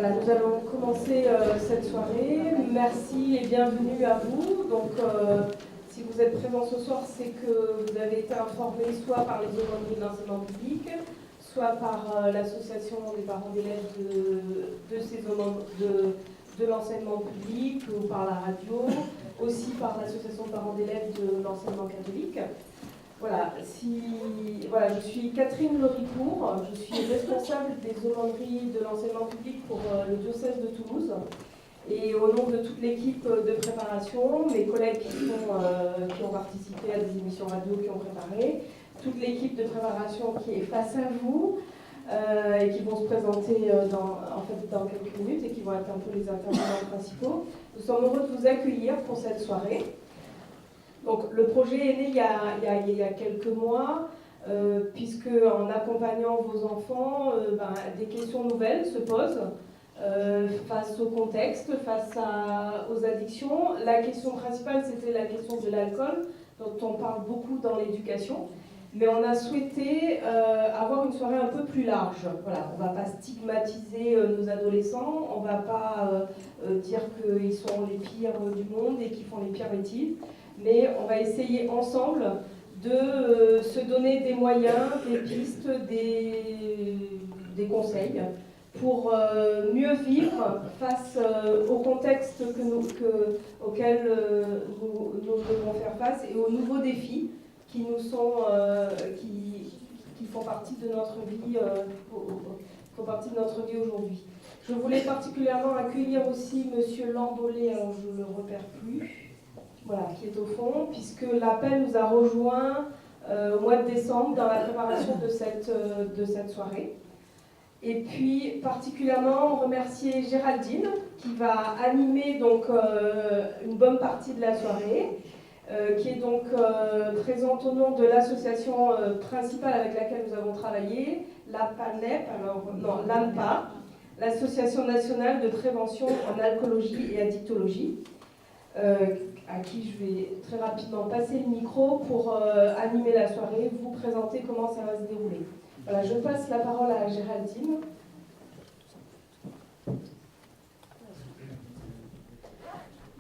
Voilà, nous allons commencer cette soirée. Merci et bienvenue à vous. Donc, si vous êtes présents ce soir, c'est que vous avez été informés soit par les aumôneries de l'enseignement public, soit par l'association des parents d'élèves de l'enseignement public ou par la radio, aussi par l'association de parents d'élèves de l'enseignement catholique. Voilà, je suis Catherine Loricourt, je suis responsable des aumôneries de l'enseignement public pour le diocèse de Toulouse. Et au nom de toute l'équipe de préparation, mes collègues qui ont participé à des émissions radio, qui ont préparé, toute l'équipe de préparation qui est face à vous et qui vont se présenter dans quelques minutes et qui vont être un peu les intervenants principaux. Nous sommes heureux de vous accueillir pour cette soirée. Donc, le projet est né il y a quelques mois, puisque en accompagnant vos enfants, des questions nouvelles se posent face au contexte, face aux addictions. La question principale, c'était la question de l'alcool, dont on parle beaucoup dans l'éducation. Mais on a souhaité avoir une soirée un peu plus large. Voilà, on ne va pas stigmatiser nos adolescents, on ne va pas dire qu'ils sont les pires du monde et qu'ils font les pires bêtises. Mais on va essayer ensemble de se donner des moyens, des pistes, des conseils pour mieux vivre face au contexte auquel nous devons faire face et aux nouveaux défis qui nous sont, qui font partie de notre vie, aujourd'hui. Je voulais particulièrement accueillir aussi Monsieur Lambollet, alors je ne le repère plus. Voilà, qui est au fond, puisque l'appel nous a rejoints au mois de décembre dans la préparation de cette soirée. Et puis, particulièrement, remercier Géraldine, qui va animer donc une bonne partie de la soirée, qui est donc présente au nom de l'association principale avec laquelle nous avons travaillé, l'ANPA, l'Association nationale de prévention en alcoolologie et addictologie. À qui je vais très rapidement passer le micro pour animer la soirée, vous présenter comment ça va se dérouler. Voilà, je passe la parole à Géraldine.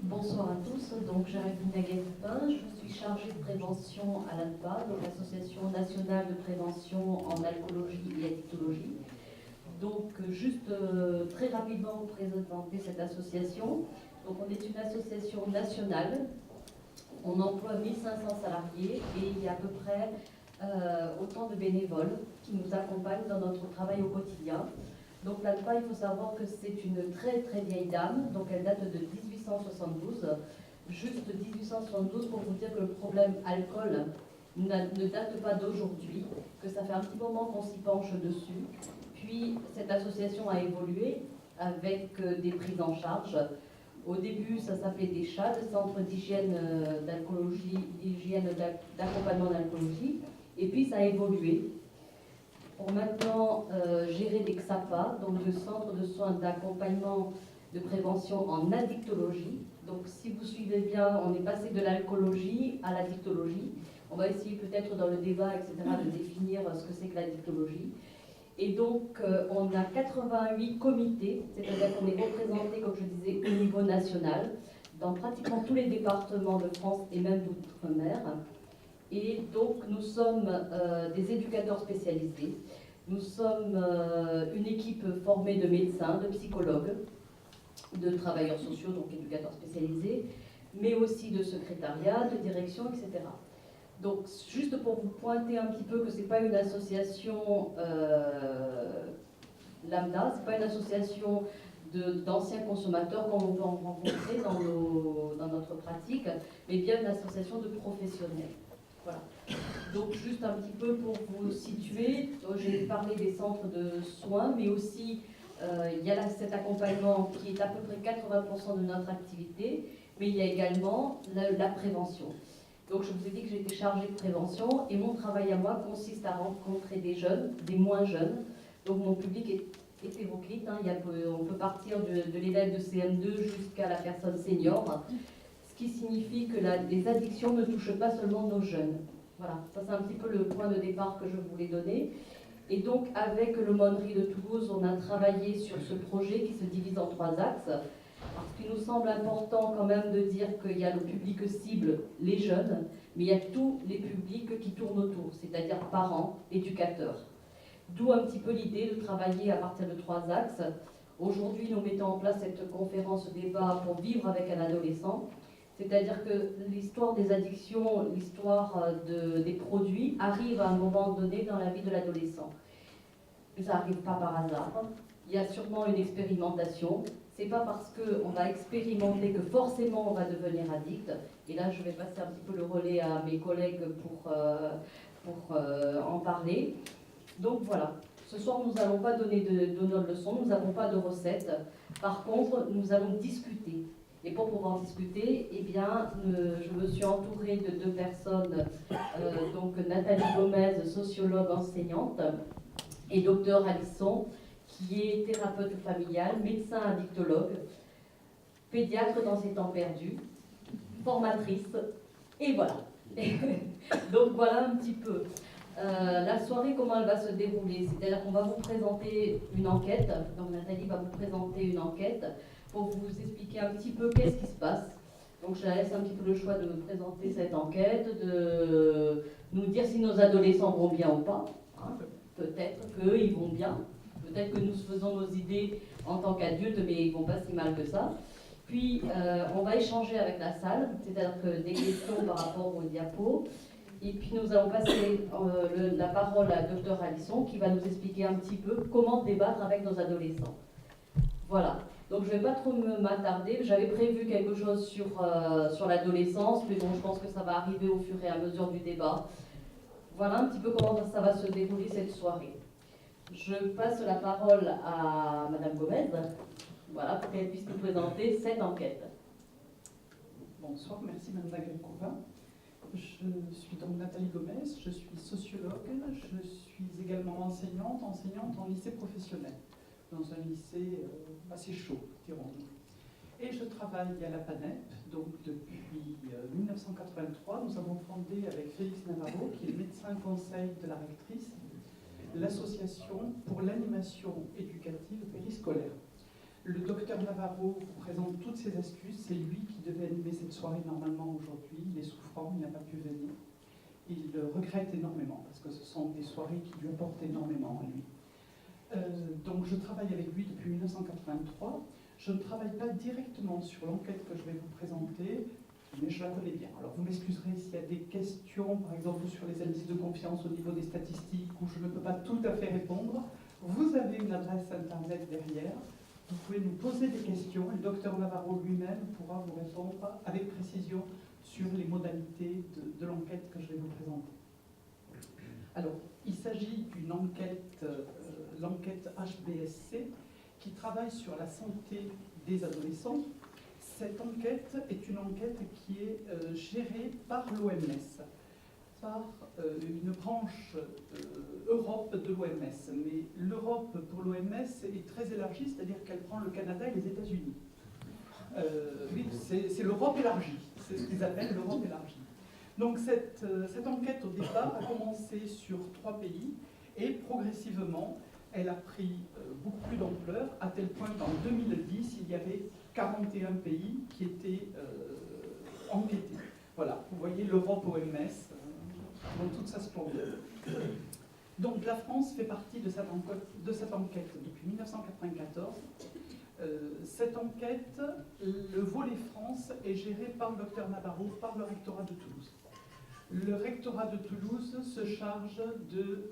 Bonsoir à tous, donc Géraldine Naguet-Dupin, je suis chargée de prévention à l'ANPA, donc l'Association nationale de prévention en alcoolologie et addictologie. Donc juste très rapidement vous présenter cette association. Donc on est une association nationale, on emploie 1500 salariés et il y a à peu près autant de bénévoles qui nous accompagnent dans notre travail au quotidien. Donc l'ANPA, il faut savoir que c'est une très très vieille dame, donc elle date de 1872, juste 1872 pour vous dire que le problème alcool ne date pas d'aujourd'hui, que ça fait un petit moment qu'on s'y penche dessus. Puis cette association a évolué avec des prises en charge. Au début, ça s'appelait des CHAD, Centre d'hygiène d'alcoolologie, d'hygiène d'accompagnement d'alcoolologie, et puis ça a évolué pour maintenant gérer des XAPA, donc le Centre de soins d'accompagnement de prévention en addictologie. Donc si vous suivez bien, on est passé de l'alcoolologie à l'addictologie. On va essayer peut-être dans le débat, etc., de définir ce que c'est que l'addictologie. Et donc, on a 88 comités, c'est-à-dire qu'on est représenté, comme je disais, au niveau national, dans pratiquement tous les départements de France et même d'outre-mer. Et donc, nous sommes des éducateurs spécialisés. Nous sommes une équipe formée de médecins, de psychologues, de travailleurs sociaux, donc éducateurs spécialisés, mais aussi de secrétariat, de direction, etc. Donc, juste pour vous pointer un petit peu que ce n'est pas une association lambda, ce n'est pas une association d'anciens consommateurs comme on peut en rencontrer dans notre pratique, mais bien une association de professionnels. Voilà. Donc, juste un petit peu pour vous situer, j'ai parlé des centres de soins, mais aussi il y a cet accompagnement qui est à peu près 80% de notre activité, mais il y a également la prévention. Donc je vous ai dit que j'étais chargée de prévention et mon travail à moi consiste à rencontrer des jeunes, des moins jeunes. Donc mon public est hétéroclite, hein. On peut partir de l'élève de CM2 jusqu'à la personne senior, ce qui signifie que les addictions ne touchent pas seulement nos jeunes. Voilà, ça c'est un petit peu le point de départ que je voulais donner. Et donc, avec l'aumônerie de Toulouse, on a travaillé sur ce projet qui se divise en 3 axes. Parce qu'il nous semble important quand même de dire qu'il y a le public cible, les jeunes, mais il y a tous les publics qui tournent autour, c'est-à-dire parents, éducateurs. D'où un petit peu l'idée de travailler à partir de 3 axes. Aujourd'hui, nous mettons en place cette conférence débat pour vivre avec un adolescent. C'est-à-dire que l'histoire des addictions, l'histoire des produits arrive à un moment donné dans la vie de l'adolescent. Ça n'arrive pas par hasard. Il y a sûrement une expérimentation. C'est pas parce qu'on va expérimenter que forcément on va devenir addict. Et là, je vais passer un petit peu le relais à mes collègues pour en parler. Donc voilà. Ce soir, nous n'allons pas donner de leçons, nous n'avons pas de recettes. Par contre, nous allons discuter. Et pour pouvoir discuter, eh bien, je me suis entourée de 2 personnes, donc Nathalie Gomez, sociologue enseignante, et docteur Alisson, qui est thérapeute familial, médecin addictologue, pédiatre dans ses temps perdus, formatrice, et voilà. Donc voilà un petit peu. La soirée, comment elle va se dérouler? C'est-à-dire qu'on va vous présenter une enquête, donc Nathalie va vous présenter une enquête pour vous expliquer un petit peu qu'est-ce qui se passe. Donc je la laisse un petit peu le choix de présenter cette enquête, de nous dire si nos adolescents vont bien ou pas. Hein. Peut-être qu'ils vont bien, peut-être que nous faisons nos idées en tant qu'adultes, mais ils ne vont pas si mal que ça. Puis on va échanger avec la salle, c'est-à-dire que des questions par rapport aux diapos. Et puis nous allons passer la parole à Dr Alisson qui va nous expliquer un petit peu comment débattre avec nos adolescents. Voilà. Donc je ne vais pas trop m'attarder. J'avais prévu quelque chose sur l'adolescence, mais bon, je pense que ça va arriver au fur et à mesure du débat. Voilà un petit peu comment ça va se dérouler cette soirée. Je passe la parole à Madame Gomez, voilà, pour qu'elle puisse nous présenter cette enquête. Bonsoir, merci Madame Nagelkova. Je suis donc Nathalie Gomez, je suis sociologue, je suis également enseignante en lycée professionnel, dans un lycée assez chaud, dirons-nous. Et je travaille à la PANEP, donc depuis 1983, nous avons fondé avec Félix Navarro, qui est le médecin conseil de la rectrice, l'association pour l'animation éducative périscolaire. Le docteur Navarro vous présente toutes ses excuses, c'est lui qui devait animer cette soirée normalement aujourd'hui, il est souffrant, il n'a pas pu venir. Il regrette énormément, parce que ce sont des soirées qui lui apportent énormément à lui. Donc je travaille avec lui depuis 1983. Je ne travaille pas directement sur l'enquête que je vais vous présenter, mais je la connais bien. Alors vous m'excuserez s'il y a des questions, par exemple sur les indices de confiance au niveau des statistiques, où je ne peux pas tout à fait répondre. Vous avez une adresse internet derrière, vous pouvez nous poser des questions, le docteur Navarro lui-même pourra vous répondre avec précision sur les modalités de l'enquête que je vais vous présenter. Alors, il s'agit d'une enquête, l'enquête HBSC, qui travaille sur la santé des adolescents. Cette enquête est une enquête qui est gérée par l'OMS, par une branche Europe de l'OMS. Mais l'Europe pour l'OMS est très élargie, c'est-à-dire qu'elle prend le Canada et les États-Unis. Oui, c'est l'Europe élargie, c'est ce qu'ils appellent l'Europe élargie. Donc cette enquête au départ a commencé sur 3 pays et progressivement elle a pris beaucoup plus d'ampleur, à tel point qu'en 2010, il y avait 41 pays qui étaient enquêtés. Voilà, vous voyez l'Europe OMS dans toute sa splendeur. Donc la France fait partie de cette enquête depuis 1994. Cette enquête, le volet France, est géré par le docteur Navarro, par le rectorat de Toulouse. Le rectorat de Toulouse se charge de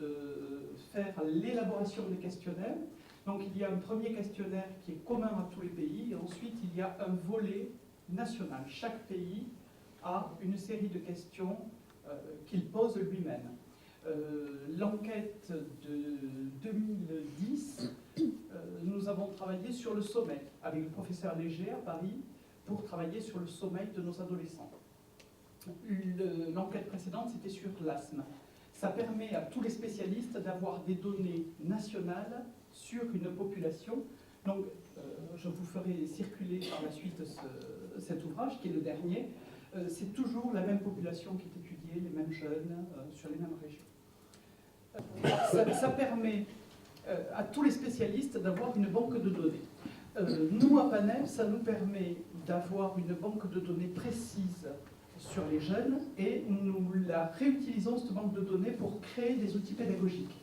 faire l'élaboration des questionnaires. Donc il y a un premier questionnaire qui est commun à tous les pays, et ensuite il y a un volet national. Chaque pays a une série de questions qu'il pose lui-même. L'enquête de 2010, nous avons travaillé sur le sommeil, avec le professeur Léger à Paris, pour travailler sur le sommeil de nos adolescents. L'enquête précédente, c'était sur l'asthme. Ça permet à tous les spécialistes d'avoir des données nationales sur une population. Donc, je vous ferai circuler par la suite cet ouvrage, qui est le dernier. C'est toujours la même population qui est étudiée, les mêmes jeunes, sur les mêmes régions. ça permet à tous les spécialistes d'avoir une banque de données. Nous, à Panel, ça nous permet d'avoir une banque de données précise sur les jeunes et nous la réutilisons, cette banque de données, pour créer des outils pédagogiques.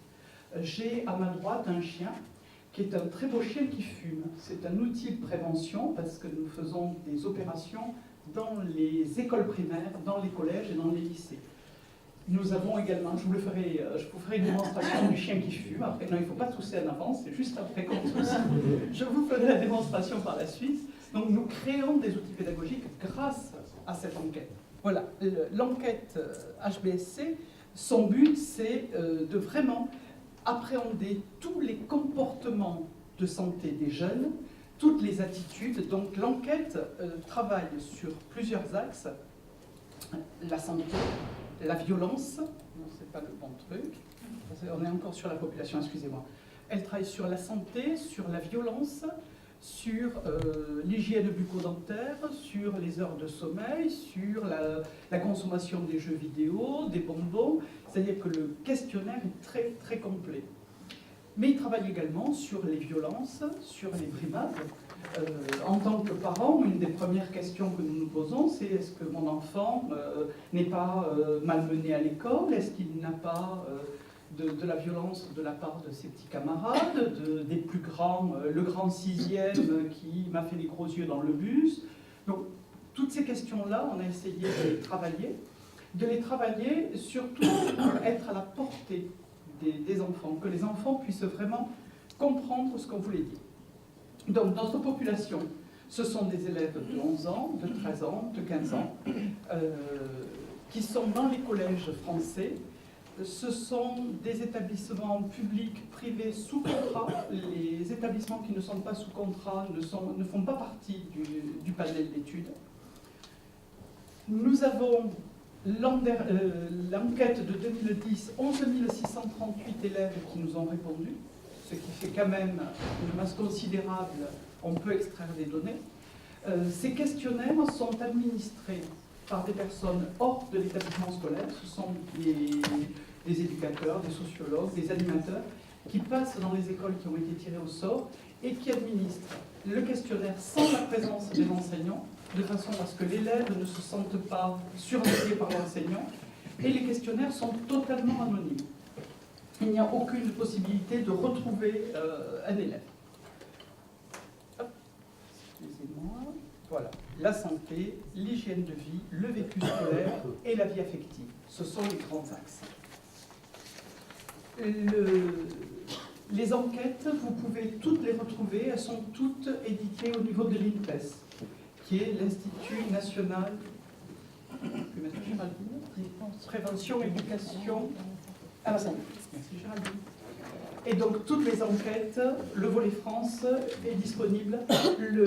J'ai à ma droite un chien qui est un très beau chien qui fume. C'est un outil de prévention parce que nous faisons des opérations dans les écoles primaires, dans les collèges et dans les lycées. Nous avons également, je vous ferai une démonstration du chien qui fume. Après, non, il ne faut pas tousser en avance, c'est juste après qu'on tousse. Je vous ferai la démonstration par la suite. Donc nous créons des outils pédagogiques grâce à cette enquête. Voilà, l'enquête HBSC, son but c'est de vraiment appréhender tous les comportements de santé des jeunes, toutes les attitudes. Donc l'enquête travaille sur plusieurs axes. La santé, la violence, non c'est pas le bon truc, on est encore sur la population, excusez-moi. Elle travaille sur la santé, sur la violence, sur l'hygiène bucco-dentaire, sur les heures de sommeil, sur la consommation des jeux vidéo, des bonbons. C'est-à-dire que le questionnaire est très très complet. Mais il travaille également sur les violences, sur les brimades. En tant que parent, une des premières questions que nous nous posons, c'est est-ce que mon enfant n'est pas malmené à l'école? Est-ce qu'il n'a pas de la violence de la part de ses petits camarades, des plus grands, le grand 6e qui m'a fait les gros yeux dans le bus? Donc, toutes ces questions-là, on a essayé de les travailler surtout pour être à la portée des enfants, que les enfants puissent vraiment comprendre ce qu'on voulait dire. Donc, notre population, ce sont des élèves de 11 ans, de 13 ans, de 15 ans, qui sont dans les collèges français. Ce sont des établissements publics, privés, sous contrat. Les établissements qui ne sont pas sous contrat ne font pas partie du panel d'études. Nous avons l'enquête de 2010, 11 638 élèves qui nous ont répondu, ce qui fait quand même une masse considérable, on peut extraire des données. Ces questionnaires sont administrés par des personnes hors de l'établissement scolaire. Ce sont des éducateurs, des sociologues, des animateurs qui passent dans les écoles qui ont été tirées au sort et qui administrent le questionnaire sans la présence des enseignants, de façon à ce que l'élève ne se sente pas surveillé par l'enseignant. Et les questionnaires sont totalement anonymes. Il n'y a aucune possibilité de retrouver un élève. Excusez-moi. Voilà. La santé, l'hygiène de vie, le vécu scolaire et la vie affective. Ce sont les grands axes. Les enquêtes, vous pouvez toutes les retrouver. Elles sont toutes éditées au niveau de l'INPES, qui est l'Institut national prévention, éducation à la santé. Merci Géraldine. Et donc toutes les enquêtes, le volet France est disponible.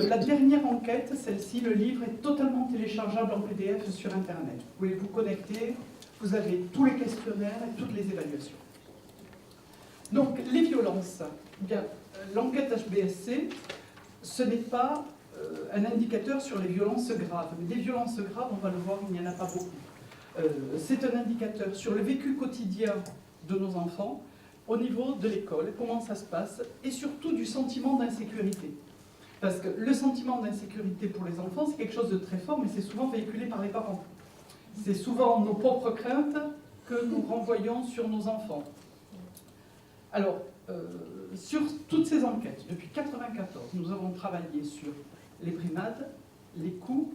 La dernière enquête, celle-ci, le livre est totalement téléchargeable en PDF sur Internet. Vous pouvez vous connecter, vous avez tous les questionnaires et toutes les évaluations. Donc les violences, bien, l'enquête HBSC, ce n'est pas un indicateur sur les violences graves. Mais des violences graves, on va le voir, il n'y en a pas beaucoup. C'est un indicateur sur le vécu quotidien de nos enfants, au niveau de l'école, comment ça se passe, et surtout du sentiment d'insécurité. Parce que le sentiment d'insécurité pour les enfants, c'est quelque chose de très fort, mais c'est souvent véhiculé par les parents. C'est souvent nos propres craintes que nous renvoyons sur nos enfants. Alors, sur toutes ces enquêtes, depuis 1994, nous avons travaillé sur les brimades, les coups,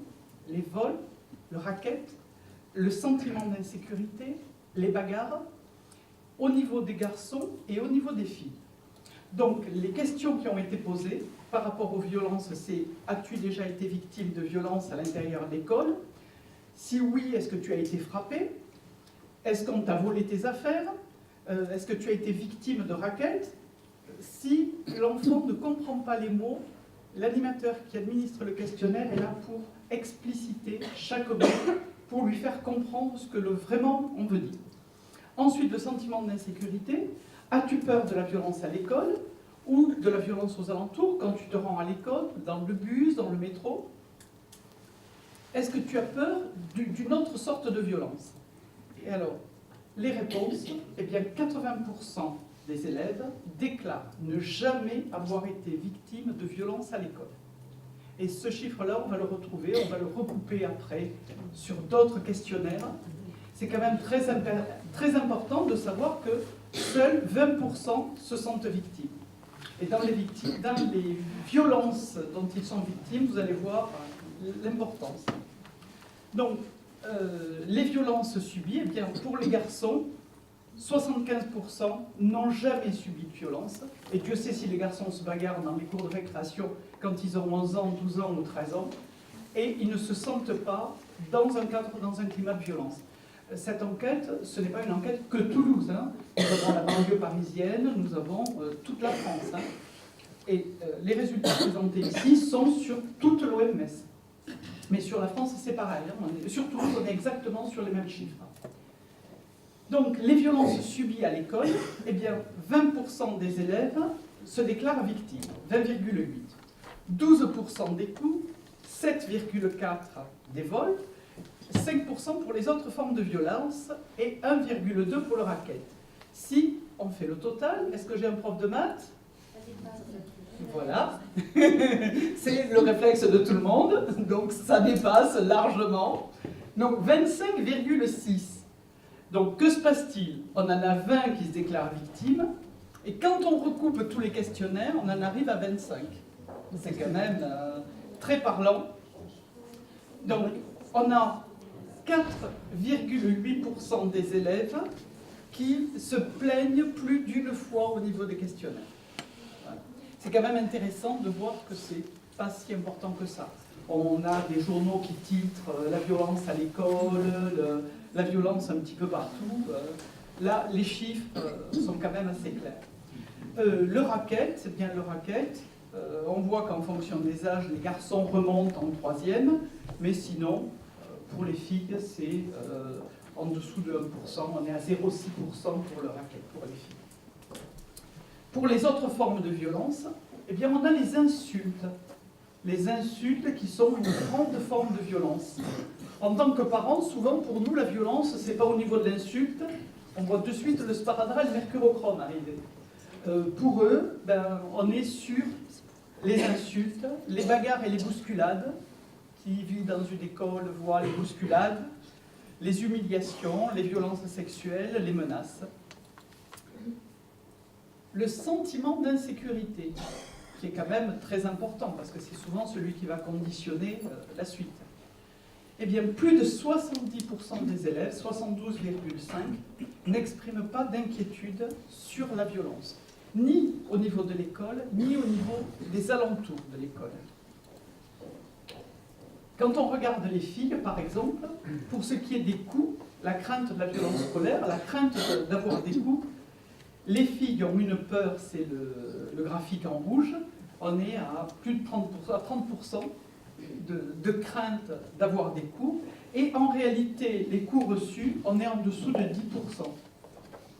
les vols, le racket, le sentiment d'insécurité, les bagarres, au niveau des garçons et au niveau des filles. Donc, les questions qui ont été posées par rapport aux violences, c'est « As-tu déjà été victime de violences à l'intérieur de l'école ? Si oui, est-ce que tu as été frappé ? Est-ce qu'on t'a volé tes affaires ? Est-ce que tu as été victime de racket ? » Si l'enfant ne comprend pas les mots, l'animateur qui administre le questionnaire est là pour expliciter chaque mot, pour lui faire comprendre ce que vraiment on veut dire. Ensuite, le sentiment d'insécurité. As-tu peur de la violence à l'école ou de la violence aux alentours quand tu te rends à l'école, dans le bus, dans le métro? Est-ce que tu as peur d'une autre sorte de violence? Et alors, les réponses, eh bien 80% des élèves déclarent ne jamais avoir été victimes de violences à l'école. Et ce chiffre-là, on va le retrouver, on va le recouper après sur d'autres questionnaires. C'est quand même très important de savoir que seuls 20% se sentent victimes. Et dans les violences dont ils sont victimes, vous allez voir l'importance. Donc, les violences subies, eh bien, pour les garçons, 75% n'ont jamais subi de violence. Et Dieu sait si les garçons se bagarrent dans les cours de récréation quand ils ont 11 ans, 12 ans ou 13 ans. Et ils ne se sentent pas dans un climat de violence. Cette enquête, ce n'est pas une enquête que Toulouse. Hein. Nous avons la banlieue parisienne, nous avons toute la France. Hein. Et les résultats présentés ici sont sur toute l'OMS. Mais sur la France, c'est pareil. Hein. Sur Toulouse, on est exactement sur les mêmes chiffres. Donc, les violences subies à l'école, eh bien, 20% des élèves se déclarent victimes, 20,8. 12% des coups, 7,4% des vols, 5% pour les autres formes de violence et 1,2% pour le racket. Si on fait le total, est-ce que j'ai un prof de maths? Voilà, c'est le réflexe de tout le monde, donc ça dépasse largement. Donc 25,6. Donc que se passe-t-il? On en a 20 qui se déclarent victimes, et quand on recoupe tous les questionnaires, on en arrive à 25. C'est quand même très parlant. Donc on a 4,8% des élèves qui se plaignent plus d'une fois au niveau des questionnaires. Voilà. C'est quand même intéressant de voir que c'est pas si important que ça. On a des journaux qui titrent la violence à l'école, la violence un petit peu partout. Là, les chiffres sont quand même assez clairs. Le racket, c'est bien le racket. On voit qu'en fonction des âges, les garçons remontent en troisième, mais sinon, pour les filles, c'est en dessous de 1%. On est à 0,6% pour le racket, pour les filles. Pour les autres formes de violence, eh bien, on a les insultes. Les insultes qui sont une grande forme de violence. En tant que parents, souvent pour nous, la violence, c'est pas au niveau de l'insulte. On voit de suite le sparadrap et le mercurochrome arriver. Pour eux, ben, on est sur les insultes, les bagarres et les bousculades. Qui vit dans une école voit les bousculades, les humiliations, les violences sexuelles, les menaces. Le sentiment d'insécurité, qui est quand même très important, parce que c'est souvent celui qui va conditionner la suite. Eh bien, plus de 70% des élèves, 72,5%, n'expriment pas d'inquiétude sur la violence, ni au niveau de l'école, ni au niveau des alentours de l'école. Quand on regarde les filles, par exemple, pour ce qui est des coups, la crainte de la violence scolaire, la crainte d'avoir des coups, les filles ont une peur, c'est le graphique en rouge, on est à plus de 30% de crainte d'avoir des coups, et en réalité, les coups reçus, on est en dessous de 10%.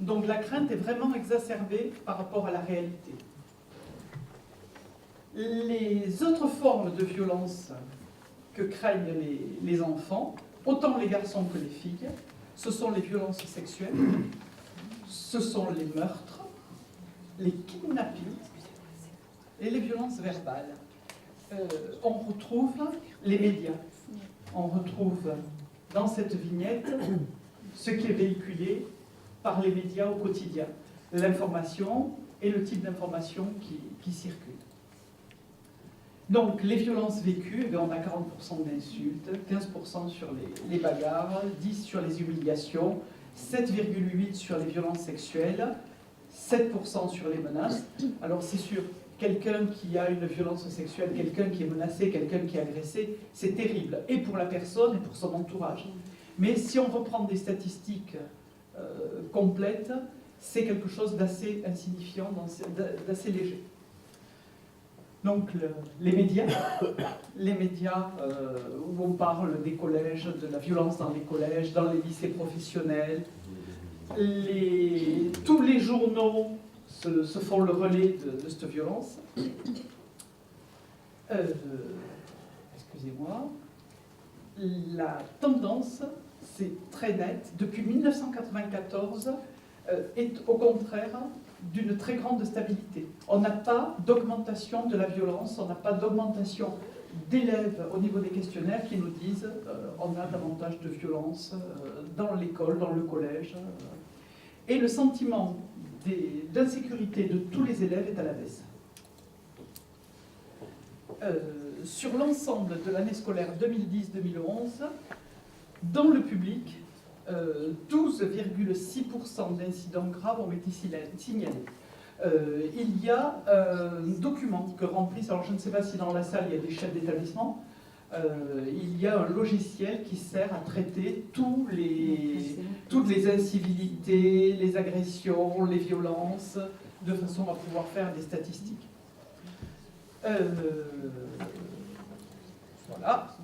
Donc la crainte est vraiment exacerbée par rapport à la réalité. Les autres formes de violence que craignent les enfants, autant les garçons que les filles, ce sont les violences sexuelles, ce sont les meurtres, les kidnappings et les violences verbales. On retrouve les médias. On retrouve dans cette vignette ce qui est véhiculé par les médias au quotidien, l'information et le type d'information qui circule. Donc, les violences vécues, on a 40% d'insultes, 15% sur les bagarres, 10% sur les humiliations, 7,8% sur les violences sexuelles, 7% sur les menaces. Alors, c'est sûr, quelqu'un qui a une violence sexuelle, quelqu'un qui est menacé, quelqu'un qui est agressé, c'est terrible, et pour la personne et pour son entourage. Mais si on reprend des statistiques complètes, c'est quelque chose d'assez insignifiant, d'assez léger. Donc les médias où on parle des collèges, de la violence dans les collèges, dans les lycées professionnels, tous les journaux se font le relais de cette violence. Excusez-moi. La tendance, c'est très net, depuis 1994, est au contraire d'une très grande stabilité. On n'a pas d'augmentation de la violence, on n'a pas d'augmentation d'élèves au niveau des questionnaires qui nous disent on a davantage de violence dans l'école, dans le collège. Et le sentiment d'insécurité de tous les élèves est à la baisse. Sur l'ensemble de l'année scolaire 2010-2011, dans le public, 12,6% d'incidents graves ont été signalés. Il y a un document que remplissent, alors je ne sais pas si dans la salle il y a des chefs d'établissement, il y a un logiciel qui sert à traiter toutes les incivilités, les agressions, les violences, de façon à pouvoir faire des statistiques. Voilà.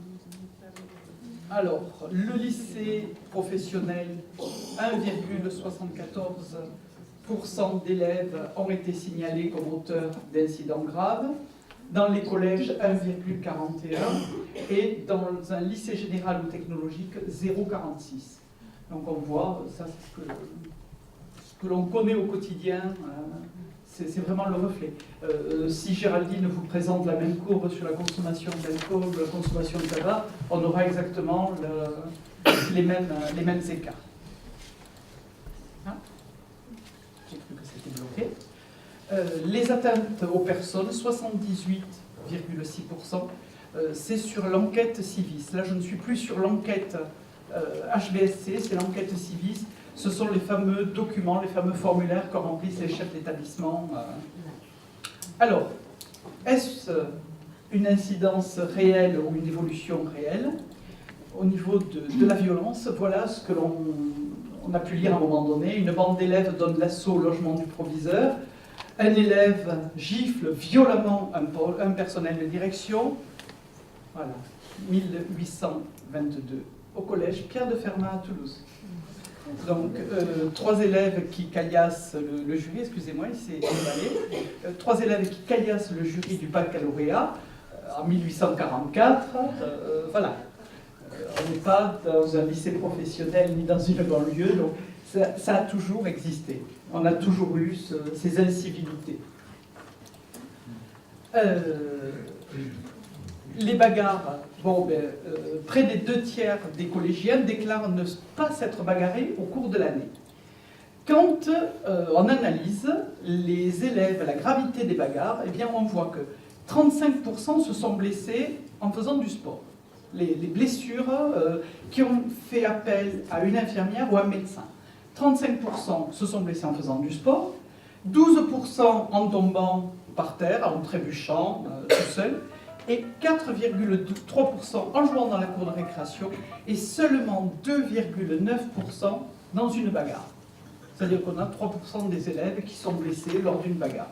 Alors, le lycée professionnel, 1,74% d'élèves ont été signalés comme auteurs d'incidents graves. Dans les collèges, 1,41%. Et dans un lycée général ou technologique, 0,46%. Donc on voit, ça c'est ce que l'on connaît au quotidien. C'est vraiment le reflet. Si Géraldine vous présente la même courbe sur la consommation d'alcool, la consommation de tabac, on aura exactement les mêmes écarts. Hein? J'ai cru que c'était bloqué. Les atteintes aux personnes, 78,6%. C'est sur l'enquête Civis. Là, je ne suis plus sur l'enquête HBSC, c'est l'enquête Civis. Ce sont les fameux documents, les fameux formulaires que remplissent les chefs d'établissement. Alors, est-ce une incidence réelle ou une évolution réelle? Au niveau de la violence, voilà ce que l'on a pu lire à un moment donné. Une bande d'élèves donne l'assaut au logement du proviseur. Un élève gifle violemment un personnel de direction. Voilà, 1822. Au collège Pierre de Fermat à Toulouse. Donc, 3 élèves qui caillassent le jury, excusez-moi, il s'est emballé. 3 élèves qui caillassent le jury du baccalauréat en 1844. Voilà. On n'est pas dans un lycée professionnel ni dans une banlieue, donc ça a toujours existé. On a toujours eu ces incivilités. Les bagarres, bon, près des 2/3 des collégiens déclarent ne pas s'être bagarrés au cours de l'année. Quand on analyse les élèves, la gravité des bagarres, eh bien on voit que 35% se sont blessés en faisant du sport. Les blessures qui ont fait appel à une infirmière ou un médecin. 35% se sont blessés en faisant du sport, 12% en tombant par terre, en trébuchant tout seul, et 4,3% en jouant dans la cour de récréation, et seulement 2,9% dans une bagarre. C'est-à-dire qu'on a 3% des élèves qui sont blessés lors d'une bagarre.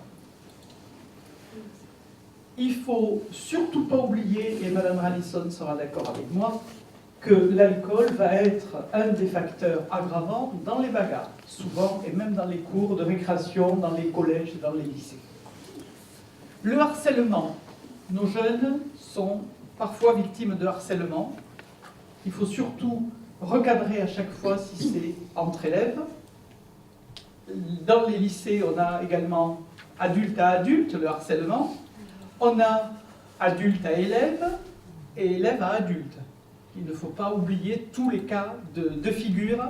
Il ne faut surtout pas oublier, et Mme Rallison sera d'accord avec moi, que l'alcool va être un des facteurs aggravants dans les bagarres, souvent, et même dans les cours de récréation, dans les collèges et dans les lycées. Le harcèlement. Nos jeunes sont parfois victimes de harcèlement. Il faut surtout recadrer à chaque fois si c'est entre élèves. Dans les lycées, on a également adulte à adulte, le harcèlement. On a adulte à élève et élève à adulte. Il ne faut pas oublier tous les cas de figure,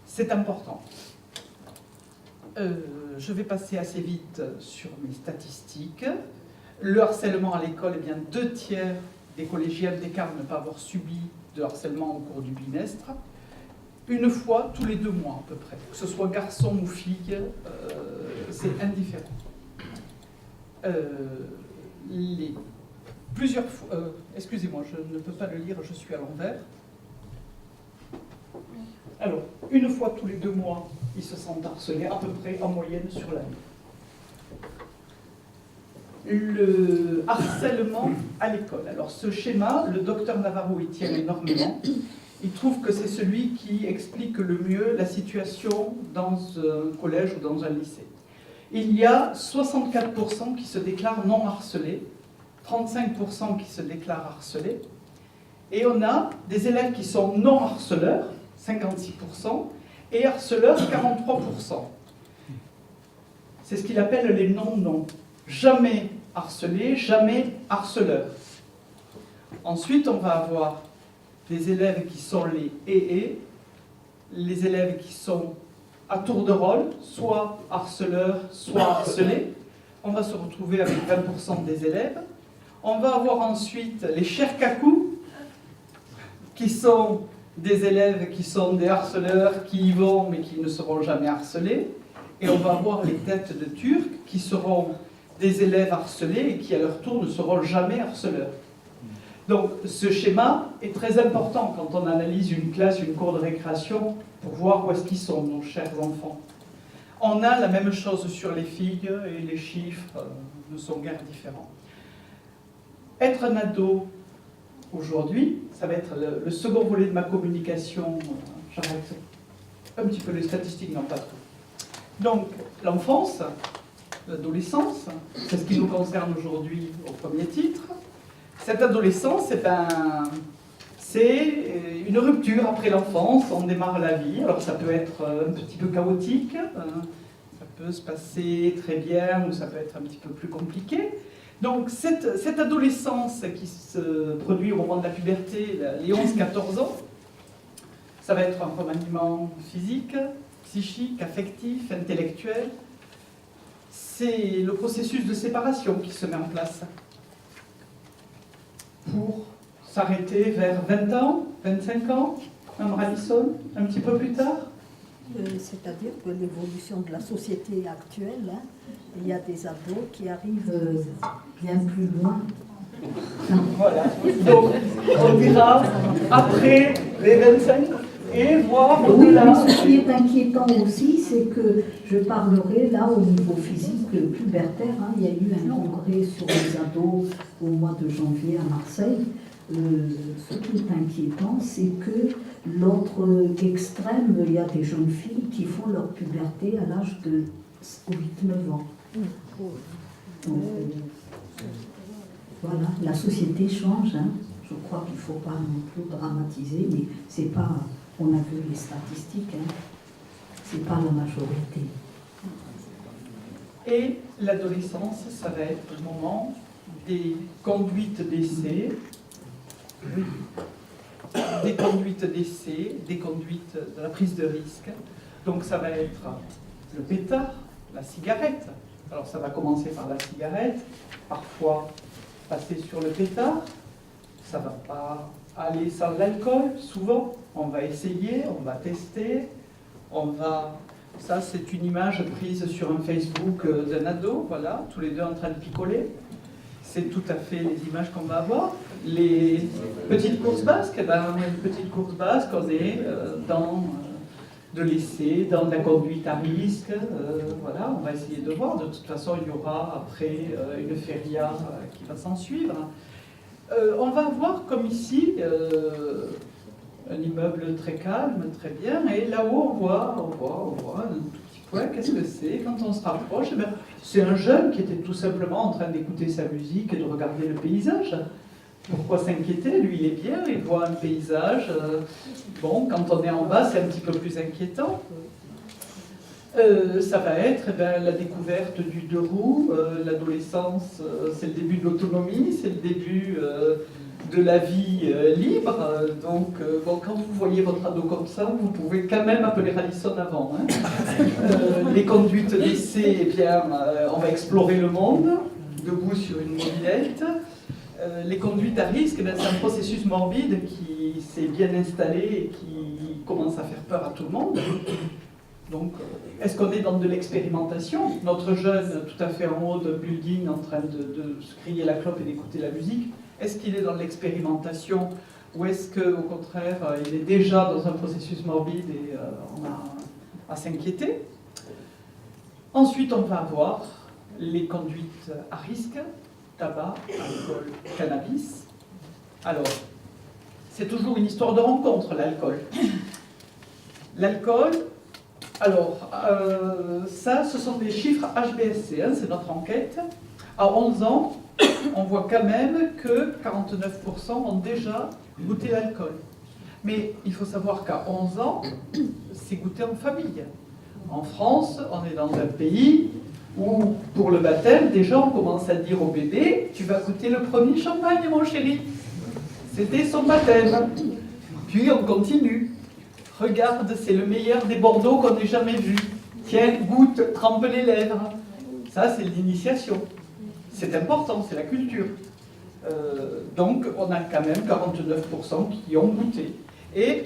c'est important. Je vais passer assez vite sur mes statistiques. Le harcèlement à l'école, eh bien 2/3 des collégiens déclarent ne pas avoir subi de harcèlement au cours du bimestre. Une fois tous les 2 mois à peu près. Que ce soit garçon ou fille, c'est indifférent. Plusieurs fois, excusez-moi, je ne peux pas le lire, je suis à l'envers. Alors, une fois tous les 2 mois, ils se sentent harcelés, à peu près en moyenne sur l'année. Le harcèlement à l'école. Alors, ce schéma, le docteur Navarro y tient énormément. Il trouve que c'est celui qui explique le mieux la situation dans un collège ou dans un lycée. Il y a 64% qui se déclarent non harcelés, 35% qui se déclarent harcelés, et on a des élèves qui sont non harceleurs, 56%, et harceleurs, 43%. c'est ce qu'il appelle les non-noms. Jamais harcelé, jamais harceleur. Ensuite, on va avoir des élèves qui sont les et les élèves qui sont à tour de rôle, soit harceleurs, soit harcelés. On va se retrouver avec 20% des élèves. On va avoir ensuite les cherkakou, qui sont des élèves qui sont des harceleurs, qui y vont mais qui ne seront jamais harcelés. Et on va avoir les têtes de Turcs, qui seront des élèves harcelés et qui à leur tour ne seront jamais harceleurs. Donc ce schéma est très important quand on analyse une classe, une cour de récréation, pour voir où est-ce qu'ils sont, nos chers enfants. On a la même chose sur les filles et les chiffres ne sont guère différents. Être un ado aujourd'hui, ça va être le second volet de ma communication. J'arrête un petit peu les statistiques, non pas trop. Donc l'enfance, l'adolescence, c'est ce qui nous concerne aujourd'hui au premier titre. Cette adolescence, c'est une rupture après l'enfance, on démarre la vie. Alors ça peut être un petit peu chaotique, ça peut se passer très bien ou ça peut être un petit peu plus compliqué. Donc cette adolescence qui se produit au moment de la puberté, les 11-14 ans, ça va être un remaniement physique, psychique, affectif, intellectuel. C'est le processus de séparation qui se met en place pour s'arrêter vers 20 ans, 25 ans, Mme Ralison, un petit peu plus tard. C'est-à-dire que l'évolution de la société actuelle, hein, il y a des ados qui arrivent bien plus loin. Voilà. Donc, on dira après les 25 et voir au-delà. Oui, mais ce qui est inquiétant aussi, c'est que je parlerai là au niveau physique pubertaire. Hein, il y a eu un congrès sur les ados au mois de janvier à Marseille. Ce qui est inquiétant, c'est que l'autre extrême, il y a des jeunes filles qui font leur puberté à l'âge de 8-9 ans. Donc, voilà, la société change. Hein. Je crois qu'il ne faut pas non plus dramatiser, mais c'est pas, on a vu les statistiques, hein, c'est pas la majorité. Et l'adolescence, ça va être le moment des conduites d'essai. Oui. Des conduites d'essai, des conduites de la prise de risque. Donc ça va être le pétard, la cigarette. Alors ça va commencer par la cigarette, parfois passer sur le pétard. Ça ne va pas aller sans l'alcool, souvent. On va essayer, on va tester, on va... Ça, c'est une image prise sur un Facebook d'un ado, voilà, tous les deux en train de picoler. C'est tout à fait les images qu'on va avoir. Les petites courses basques, les petites courses basques, on est dans de l'essai, dans de la conduite à risque. Voilà, on va essayer de voir. De toute façon, il y aura après une feria qui va s'en suivre. On va voir comme ici un immeuble très calme, très bien, et là-haut on voit un tout petit point. Qu'est-ce que c'est? Quand on se rapproche, c'est un jeune qui était tout simplement en train d'écouter sa musique et de regarder le paysage. Pourquoi s'inquiéter? Lui, il est bien, il voit un paysage. Bon, quand on est en bas, c'est un petit peu plus inquiétant. Ça va être la découverte du deux roues, l'adolescence, c'est le début de l'autonomie, c'est le début de la vie libre. Donc, bon, quand vous voyez votre ado comme ça, vous pouvez quand même appeler Ralison avant. Hein. Les conduites d'essai, eh bien, on va explorer le monde, debout sur une mobilette. Les conduites à risque, c'est un processus morbide qui s'est bien installé et qui commence à faire peur à tout le monde. Donc, est-ce qu'on est dans de l'expérimentation? Notre jeune, tout à fait en haut d'un building, en train de se crier la clope et d'écouter la musique, est-ce qu'il est dans l'expérimentation ou est-ce qu'au contraire, il est déjà dans un processus morbide et on a à s'inquiéter? Ensuite, on va avoir les conduites à risque, tabac, alcool, cannabis. Alors, c'est toujours une histoire de rencontre, l'alcool. L'alcool, alors, ça, ce sont des chiffres HBSC, hein, c'est notre enquête. À 11 ans, on voit quand même que 49% ont déjà goûté l'alcool. Mais il faut savoir qu'à 11 ans, c'est goûté en famille. En France, on est dans un pays Ou pour le baptême, déjà on commence à dire au bébé, tu vas goûter le premier champagne mon chéri. C'était son baptême. Puis on continue. Regarde, c'est le meilleur des Bordeaux qu'on ait jamais vu. Tiens, goûte, trempe les lèvres. Ça, c'est l'initiation. C'est important, c'est la culture. Donc, on a quand même 49% qui ont goûté. Et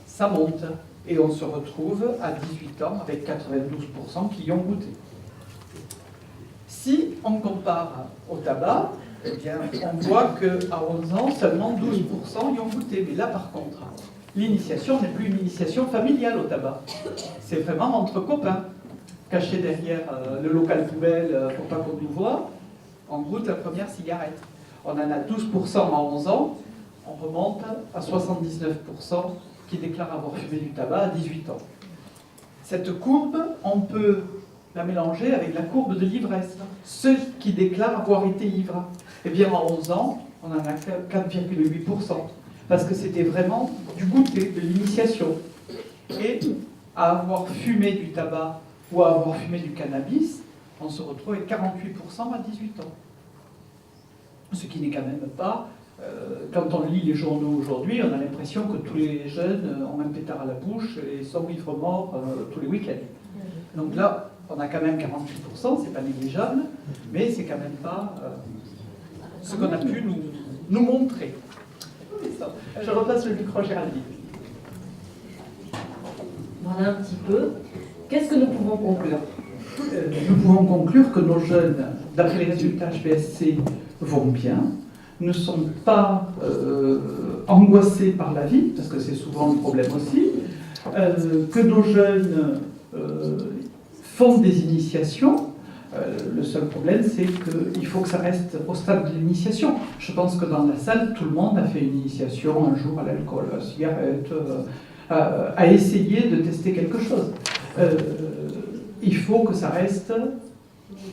ça monte. Et on se retrouve à 18 ans avec 92% qui y ont goûté. Si on compare au tabac, eh bien, on voit qu'à 11 ans, seulement 12% y ont goûté. Mais là, par contre, l'initiation n'est plus une initiation familiale au tabac. C'est vraiment entre copains. Caché derrière le local poubelle pour pas qu'on nous voit, on goûte la première cigarette. On en a 12% à 11 ans, on remonte à 79% qui déclarent avoir fumé du tabac à 18 ans. Cette courbe, on peut la mélanger avec la courbe de l'ivresse. Ceux qui déclarent avoir été ivres, eh bien à 11 ans, on en a 4,8%. Parce que c'était vraiment du goûter, de l'initiation. Et à avoir fumé du tabac ou à avoir fumé du cannabis, on se retrouve avec 48% à 18 ans. Ce qui n'est quand même pas... quand on lit les journaux aujourd'hui, on a l'impression que tous les jeunes ont un pétard à la bouche et sont ivres morts tous les week-ends. Donc là, on a quand même 48%, c'est pas négligeable, mais c'est quand même pas ce qu'on a pu nous montrer. Je repasse le micro à Géraldine. Voilà un petit peu. Qu'est-ce que nous pouvons conclure? Nous pouvons conclure que nos jeunes, d'après les résultats HBSC, vont bien, ne sont pas angoissés par la vie, parce que c'est souvent un problème aussi, que nos jeunes font des initiations. Le seul problème, c'est qu'il faut que ça reste au stade de l'initiation. Je pense que dans la salle, tout le monde a fait une initiation un jour à l'alcool, à la cigarette, à essayer de tester quelque chose. Il faut que ça reste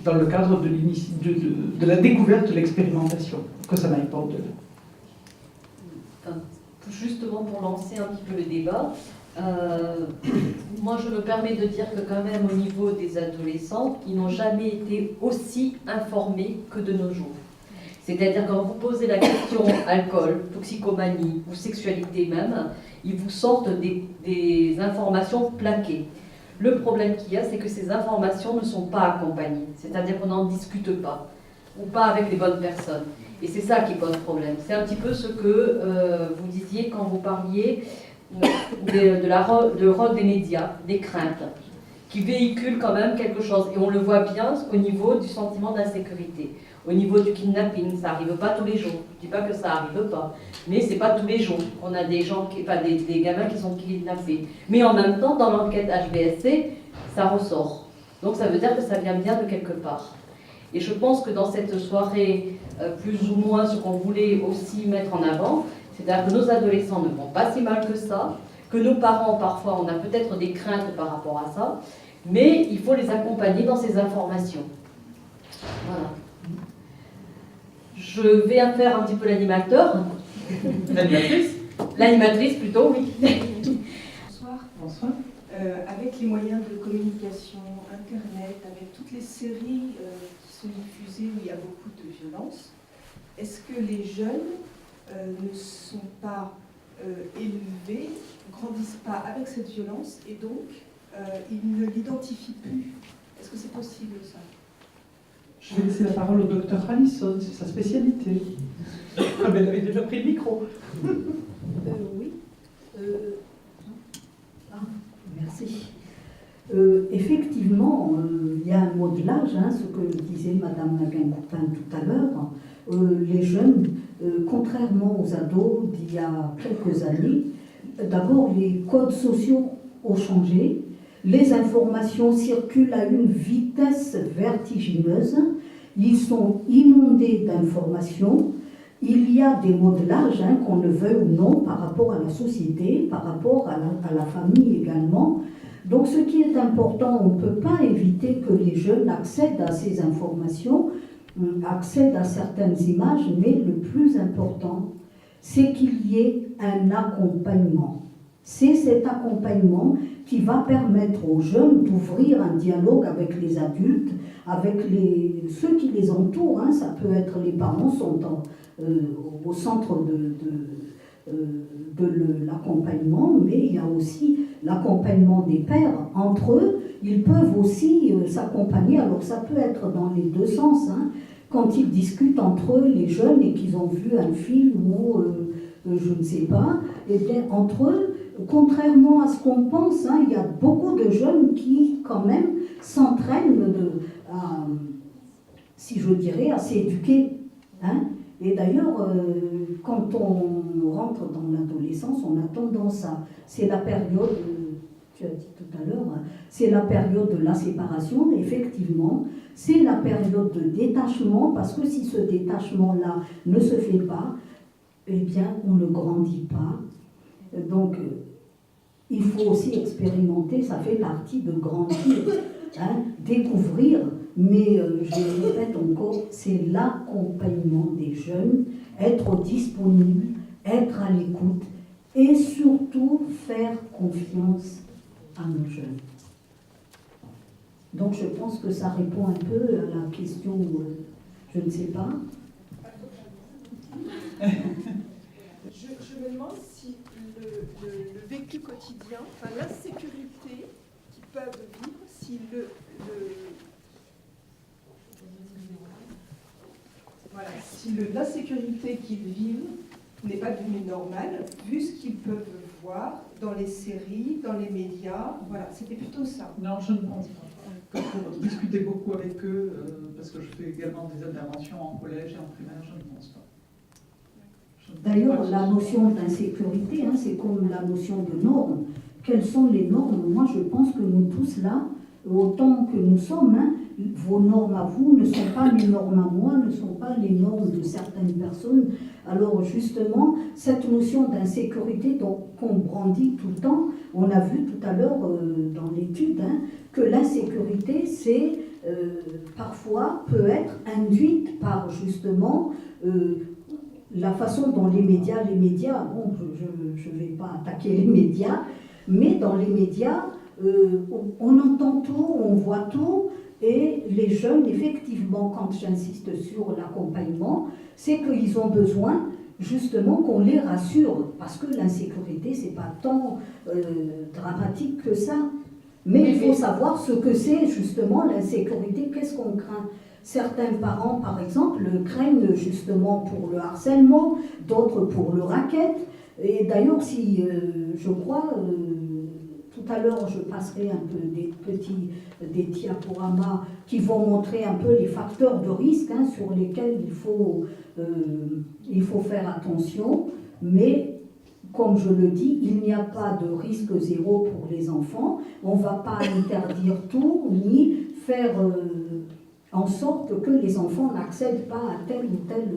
dans le cadre de la découverte, de l'expérimentation, que ça n'aille pas au-delà. Justement, pour lancer un petit peu le débat, moi je me permets de dire que quand même au niveau des adolescents, ils n'ont jamais été aussi informés que de nos jours. C'est-à-dire quand vous posez la question alcool, toxicomanie ou sexualité même, ils vous sortent des informations plaquées. Le problème qu'il y a, c'est que ces informations ne sont pas accompagnées, c'est-à-dire qu'on n'en discute pas, ou pas avec les bonnes personnes. Et c'est ça qui pose problème. C'est un petit peu ce que vous disiez quand vous parliez de rôle des médias, des craintes, qui véhiculent quand même quelque chose. Et on le voit bien au niveau du sentiment d'insécurité. Au niveau du kidnapping, ça n'arrive pas tous les jours. Je ne dis pas que ça n'arrive pas, mais ce n'est pas tous les jours qu'on a des gens, des gamins qui sont kidnappés. Mais en même temps, dans l'enquête HBSC, ça ressort. Donc ça veut dire que ça vient bien de quelque part. Et je pense que dans cette soirée, plus ou moins ce qu'on voulait aussi mettre en avant, c'est-à-dire que nos adolescents ne vont pas si mal que ça, que nos parents, parfois, on a peut-être des craintes par rapport à ça, mais il faut les accompagner dans ces informations. Voilà. Je vais faire un petit peu l'animateur. L'animatrice ? L'animatrice plutôt, oui. Bonsoir. Bonsoir. Avec les moyens de communication, Internet, avec toutes les séries qui sont diffusées où il y a beaucoup de violence, est-ce que les jeunes ne sont pas élevés, ne grandissent pas avec cette violence et donc ils ne l'identifient plus? Est-ce que c'est possible ça? Je vais laisser la parole au docteur Alison, c'est sa spécialité. Elle avait déjà pris le micro. Oui. Merci. Effectivement, il y a un modelage, ce que disait Madame Naguin-Coupin tout à l'heure. Les jeunes, contrairement aux ados d'il y a quelques années, d'abord les codes sociaux ont changé, les informations circulent à une vitesse vertigineuse, ils sont inondés d'informations, il y a des modelages, qu'on le veuille ou non, par rapport à la société, par rapport à la famille également. Donc ce qui est important, on ne peut pas éviter que les jeunes accèdent à ces informations, accèdent à certaines images, mais le plus important, c'est qu'il y ait un accompagnement. C'est cet accompagnement qui va permettre aux jeunes d'ouvrir un dialogue avec les adultes, avec ceux qui les entourent. Hein. Ça peut être les parents sont au centre de l'accompagnement, mais il y a aussi l'accompagnement des pères entre eux. Ils peuvent aussi s'accompagner, alors ça peut être dans les deux sens, hein, quand ils discutent entre eux, les jeunes, et qu'ils ont vu un film ou je ne sais pas, et bien entre eux, contrairement à ce qu'on pense, hein, il y a beaucoup de jeunes qui quand même s'entraînent si je dirais, à s'éduquer. Hein. Et d'ailleurs, quand on rentre dans l'adolescence, on a tendance à... C'est la période, tu as dit tout à l'heure, c'est la période de la séparation, effectivement. C'est la période de détachement, parce que si ce détachement-là ne se fait pas, eh bien, on ne grandit pas. Donc, il faut aussi expérimenter, ça fait partie de grandir, hein, découvrir. Mais je le répète encore, c'est l'accompagnement des jeunes, être disponible, être à l'écoute et surtout faire confiance à nos jeunes. Donc je pense que ça répond un peu à la question, je ne sais pas. Je me demande si le vécu quotidien, enfin l'insécurité qu'ils peuvent vivre, si l'insécurité qu'ils vivent n'est pas devenue normale, vu ce qu'ils peuvent voir dans les séries, dans les médias. Voilà, c'était plutôt ça. Non, je ne pense pas. Pour discuter beaucoup avec eux, parce que je fais également des interventions en collège et en primaire, je ne pense pas. D'ailleurs, la notion d'insécurité, hein, c'est comme la notion de normes. Quelles sont les normes? Moi, je pense que nous tous là, autant que nous sommes, hein, vos normes à vous ne sont pas les normes à moi, ne sont pas les normes de certaines personnes. Alors justement, cette notion d'insécurité qu'on brandit tout le temps, on a vu tout à l'heure dans l'étude, hein, que l'insécurité, c'est parfois peut être induite par justement la façon dont les médias, bon, je ne vais pas attaquer les médias, mais dans les médias, on entend tout, on voit tout, et les jeunes, effectivement, quand j'insiste sur l'accompagnement, c'est qu'ils ont besoin justement qu'on les rassure, parce que l'insécurité, c'est pas tant dramatique que ça, mais il faut savoir ce que c'est justement l'insécurité, qu'est-ce qu'on craint. Certains parents, par exemple, craignent justement pour le harcèlement, d'autres pour le racket. Et d'ailleurs, si je crois, tout à l'heure, je passerai un peu des diaporamas qui vont montrer un peu les facteurs de risque, hein, sur lesquels il faut faire attention. Mais, comme je le dis, il n'y a pas de risque zéro pour les enfants. On ne va pas interdire tout, ni faire en sorte que les enfants n'accèdent pas à tel ou tel...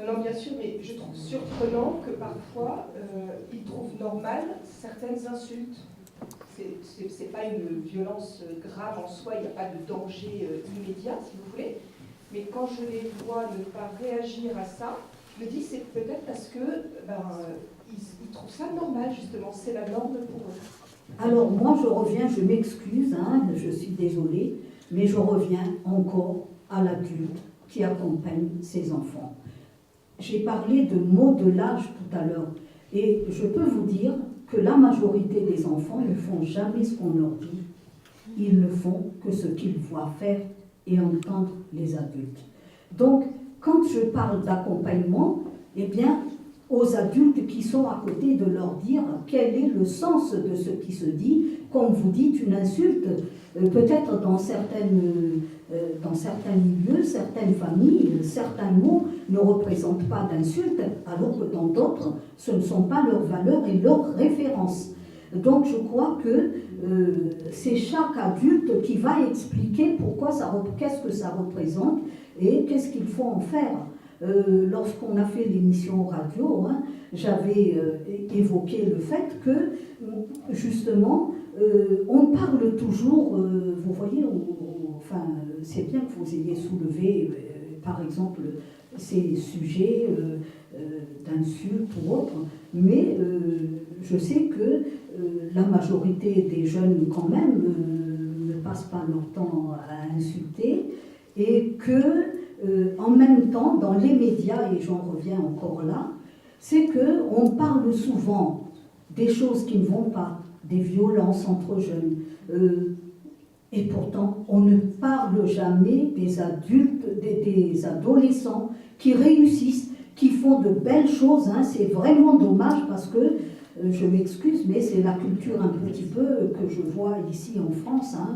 Non, bien sûr, mais je trouve surprenant que parfois, ils trouvent normales certaines insultes. C'est pas une violence grave en soi, il n'y a pas de danger immédiat, si vous voulez. Mais quand je les vois ne pas réagir à ça, je me dis c'est peut-être parce que ils trouvent ça normal, justement, c'est la norme pour eux. Alors moi je reviens, je m'excuse, hein, je suis désolée, mais je reviens encore à l'adulte qui accompagne ses enfants. J'ai parlé de modelage tout à l'heure, et je peux vous dire que la majorité des enfants ne font jamais ce qu'on leur dit, ils ne font que ce qu'ils voient faire et entendre les adultes. Donc, quand je parle d'accompagnement, eh bien, aux adultes qui sont à côté, de leur dire quel est le sens de ce qui se dit. Comme vous dites, une insulte, peut-être dans certains milieux, certaines familles, certains mots ne représentent pas d'insulte, alors que dans d'autres, ce ne sont pas leurs valeurs et leurs références. Donc je crois que c'est chaque adulte qui va expliquer qu'est-ce que ça représente et qu'est-ce qu'il faut en faire. Lorsqu'on a fait l'émission radio, hein, j'avais évoqué le fait que, justement, on parle toujours, vous voyez, enfin, c'est bien que vous ayez soulevé, par exemple, ces sujets d'insultes ou autres, mais je sais que la majorité des jeunes, quand même, ne passent pas leur temps à insulter et que, en même temps, dans les médias, et j'en reviens encore là, c'est qu'on parle souvent des choses qui ne vont pas, des violences entre jeunes. Et pourtant, on ne parle jamais des adultes, des adolescents qui réussissent, qui font de belles choses. Hein. C'est vraiment dommage parce que, je m'excuse, mais c'est la culture un petit peu que je vois ici en France. Hein.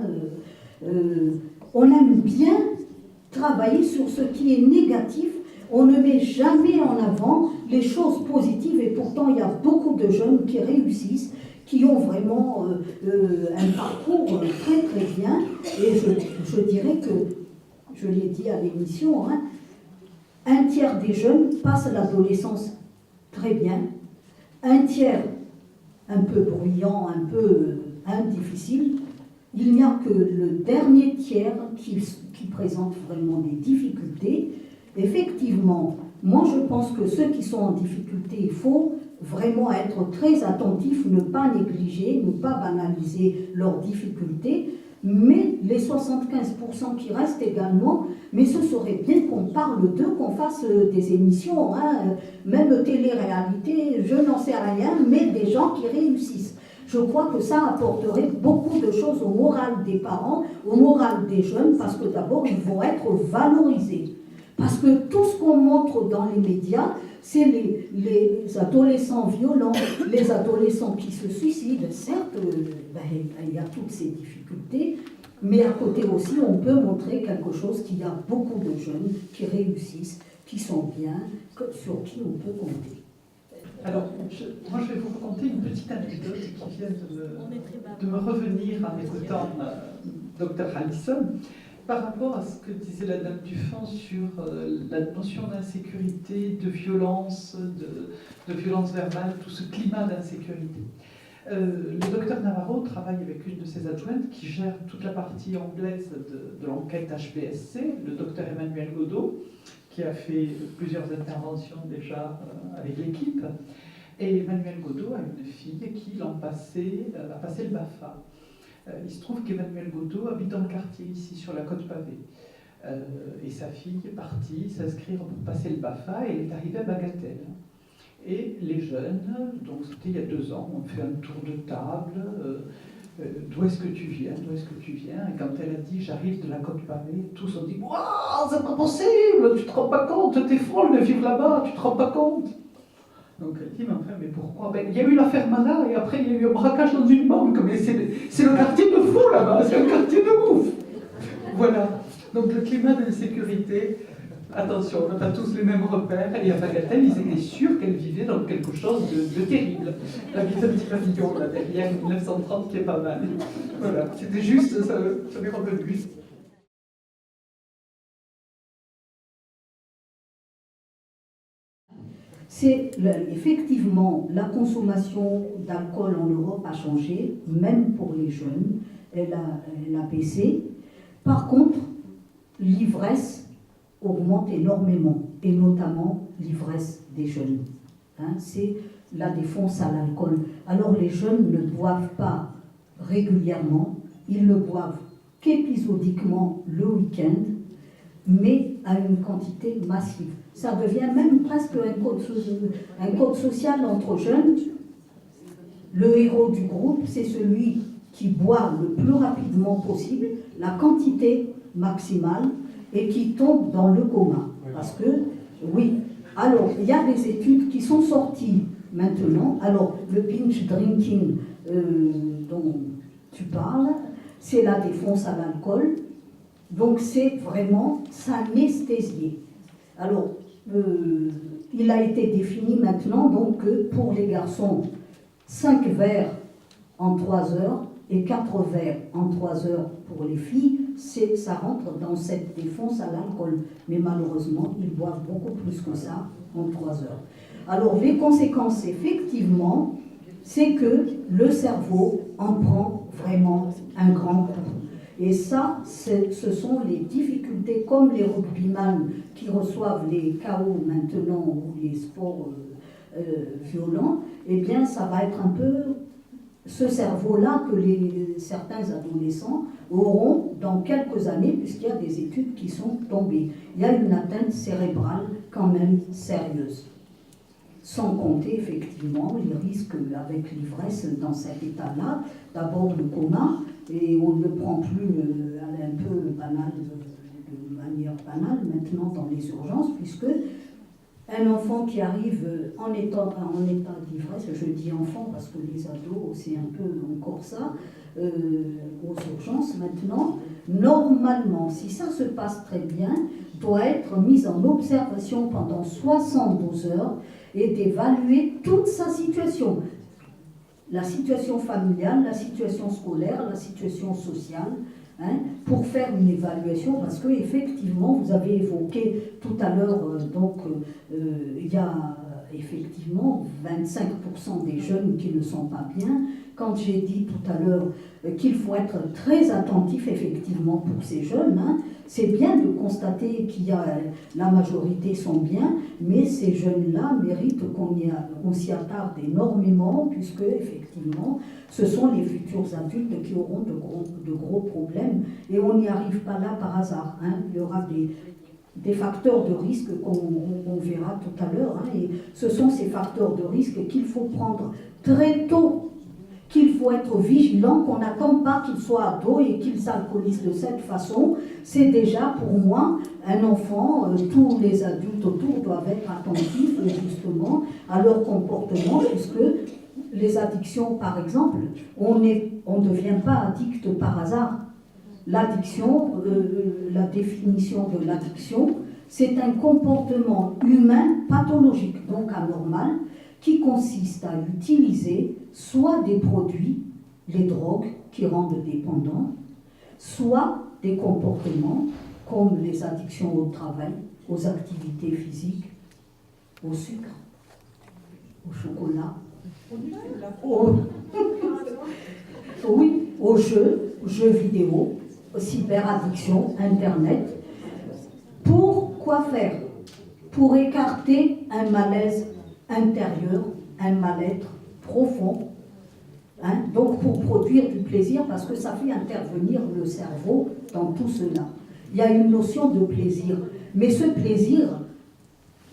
On aime bien travailler sur ce qui est négatif. On ne met jamais en avant les choses positives et pourtant il y a beaucoup de jeunes qui réussissent, qui ont vraiment un parcours très très bien. Et je dirais que, je l'ai dit à l'émission, hein, un tiers des jeunes passent l'adolescence très bien, un tiers un peu bruyant, un peu difficile. Il n'y a que le dernier tiers qui présente vraiment des difficultés. Effectivement, moi je pense que ceux qui sont en difficulté, il faut vraiment être très attentif, ne pas négliger, ne pas banaliser leurs difficultés, mais les 75% qui restent également, mais ce serait bien qu'on parle d'eux, qu'on fasse des émissions, hein, même télé-réalité, je n'en sais rien, mais des gens qui réussissent. Je crois que ça apporterait beaucoup de choses au moral des parents, au moral des jeunes, parce que d'abord, ils vont être valorisés. Parce que tout ce qu'on montre dans les médias, c'est les adolescents violents, les adolescents qui se suicident. Certes, il y a toutes ces difficultés, mais à côté aussi, on peut montrer quelque chose qu'il y a beaucoup de jeunes qui réussissent, qui sont bien, sur qui on peut compter. Alors, moi je vais vous raconter une petite anecdote qui vient de me revenir en écoutant Dr Allison par rapport à ce que disait la dame Dufan sur la notion d'insécurité, de violence verbale, tout ce climat d'insécurité. Le docteur Navarro travaille avec une de ses adjointes qui gère toute la partie anglaise de l'enquête HPSC, le docteur Emmanuel Godot, qui a fait plusieurs interventions déjà avec l'équipe. Et Emmanuel Godot a une fille qui a passé le BAFA. Il se trouve qu'Emmanuel Godot habite dans le quartier, ici, sur la côte pavée. Et sa fille est partie s'inscrire pour passer le BAFA et elle est arrivée à Bagatelle. Et les jeunes, donc c'était il y a 2 ans, ont fait un tour de table. D'où est-ce que tu viens? D'où est-ce que tu viens? Et quand elle a dit j'arrive de la côte pavée, tous ont dit waouh, c'est pas possible, tu te rends pas compte, t'es folle de vivre là-bas, tu te rends pas compte. Donc elle dit mais pourquoi? Il y a eu l'affaire Mana et après il y a eu un braquage dans une banque, mais c'est le quartier de fou là-bas, c'est le quartier de ouf. Voilà. Donc le climat d'insécurité. Attention, on n'a pas tous les mêmes repères, et à Bagatelle, ils étaient sûrs qu'elle vivait dans quelque chose de terrible. Elle habite un petit pavillon là derrière, 1930, qui est pas mal. Voilà, c'était juste, ça m'est revenu. C'est effectivement la consommation d'alcool en Europe a changé, même pour les jeunes, elle a baissé. Par contre, l'ivresse augmente énormément, et notamment l'ivresse des jeunes. Hein, c'est la défonce à l'alcool. Alors les jeunes ne boivent pas régulièrement, ils ne boivent qu'épisodiquement le week-end, mais à une quantité massive. Ça devient même presque un code social entre jeunes. Le héros du groupe, c'est celui qui boit le plus rapidement possible, la quantité maximale, et qui tombe dans le coma. Parce que, oui, alors, il y a des études qui sont sorties maintenant. Alors, le binge drinking dont tu parles, c'est la défonce à l'alcool. Donc, c'est vraiment s'anesthésier. Alors, il a été défini maintenant, donc, que pour les garçons, 5 verres en 3 heures et 4 verres en 3 heures pour les filles, ça rentre dans cette défonce à l'alcool. Mais malheureusement, ils boivent beaucoup plus que ça en 3 heures. Alors, les conséquences, effectivement, c'est que le cerveau en prend vraiment un grand coup. Et ça, ce sont les difficultés, comme les rugbyman qui reçoivent les KO maintenant, ou les sports violents, eh bien ça va être un peu ce cerveau-là que certains adolescents auront dans quelques années, puisqu'il y a des études qui sont tombées. Il y a une atteinte cérébrale quand même sérieuse. Sans compter effectivement les risques avec l'ivresse dans cet état-là. D'abord le coma, et on ne le prend plus un peu banal, de manière banale maintenant dans les urgences, puisque un enfant qui arrive en état d'ivresse, je dis enfant parce que les ados c'est un peu encore ça, aux urgences maintenant, normalement, si ça se passe très bien, doit être mis en observation pendant 72 heures et d'évaluer toute sa situation. La situation familiale, la situation scolaire, la situation sociale, pour faire une évaluation, parce que effectivement, vous avez évoqué tout à l'heure, il y a effectivement 25% des jeunes qui ne sont pas bien. Quand j'ai dit tout à l'heure qu'il faut être très attentif effectivement pour ces jeunes, c'est bien de constater qu'il y a la majorité sont bien, mais ces jeunes-là méritent qu'on s'y attarde énormément, puisque effectivement ce sont les futurs adultes qui auront de gros problèmes, et on n'y arrive pas là par hasard. Il y aura des facteurs de risque qu'on verra tout à l'heure, et ce sont ces facteurs de risque qu'il faut prendre très tôt, qu'il faut être vigilant, qu'on n'attend pas qu'ils soient ados et qu'ils s'alcoolisent de cette façon. C'est déjà pour moi un enfant, tous les adultes autour doivent être attentifs justement à leur comportement, puisque les addictions par exemple, on ne devient pas addict par hasard. L'addiction, la définition de l'addiction, c'est un comportement humain pathologique, donc anormal, qui consiste à utiliser soit des produits, les drogues qui rendent dépendants, soit des comportements comme les addictions au travail, aux activités physiques, au sucre, au chocolat, aux jeux vidéo, aux cyberaddictions, Internet. Pourquoi faire? Pour écarter un malaise intérieur, un mal-être profond, donc pour produire du plaisir, parce que ça fait intervenir le cerveau dans tout cela. Il y a une notion de plaisir, mais ce plaisir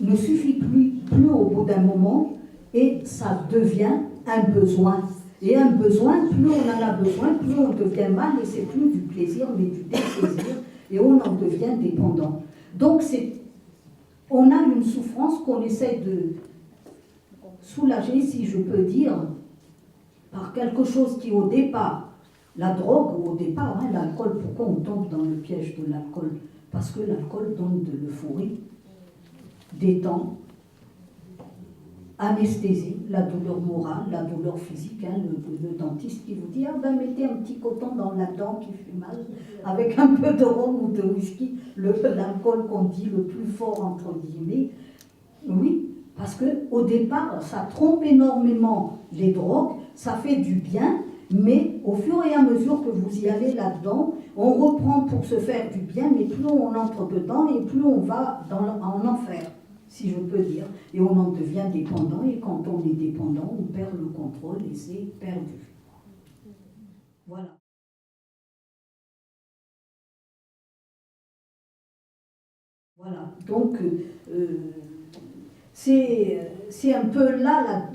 ne suffit plus au bout d'un moment, et ça devient un besoin. Et un besoin, plus on en a besoin, plus on devient mal, et c'est plus du plaisir, mais du déplaisir, et on en devient dépendant. Donc on a une souffrance qu'on essaie de soulager, si je peux dire, par quelque chose qui au départ, la drogue au départ, l'alcool, pourquoi on tombe dans le piège de l'alcool? Parce que l'alcool donne de l'euphorie, détend, anesthésie, la douleur morale, la douleur physique, le dentiste qui vous dit mettez un petit coton dans la dent qui fait mal, avec un peu de rhum ou de whisky, l'alcool qu'on dit le plus fort entre guillemets. Oui, parce qu'au départ, ça trompe énormément les drogues, ça fait du bien, mais au fur et à mesure que vous y allez là-dedans, on reprend pour se faire du bien, mais plus on entre dedans et plus on va en enfer, si je peux dire, et on en devient dépendant, et quand on est dépendant, on perd le contrôle et c'est perdu. Voilà. Voilà, donc c'est un peu là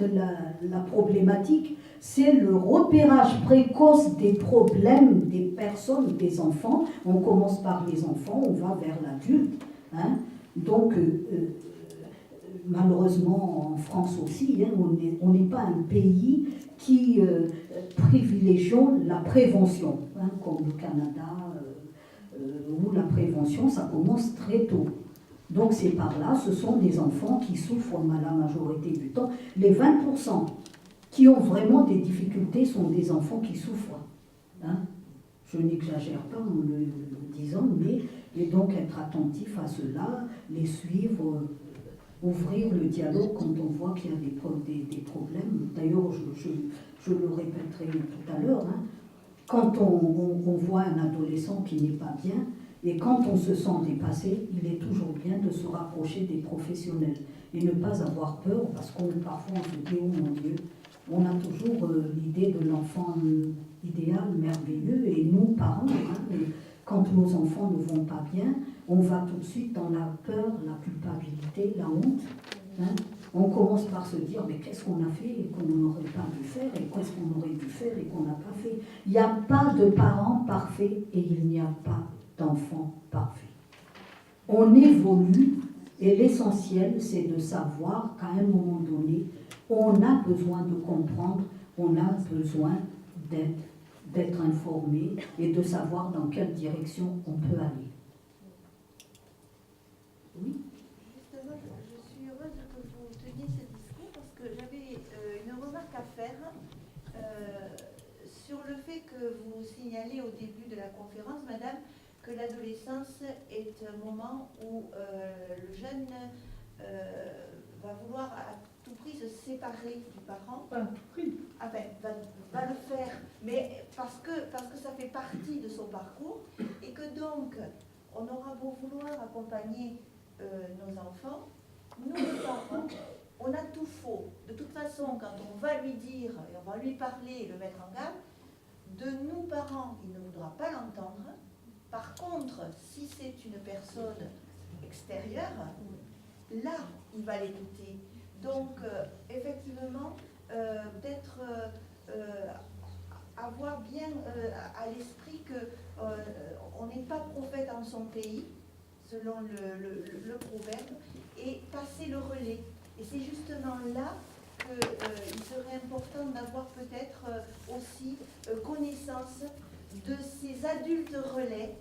la problématique, c'est le repérage précoce des problèmes des personnes, des enfants. On commence par les enfants, on va vers l'adulte. Donc, malheureusement, en France aussi, on n'est pas un pays qui privilégions la prévention, comme le Canada, où la prévention, ça commence très tôt. Donc c'est par là, ce sont des enfants qui souffrent la majorité du temps. Les 20% qui ont vraiment des difficultés sont des enfants qui souffrent. Je n'exagère pas en le disant, mais et donc être attentif à cela, les suivre, ouvrir le dialogue quand on voit qu'il y a des problèmes. D'ailleurs, je le répéterai tout à l'heure, quand on voit un adolescent qui n'est pas bien, Et quand on se sent dépassé, il est toujours bien de se rapprocher des professionnels et ne pas avoir peur, parce qu'on parfois on se dit, oh mon Dieu, on a toujours l'idée de l'enfant idéal, merveilleux, et nous, parents, quand nos enfants ne vont pas bien, on va tout de suite dans la peur, la culpabilité, la honte. On commence par se dire, mais qu'est-ce qu'on a fait et qu'on n'aurait pas dû faire, et qu'est-ce qu'on aurait dû faire et qu'on n'a pas fait. Il n'y a pas de parents parfaits et il n'y a pas d'enfants parfaits. On évolue et l'essentiel, c'est de savoir qu'à un moment donné, on a besoin de comprendre, on a besoin d'être informé et de savoir dans quelle direction on peut aller. Oui. Justement, je suis heureuse que vous teniez ce discours parce que j'avais une remarque à faire sur le fait que vous signalez au début de la conférence, Madame, que l'adolescence est un moment où le jeune va vouloir à tout prix se séparer du parent. Pas à tout prix. Ah ben, va le faire, mais parce que ça fait partie de son parcours et que donc on aura beau vouloir accompagner nos enfants, nous les parents, on a tout faux. De toute façon, quand on va lui dire et on va lui parler et le mettre en garde, de nous parents, il ne voudra pas l'entendre. Par contre, si c'est une personne extérieure, là, il va l'écouter. Donc, effectivement, avoir bien à l'esprit qu'on n'est pas prophète en son pays, selon le proverbe, et passer le relais. Et c'est justement là qu'il serait important d'avoir peut-être aussi connaissance de ces adultes relais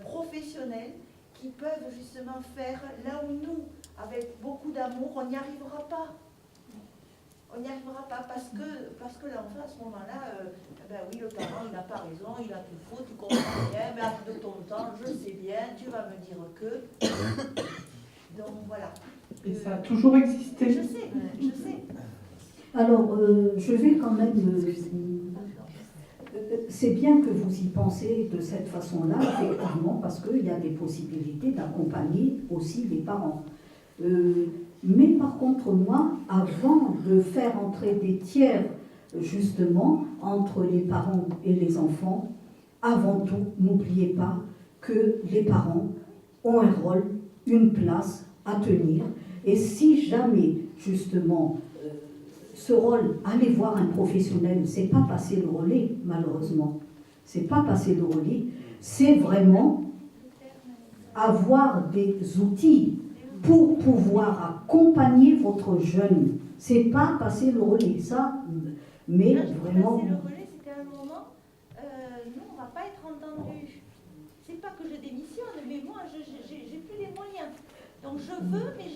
professionnels qui peuvent justement faire là où nous, avec beaucoup d'amour, on n'y arrivera pas. On n'y arrivera pas parce que l'enfant, à ce moment-là, ben oui, le parent, il n'a pas raison, il a tout faux, tu comprends bien, mais de ton temps, je sais bien, tu vas me dire que... Donc voilà. Et ça a toujours existé. Je sais. Alors, je vais quand même... c'est bien que vous y pensez de cette façon-là, effectivement, parce qu'il y a des possibilités d'accompagner aussi les parents. Mais par contre, moi, avant de faire entrer des tiers, justement, entre les parents et les enfants, avant tout, n'oubliez pas que les parents ont un rôle, une place à tenir. Et si jamais, justement, ce rôle, aller voir un professionnel, c'est pas passer le relais, malheureusement. C'est pas passer le relais, c'est vraiment avoir des outils pour pouvoir accompagner votre jeune. C'est pas passer le relais, ça, mais là, vraiment... Passer le relais, c'est qu'à un moment, nous, on ne va pas être entendus. C'est pas que je démissionne, mais moi, j'ai plus les moyens. Donc je veux, mais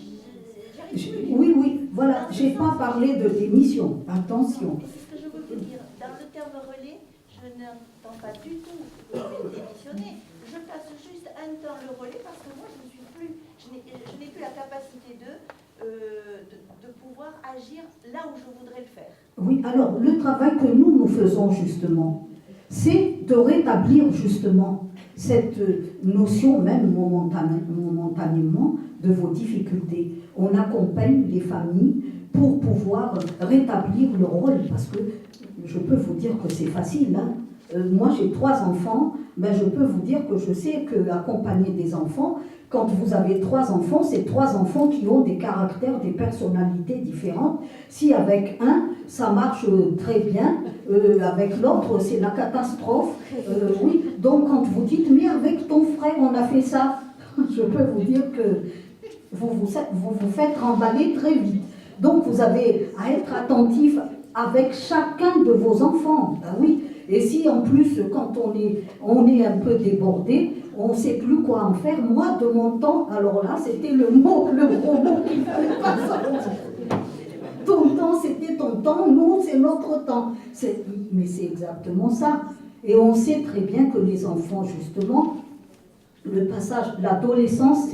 j'arrive plus. Oui, voilà, j'ai pas parlé de démission, attention. Mais c'est ce que je veux vous dire. Dans le terme relais, je n'entends pas du tout que je vais démissionner. Je passe juste un temps le relais parce que moi, je n'ai plus la capacité de pouvoir agir là où je voudrais le faire. Oui, alors le travail que nous faisons justement, c'est de rétablir justement cette notion, même momentanément, de vos difficultés. On accompagne les familles pour pouvoir rétablir le rôle, parce que je peux vous dire que c'est facile, hein. Moi j'ai 3 enfants, ben je peux vous dire que je sais qu'accompagner des enfants, quand vous avez 3 enfants, c'est 3 enfants qui ont des caractères, des personnalités différentes. Si avec un, ça marche très bien, avec l'autre, c'est la catastrophe. Oui, donc quand vous dites, mais avec ton frère, on a fait ça, je peux vous dire que vous faites remballer très vite. Donc vous avez à être attentif avec chacun de vos enfants. Ben oui. Et si en plus, quand on est un peu débordé, on ne sait plus quoi en faire. Moi, de mon temps, alors là, c'était le gros mot qu'il ne fallait pas sortir. Ton temps, c'était ton temps, nous, c'est notre temps. Mais c'est exactement ça. Et on sait très bien que les enfants, justement, le passage, l'adolescence,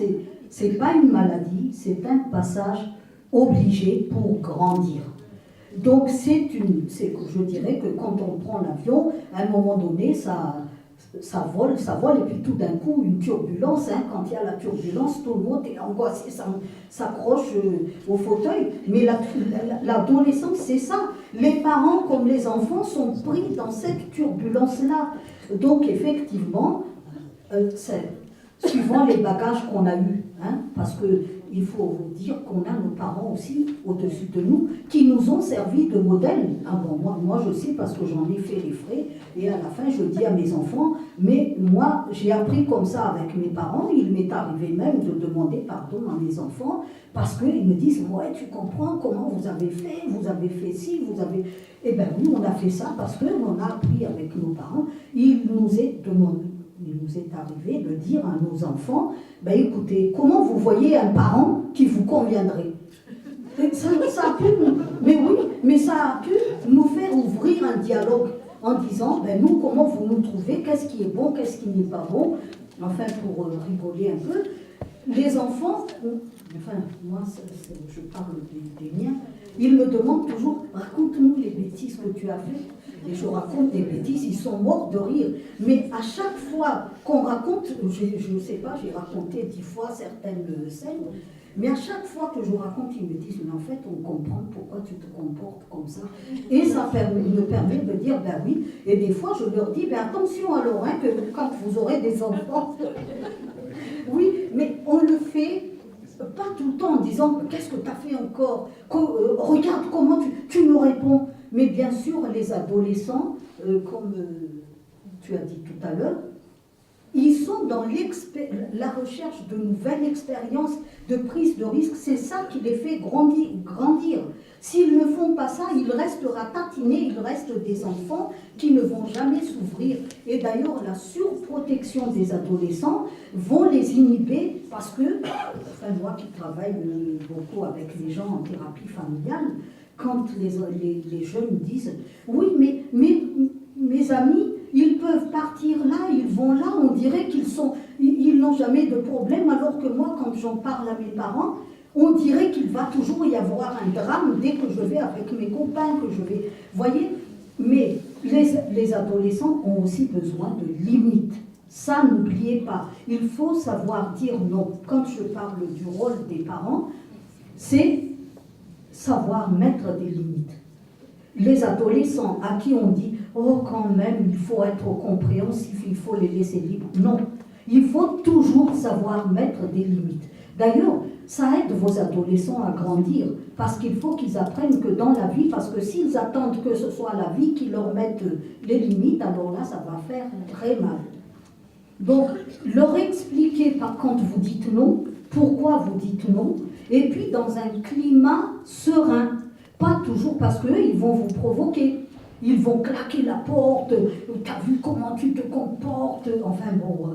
c'est pas une maladie, c'est un passage obligé pour grandir. Donc je dirais que quand on prend l'avion, à un moment donné, ça ça vole, et puis tout d'un coup, une turbulence, hein, quand il y a la turbulence, tout le monde est angoissé, s'accroche au fauteuil. Mais l'adolescence, c'est ça. Les parents comme les enfants sont pris dans cette turbulence-là. Donc effectivement, c'est suivant les bagages qu'on a eus, hein, parce qu'il faut dire qu'on a nos parents aussi au-dessus de nous, qui nous ont servi de modèle. Ah bon, moi je sais parce que j'en ai fait les frais, et à la fin je dis à mes enfants, mais moi j'ai appris comme ça avec mes parents, il m'est arrivé même de demander pardon à mes enfants, parce qu'ils me disent, ouais tu comprends comment vous avez fait ci, vous avez... Eh bien oui, on a fait ça parce qu'on a appris avec nos parents, il nous est arrivé de dire à nos enfants, ben écoutez, comment vous voyez un parent qui vous conviendrait? Ça a pu, mais oui, mais ça a pu nous faire ouvrir un dialogue en disant, ben nous, comment vous nous trouvez, qu'est-ce qui est bon, qu'est-ce qui n'est pas bon, enfin pour rigoler un peu. Les enfants, enfin moi je parle des miens, ils me demandent toujours, raconte-nous les bêtises que tu as faites. Et je raconte des bêtises, ils sont morts de rire. Mais à chaque fois qu'on raconte, je ne sais pas, j'ai raconté 10 fois certaines scènes, mais à chaque fois que je raconte, ils me disent, mais en fait, on comprend pourquoi tu te comportes comme ça. Et ça me permet de dire, ben oui, et des fois je leur dis, ben attention alors, hein, que quand vous aurez des enfants, oui, mais on le fait pas tout le temps en disant, qu'est-ce que tu as fait encore, regarde comment tu me réponds. Mais bien sûr, les adolescents, comme tu as dit tout à l'heure, ils sont dans la recherche de nouvelles expériences, de prise de risque. C'est ça qui les fait grandir. S'ils ne font pas ça, ils restent ratatinés, ils restent des enfants qui ne vont jamais s'ouvrir. Et d'ailleurs, la surprotection des adolescents vont les inhiber parce que, enfin moi qui travaille beaucoup avec les gens en thérapie familiale, quand les jeunes disent « Oui, mais mes amis, ils peuvent partir là, ils vont là, on dirait ils n'ont jamais de problème, alors que moi, quand j'en parle à mes parents, on dirait qu'il va toujours y avoir un drame dès que je vais avec mes copains, que je vais... Voyez, mais les adolescents ont aussi besoin de limites. Ça, n'oubliez pas. Il faut savoir dire non. Quand je parle du rôle des parents, c'est savoir mettre des limites. Les adolescents à qui on dit « Oh, quand même, il faut être compréhensif, il faut les laisser libres ». Non, il faut toujours savoir mettre des limites. D'ailleurs, ça aide vos adolescents à grandir, parce qu'il faut qu'ils apprennent que dans la vie, parce que s'ils attendent que ce soit la vie qui leur mette les limites, alors là, ça va faire très mal. Donc, leur expliquer quand vous dites non, pourquoi vous dites non, et puis dans un climat serein. Pas toujours parce qu'eux, ils vont vous provoquer. Ils vont claquer la porte. T'as vu comment tu te comportes? Enfin bon.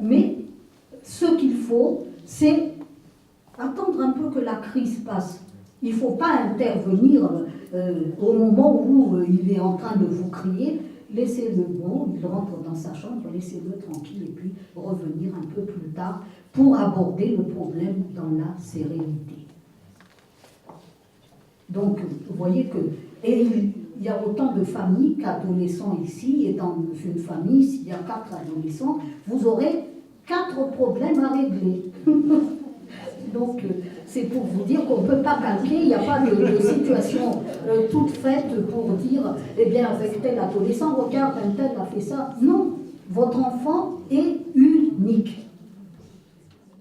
Mais ce qu'il faut, c'est attendre un peu que la crise passe. Il ne faut pas intervenir au moment où il est en train de vous crier. Laissez-le bon, il rentre dans sa chambre, laissez-le tranquille et puis revenir un peu plus tard pour aborder le problème dans la sérénité. Donc, vous voyez que... Et il y a autant de familles qu'adolescents ici, et dans une famille, s'il y a 4 adolescents, vous aurez 4 problèmes à régler. Donc, c'est pour vous dire qu'on ne peut pas calquer, il n'y a pas de situation toute faite pour dire, eh bien, avec tel adolescent, regarde, un tel a fait ça. Non, votre enfant est unique.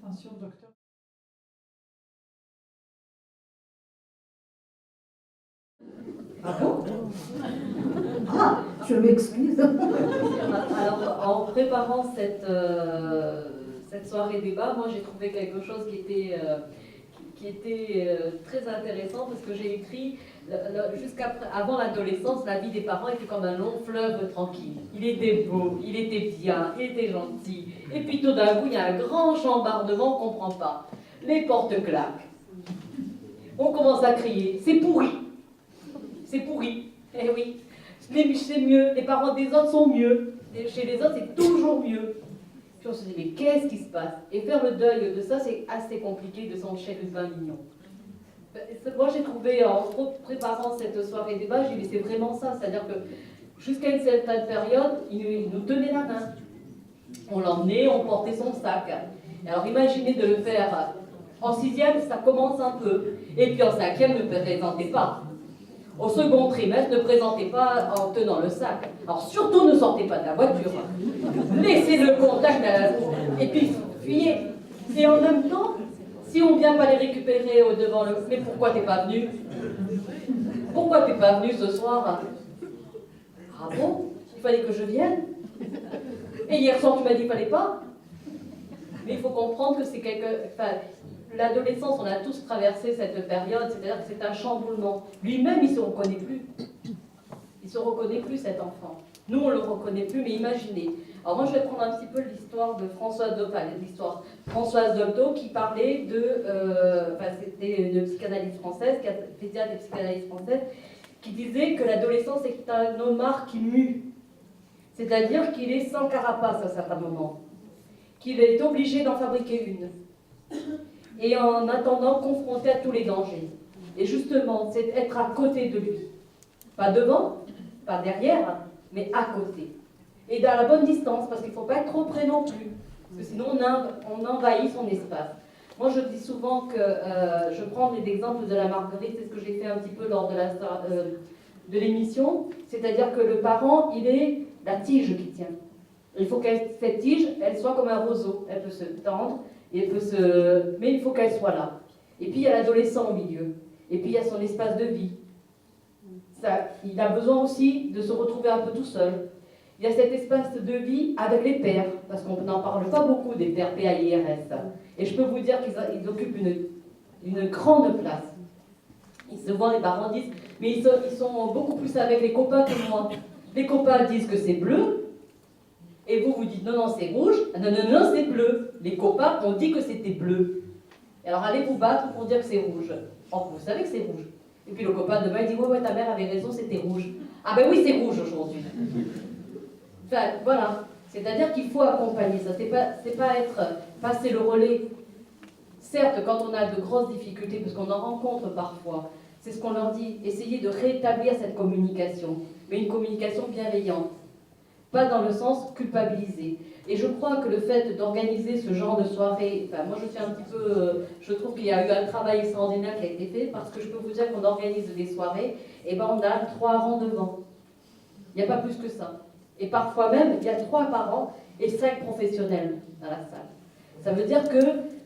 Attention, docteur. Ah bon? Ah, je m'excuse. Alors, en préparant cette soirée débat, moi j'ai trouvé quelque chose qui était très intéressant parce que j'ai écrit avant l'adolescence, la vie des parents était comme un long fleuve tranquille. Il était beau, il était bien, il était gentil. Et puis tout d'un coup, il y a un grand chambardement qu'on ne comprend pas. Les portes claquent. On commence à crier, c'est pourri. C'est pourri. Eh oui. C'est mieux. Les parents des autres sont mieux. Et chez les autres, c'est toujours mieux. Puis on se dit, mais qu'est-ce qui se passe? Et faire le deuil de ça, c'est assez compliqué de son chérubin mignon. Moi, j'ai trouvé, en préparant cette soirée débat, j'ai dit, c'est vraiment ça. C'est-à-dire que Jusqu'à une certaine période, il nous tenait la main. On l'emmenait, on portait son sac. Alors imaginez de le faire en 6e, ça commence un peu. Et puis en 5e, ne présentez pas. Au second trimestre, ne présentez pas en tenant le sac. Alors surtout, ne sortez pas de la voiture. Laissez le contact à la... Et puis, fuyez. Et en même temps, si on ne vient pas les récupérer devant le... Mais pourquoi t'es pas venu? Pourquoi t'es pas venu ce soir? Ah bon? Il fallait que je vienne? Et hier soir, tu m'as dit qu'il fallait pas? Mais il faut comprendre que c'est enfin, l'adolescence, on a tous traversé cette période, c'est-à-dire que c'est un chamboulement. Lui-même, il ne se reconnaît plus. Il ne se reconnaît plus, cet enfant. Nous, on ne le reconnaît plus, mais imaginez. Alors moi, je vais prendre un petit peu l'histoire de Françoise Dolto, qui parlait de... c'était une psychanalyste française, pédiatre et psychanalyste française, qui disait que l'adolescence est un homard qui mue. C'est-à-dire qu'il est sans carapace à certains moments. Qu'il est obligé d'en fabriquer une. Et en attendant, confronté à tous les dangers. Et justement, c'est être à côté de lui. Pas devant, pas derrière, mais à côté. Et dans la bonne distance, parce qu'il ne faut pas être trop près non plus. Parce que sinon, on envahit son espace. Moi, je dis souvent que je prends les exemples de la Marguerite, c'est ce que j'ai fait un petit peu lors de l'émission. C'est-à-dire que le parent, il est la tige qui tient. Il faut que cette tige, elle soit comme un roseau. Elle peut se tendre, mais il faut qu'elle soit là. Et puis il y a l'adolescent au milieu. Et puis il y a son espace de vie. Il a besoin aussi de se retrouver un peu tout seul. Il y a cet espace de vie avec les pères, parce qu'on n'en parle pas beaucoup des pères PAIRS. Et je peux vous dire qu'ils occupent une grande place. Ils se voient, les parents disent, mais ils sont beaucoup plus avec les copains que moi. Les copains disent que c'est bleu, et vous dites non, non, c'est rouge, non, non, non, c'est bleu. Les copains ont dit que c'était bleu. Et alors allez vous battre pour dire que c'est rouge. Or, vous savez que c'est rouge. Et puis le copain demain il dit ouais, ta mère avait raison, c'était rouge. Ah ben oui, c'est rouge aujourd'hui. Enfin, voilà. C'est-à-dire qu'il faut accompagner ça. C'est pas passer le relais. Certes, quand on a de grosses difficultés, parce qu'on en rencontre parfois, c'est ce qu'on leur dit, essayez de rétablir cette communication, mais une communication bienveillante. Pas dans le sens culpabilisé. Et je crois que le fait d'organiser ce genre de soirée, enfin, moi je suis un petit peu, je trouve qu'il y a eu un travail extraordinaire qui a été fait, parce que je peux vous dire qu'on organise des soirées, et ben on a 3 rangs devant. Il n'y a pas plus que ça. Et parfois même, il y a 3 parents et 5 professionnels dans la salle. Ça veut dire que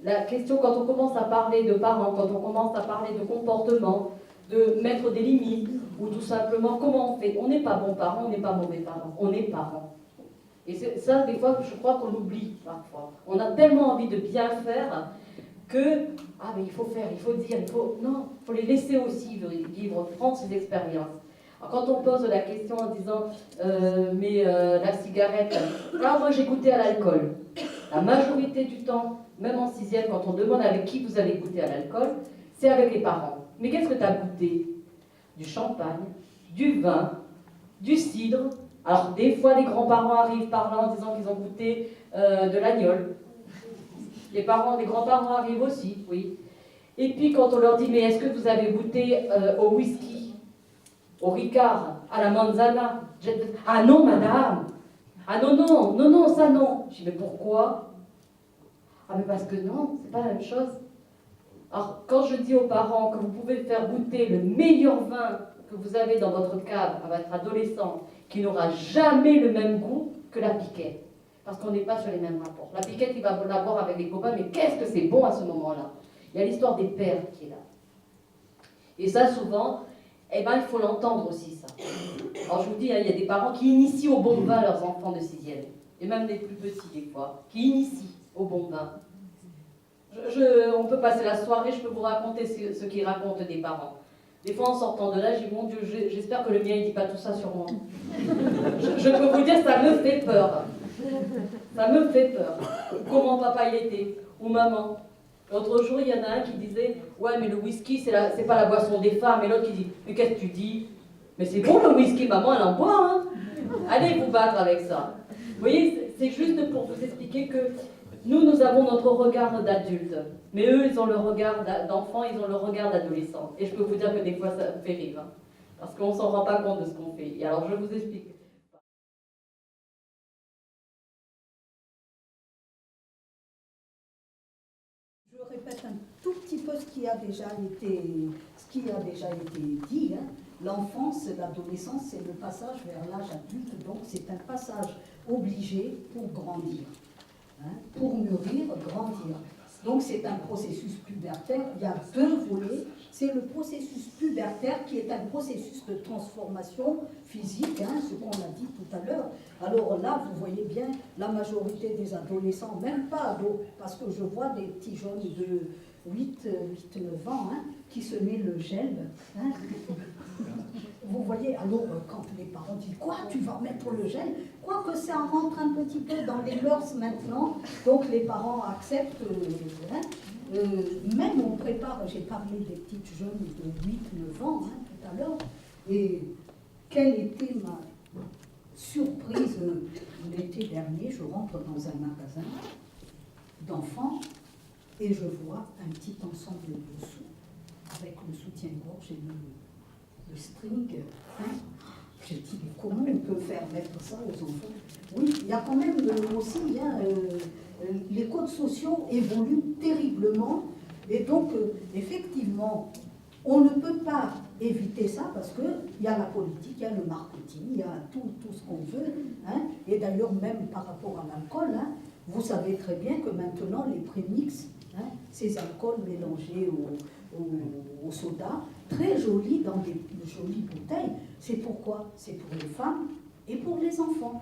la question, quand on commence à parler de parents, quand on commence à parler de comportement, de mettre des limites, ou tout simplement comment on fait. On n'est pas bons parents, on n'est pas mauvais parents, on est parents. Et ça, des fois, je crois qu'on l'oublie parfois. On a tellement envie de bien faire que, ah mais il faut faire, il faut dire, non, il faut les laisser aussi vivre, prendre ces expériences. Alors, quand on pose la question en disant, la cigarette, alors moi j'ai goûté à l'alcool. La majorité du temps, même en 6e, quand on demande avec qui vous avez goûté à l'alcool, c'est avec les parents. Mais qu'est-ce que tu as goûté? Du champagne, du vin, du cidre. Alors des fois les grands-parents arrivent par là en disant qu'ils ont goûté de l'agnole. Les grands-parents arrivent aussi, oui. Et puis quand on leur dit, mais est-ce que vous avez goûté au whisky, au Ricard, à la manzana? Ah non madame. Ah non, non, non, non, ça non. Je dis, mais pourquoi? Ah mais parce que non, c'est pas la même chose. Alors, quand je dis aux parents que vous pouvez faire goûter le meilleur vin que vous avez dans votre cave à votre adolescent, qui n'aura jamais le même goût que la piquette, parce qu'on n'est pas sur les mêmes rapports. La piquette, il va la boire avec les copains, mais qu'est-ce que c'est bon à ce moment-là? Il y a l'histoire des pères qui est là. Et ça, souvent, eh ben, il faut l'entendre aussi, ça. Alors, je vous dis, hein, il y a des parents qui initient au bon vin leurs enfants de 6e, et même les plus petits, des fois, qui initient au bon vin. On peut passer la soirée, je peux vous raconter ce qu'ils racontent des parents. Des fois, en sortant de là, je dis, mon Dieu, j'espère que le mien, il ne dit pas tout ça sur moi. Je peux vous dire, ça me fait peur. Ça me fait peur. Comment papa il était, ou maman. L'autre jour, il y en a un qui disait, ouais, mais le whisky, c'est pas la boisson des femmes. Et l'autre qui dit, mais qu'est-ce que tu dis? Mais c'est bon le whisky, maman, elle en boit, hein. Allez vous battre avec ça. Vous voyez, c'est juste pour vous expliquer que nous avons notre regard d'adulte, mais eux, ils ont le regard d'enfant, ils ont le regard d'adolescent. Et je peux vous dire que des fois, ça fait rire, hein, parce qu'on ne s'en rend pas compte de ce qu'on fait. Et alors, je vous explique. Je répète un tout petit peu ce qui a déjà été dit. Hein. L'enfance, l'adolescence, c'est le passage vers l'âge adulte, donc c'est un passage obligé pour grandir, hein, pour mûrir, grandir. Donc c'est un processus pubertaire, il y a deux volets. C'est le processus pubertaire qui est un processus de transformation physique, hein, ce qu'on a dit tout à l'heure. Alors là, vous voyez bien, la majorité des adolescents, même pas ados, parce que je vois des petits jeunes de 8-9 ans hein, qui se mettent le gel. Hein. Vous voyez, alors quand les parents disent « Quoi, tu vas mettre le gel ?» Quoique ça rentre un petit peu dans les mœurs maintenant, donc les parents acceptent. Hein. Même on prépare, j'ai parlé des petites jeunes de 8-9 ans hein, tout à l'heure, et quelle était ma surprise l'été dernier, je rentre dans un magasin d'enfants et je vois un petit ensemble de dessous avec le soutien-gorge et le string. Hein. J'ai dit, mais comment on peut faire mettre ça aux enfants? Oui, il y a quand même aussi, hein, les codes sociaux évoluent terriblement. Et donc, effectivement, on ne peut pas éviter ça parce qu'il y a la politique, il y a le marketing, il y a tout ce qu'on veut. Hein. Et d'ailleurs, même par rapport à l'alcool, hein, vous savez très bien que maintenant, les prémix, hein, ces alcools mélangés au soda, très jolis dans des jolies bouteilles. C'est pourquoi? C'est pour les femmes et pour les enfants.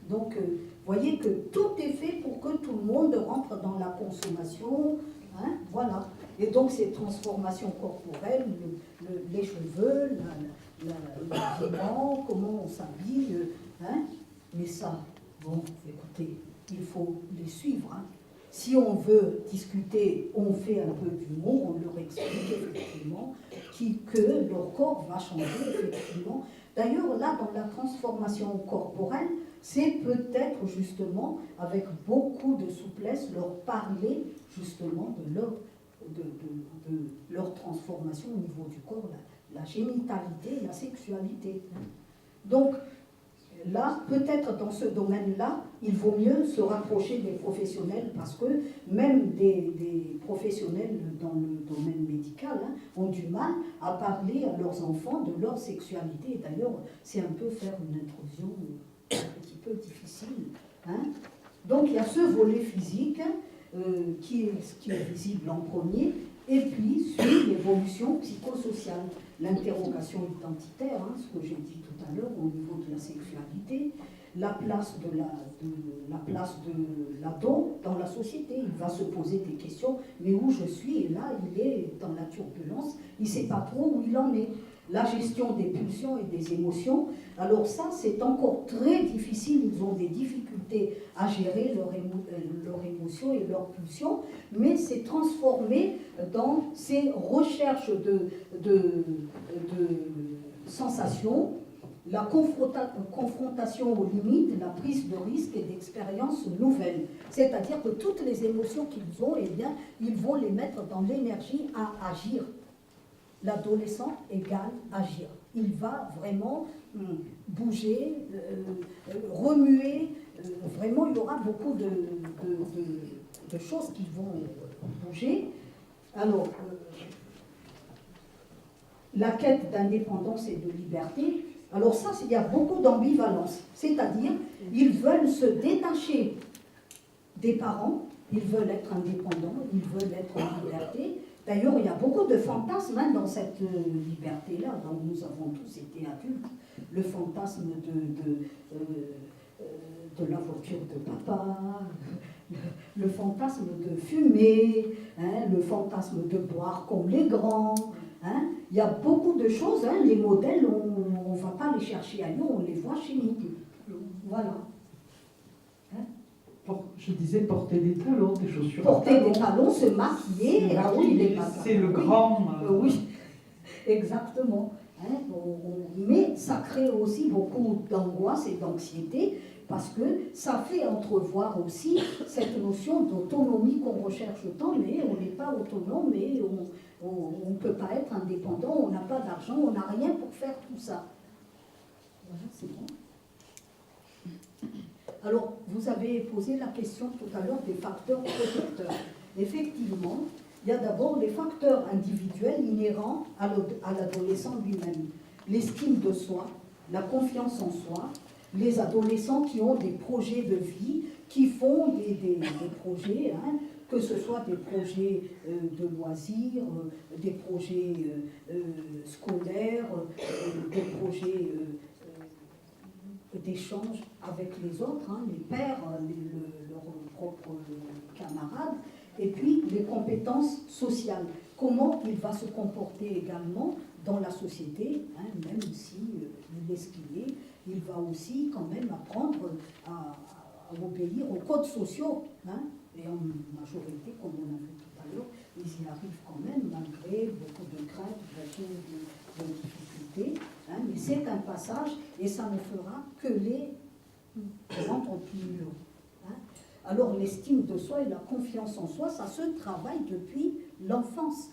Donc, vous voyez que tout est fait pour que tout le monde rentre dans la consommation. Hein, voilà. Et donc, ces transformations corporelles, les cheveux, l'habillement, comment on s'habille. Hein, mais ça, bon, écoutez, il faut les suivre. Hein. Si on veut discuter, on fait un peu d'humour, on leur explique effectivement que leur corps va changer effectivement. D'ailleurs, là, dans la transformation corporelle, c'est peut-être justement, avec beaucoup de souplesse, leur parler justement de leur transformation au niveau du corps, la génitalité, la sexualité. Donc, là, peut-être dans ce domaine-là, il vaut mieux se rapprocher des professionnels parce que même des professionnels dans le domaine médical hein, ont du mal à parler à leurs enfants de leur sexualité. D'ailleurs, c'est un peu faire une intrusion un petit peu difficile. Hein. Donc, il y a ce volet physique qui est visible en premier, et puis suit l'évolution psychosociale, l'interrogation identitaire, hein, ce que j'ai dit tout à l'heure au niveau de la sexualité, la place de l'ado dans la société. Il va se poser des questions, mais où je suis? Et là, il est dans la turbulence, il ne sait pas trop où il en est. La gestion des pulsions et des émotions, alors ça, c'est encore très difficile. Ils ont des difficultés à gérer leurs émotions et leurs pulsions, mais c'est transformé dans ces recherches de sensations, la confrontation aux limites, la prise de risques et d'expériences nouvelles. C'est-à-dire que toutes les émotions qu'ils ont, eh bien, ils vont les mettre dans l'énergie à agir. L'adolescent égale agir. Il va vraiment bouger, remuer. Vraiment, il y aura beaucoup de choses qui vont bouger. Alors, la quête d'indépendance et de liberté, alors ça, il y a beaucoup d'ambivalence. C'est-à-dire, ils veulent se détacher des parents, ils veulent être indépendants, ils veulent être en liberté. D'ailleurs, il y a beaucoup de fantasmes hein, dans cette liberté-là, dont nous avons tous été adultes. Le fantasme de la voiture de papa, le fantasme de fumer, hein, le fantasme de boire comme les grands. Hein. Il y a beaucoup de choses, hein, les modèles, on ne va pas les chercher ailleurs, on les voit chez nous. Voilà. Je disais porter des talons, des chaussures. Porter des talons, se maquiller, ah oui, c'est le grand. Oui, exactement. Hein, mais ça crée aussi beaucoup d'angoisse et d'anxiété parce que ça fait entrevoir aussi cette notion d'autonomie qu'on recherche tant, mais on n'est pas autonome, mais on ne peut pas être indépendant, on n'a pas d'argent, on n'a rien pour faire tout ça. Voilà, c'est bon. Alors, vous avez posé la question tout à l'heure des facteurs protecteurs. Effectivement, il y a d'abord les facteurs individuels inhérents à l'adolescent lui-même. L'estime de soi, la confiance en soi, les adolescents qui ont des projets de vie, qui font des projets, hein, que ce soit des projets de loisirs, des projets scolaires, des projets d'échange avec les autres, hein, les pairs, leurs propres camarades, et puis les compétences sociales. Comment il va se comporter également dans la société, hein, même si il est ce qu'il est, il va aussi quand même apprendre à obéir aux codes sociaux, hein, et en majorité, comme on a vu tout à l'heure, ils y arrivent quand même, malgré beaucoup de craintes, de difficultés, hein, mais c'est un passage, et ça ne fera que les rendre plus mûrs. Hein. Alors l'estime de soi et la confiance en soi, ça se travaille depuis l'enfance.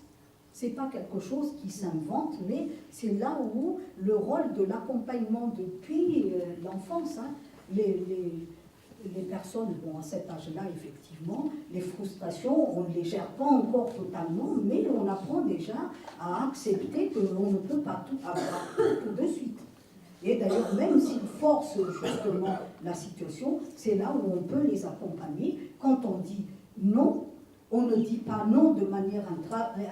C'est pas quelque chose qui s'invente, mais c'est là où le rôle de l'accompagnement depuis l'enfance, hein, les personnes, bon, à cet âge-là, effectivement, les frustrations, on ne les gère pas encore totalement, mais on apprend déjà à accepter qu'on ne peut pas tout avoir tout de suite. Et d'ailleurs, même s'ils forcent justement la situation, c'est là où on peut les accompagner. Quand on dit non, on ne dit pas non de manière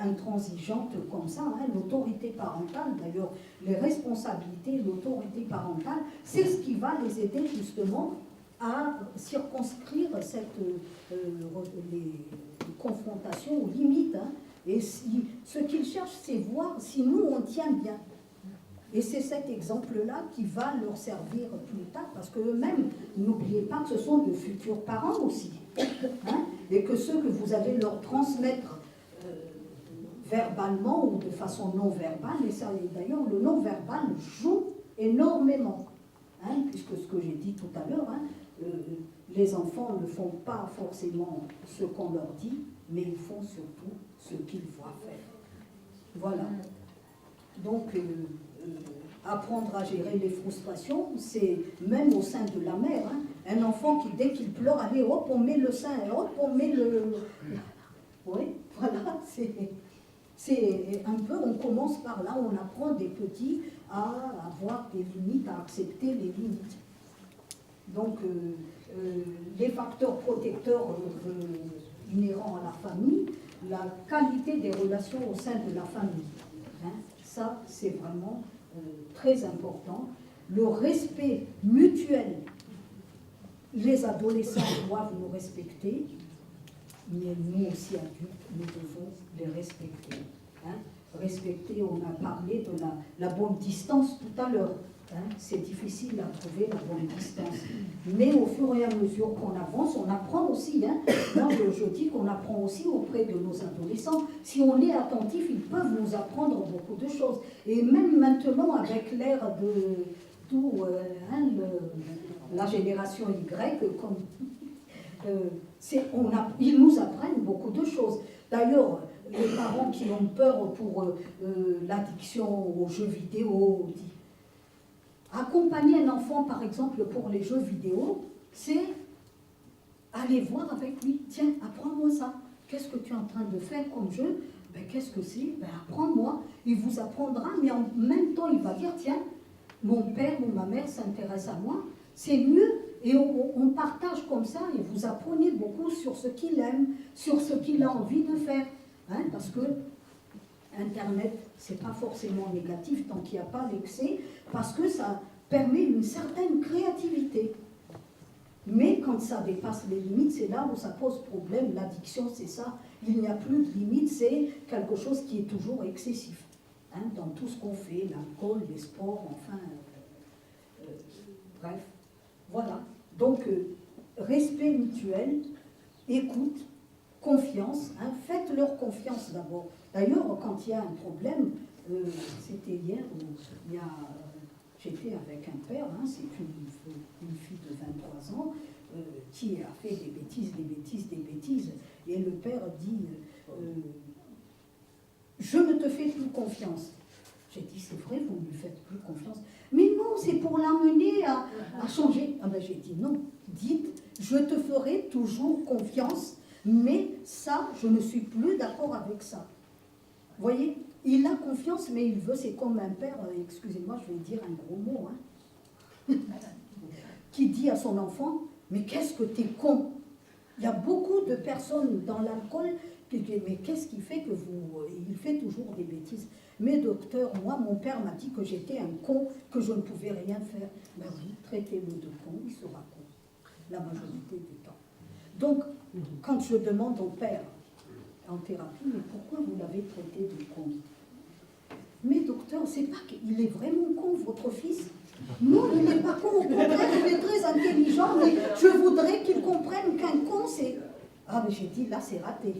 intransigeante comme ça. Hein. L'autorité parentale, d'ailleurs, les responsabilités, l'autorité parentale, c'est ce qui va les aider justement à circonscrire les confrontations aux limites. Hein. Et ce qu'ils cherchent, c'est voir si nous, on tient bien. Et c'est cet exemple-là qui va leur servir plus tard, parce qu'eux-mêmes, n'oubliez pas que ce sont de futurs parents aussi. Hein, et que ceux que vous allez leur transmettre verbalement ou de façon non verbale, et d'ailleurs le non verbal joue énormément. Hein, puisque ce que j'ai dit tout à l'heure, hein, les enfants ne font pas forcément ce qu'on leur dit, mais ils font surtout ce qu'ils voient faire. Voilà. Donc, apprendre à gérer les frustrations, c'est même au sein de la mère. Hein, un enfant qui, dès qu'il pleure, allez, hop, on met le sein, hop, on met le... Oui, voilà, c'est un peu, on commence par là, on apprend des petits à avoir des limites, à accepter les limites. Donc, les facteurs protecteurs inhérents à la famille, la qualité des relations au sein de la famille. Hein, ça, c'est vraiment très important. Le respect mutuel. Les adolescents doivent nous respecter, mais nous aussi adultes, nous devons les respecter. Hein. Respecter, on a parlé de la bonne distance tout à l'heure. Hein. C'est difficile à trouver la bonne distance. Mais au fur et à mesure qu'on avance, on apprend aussi. Hein. Moi, je dis qu'on apprend aussi auprès de nos adolescents. Si on est attentif, ils peuvent nous apprendre beaucoup de choses. Et même maintenant, avec l'ère de tout, la génération Y, comme, ils nous apprennent beaucoup de choses. D'ailleurs, les parents qui ont peur pour l'addiction aux jeux vidéo, accompagner un enfant, par exemple, pour les jeux vidéo, c'est aller voir avec lui. Tiens, apprends-moi ça. Qu'est-ce que tu es en train de faire comme jeu? Ben, qu'est-ce que c'est? Ben, apprends-moi. Il vous apprendra, mais en même temps, il va dire, tiens, mon père ou ma mère s'intéresse à moi. C'est mieux. Et on partage comme ça, et vous apprenez beaucoup sur ce qu'il aime, sur ce qu'il a envie de faire. Hein, parce que Internet, c'est pas forcément négatif tant qu'il n'y a pas l'excès, parce que ça permet une certaine créativité. Mais quand ça dépasse les limites, c'est là où ça pose problème. L'addiction, c'est ça. Il n'y a plus de limite, c'est quelque chose qui est toujours excessif. Hein, dans tout ce qu'on fait, l'alcool, les sports, enfin, bref. Voilà. Donc, respect mutuel, écoute, confiance. Hein, faites-leur confiance d'abord. D'ailleurs, quand il y a un problème, c'était hier où j'étais avec un père, hein, c'est une fille de 23 ans, qui a fait des bêtises. Et le père dit, je ne te fais plus confiance. J'ai dit, c'est vrai, vous ne lui faites plus confiance. Mais non, c'est pour l'amener à changer. Ah ben, j'ai dit, non, dites, je te ferai toujours confiance, Mais ça, je ne suis plus d'accord avec ça. Vous voyez, il a confiance, mais il veut, c'est comme un père, excusez-moi, je vais dire un gros mot, hein, qui dit à son enfant, mais qu'est-ce que t'es con? Il y a beaucoup de personnes dans l'alcool qui disent, mais qu'est-ce qui fait que vous... Il fait toujours des bêtises. Mais docteur, moi, mon père m'a dit que j'étais un con, que je ne pouvais rien faire. Ben oui, traitez-le de con, il sera con, la majorité du temps. Donc, quand je demande au père en thérapie, mais pourquoi vous l'avez traité de con? Mais docteur, c'est pas qu'il est vraiment con, votre fils? Non, il n'est pas con, au contraire, il est très intelligent, mais je voudrais qu'il comprenne qu'un con, c'est... Ah, mais j'ai dit, là, c'est raté.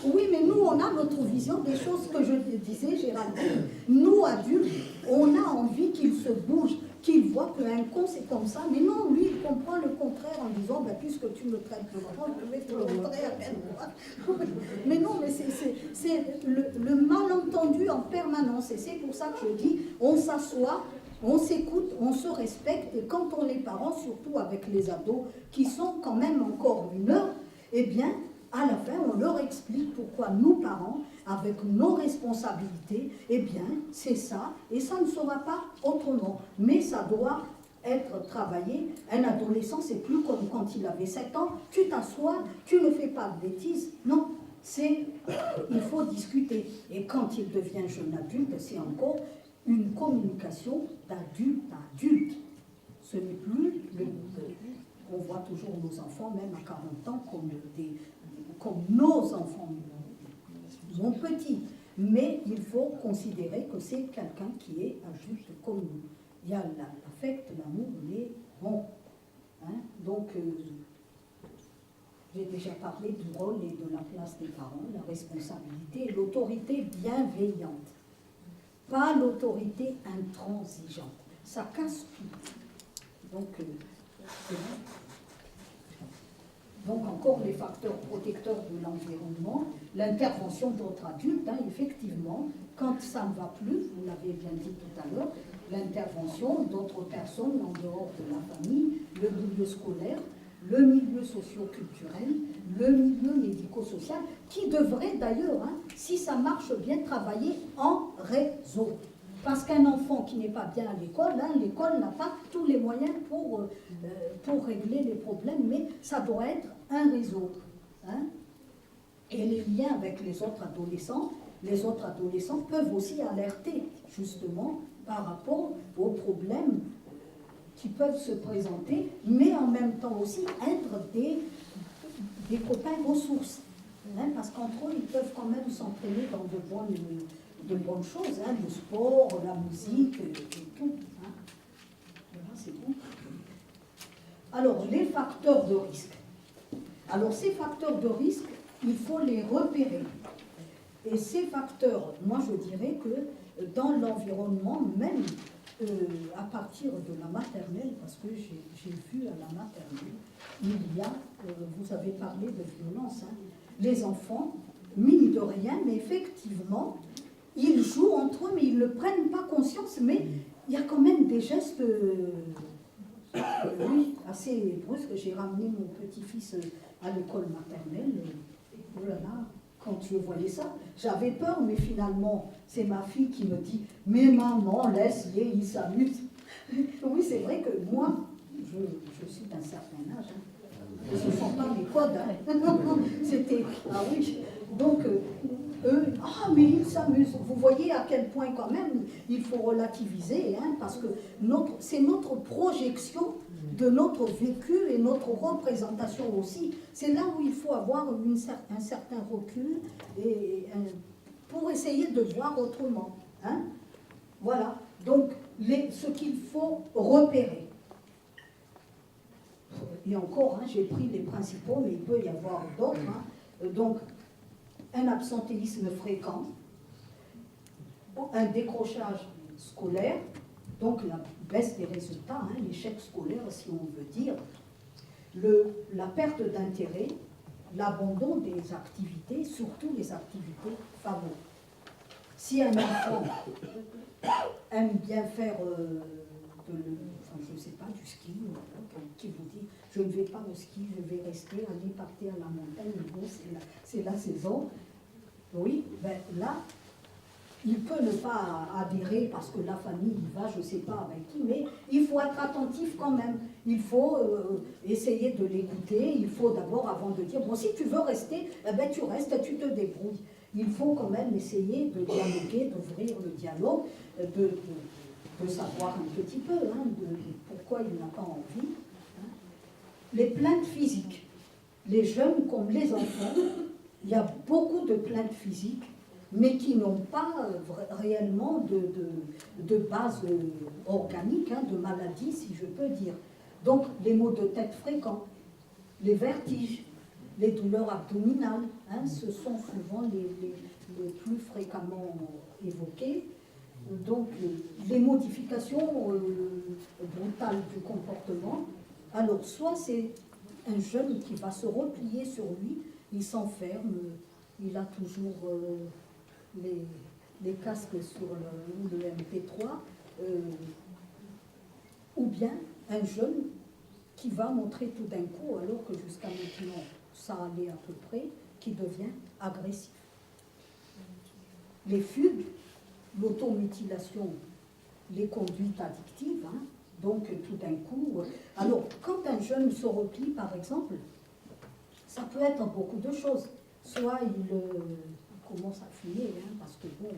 Oui, mais nous, on a notre vision des choses que je disais, Géraldine. Nous, adultes, on a envie qu'il se bouge, qu'il voit qu'un con, c'est comme ça. Mais non, lui, il comprend le contraire en disant, bah, puisque tu me traites de con, je vais te le montrer à quel point. Mais non, mais c'est le malentendu en permanence. Et c'est pour ça que je dis, on s'assoit, on s'écoute, on se respecte, et quand on est parents, surtout avec les ados, qui sont quand même encore mineurs, eh bien, à la fin, on leur explique pourquoi nous, parents, avec nos responsabilités, eh bien, c'est ça, et ça ne sera pas autrement. Mais ça doit être travaillé. Un adolescent, c'est plus comme quand il avait 7 ans, tu t'assois, tu ne fais pas de bêtises. Non, il faut discuter. Et quand il devient jeune adulte, c'est encore une communication d'adulte à adulte. Ce n'est plus, on voit toujours nos enfants, même à 40 ans, comme nos enfants, mon petit. Mais il faut considérer que c'est quelqu'un qui est adulte comme nous. Il y a l'affect, l'amour, mais bon. Hein, donc, j'ai déjà parlé du rôle et de la place des parents, la responsabilité et l'autorité bienveillante. Pas l'autorité intransigeante. Ça casse tout. Donc encore les facteurs protecteurs de l'environnement, l'intervention d'autres adultes, hein, effectivement, quand ça ne va plus, vous l'avez bien dit tout à l'heure, l'intervention d'autres personnes en dehors de la famille, le milieu scolaire, le milieu socio-culturel, le milieu médico-social, qui devrait d'ailleurs, hein, si ça marche bien, travailler en réseau. Parce qu'un enfant qui n'est pas bien à l'école, hein, l'école n'a pas tous les moyens pour régler les problèmes, mais ça doit être un réseau. Hein. Et les liens avec les autres adolescents peuvent aussi alerter, justement, par rapport aux problèmes qui peuvent se présenter, mais en même temps aussi être des copains ressources. Hein, parce qu'entre eux, ils peuvent quand même s'entraîner dans de bonnes choses, hein, le sport, la musique, et tout. Hein. Voilà, c'est bon. Alors, les facteurs de risque. Alors, ces facteurs de risque, il faut les repérer. Et ces facteurs, moi je dirais que dans l'environnement, même à partir de la maternelle, parce que j'ai vu à la maternelle, il y a, vous avez parlé de violence, hein, les enfants, mine de rien, mais effectivement, ils jouent entre eux, mais ils ne prennent pas conscience, mais il y a quand même des gestes oui, assez brusques. J'ai ramené mon petit-fils à l'école maternelle, oh là là, quand je voyais ça, j'avais peur, mais finalement, c'est ma fille qui me dit « Mais maman, laisse-les, ils s'amusent. » Oui, c'est vrai que moi, je suis d'un certain âge, hein. Ce ne sont pas mes codes. Hein. C'était... Ah oui, donc... eux, ah mais ils s'amusent. Vous voyez à quel point quand même il faut relativiser, hein, parce que c'est notre projection de notre vécu et notre représentation aussi. C'est là où il faut avoir un certain recul pour essayer de voir autrement. Hein. Voilà, donc ce qu'il faut repérer. Et encore, hein, j'ai pris les principaux, mais il peut y avoir d'autres. Hein. Donc, un absentéisme fréquent, un décrochage scolaire, donc la baisse des résultats, hein, l'échec scolaire si on veut dire, la perte d'intérêt, l'abandon des activités, surtout les activités favorites. Si un enfant aime bien faire enfin, je ne sais pas, du ski, qui vous dit je ne vais pas au ski, je vais rester, aller partir à la montagne, bon, c'est la saison. Oui, ben là, il peut ne pas adhérer parce que la famille y va, je ne sais pas avec qui, mais il faut être attentif quand même. Il faut essayer de l'écouter. Il faut d'abord, avant de dire, bon, si tu veux rester, eh ben, tu restes, tu te débrouilles. Il faut quand même essayer de dialoguer, d'ouvrir le dialogue, de savoir un petit peu de pourquoi il n'a pas envie. Hein. Les plaintes physiques, les jeunes comme les enfants, il y a beaucoup de plaintes physiques, mais qui n'ont pas réellement de base organique, de maladie, si je peux dire. Donc, les maux de tête fréquents, les vertiges, les douleurs abdominales, ce sont souvent les plus fréquemment évoqués. Donc, les modifications brutales du comportement. Alors, soit c'est un jeune qui va se replier sur lui, il s'enferme, il a toujours les casques sur le MP3, ou bien un jeune qui va montrer tout d'un coup, alors que jusqu'à maintenant ça allait à peu près, qui devient agressif. Les fugues, l'automutilation, les conduites addictives, donc tout d'un coup. Alors, quand un jeune se replie, par exemple, ça peut être beaucoup de choses. Soit il commence à fumer, parce que bon,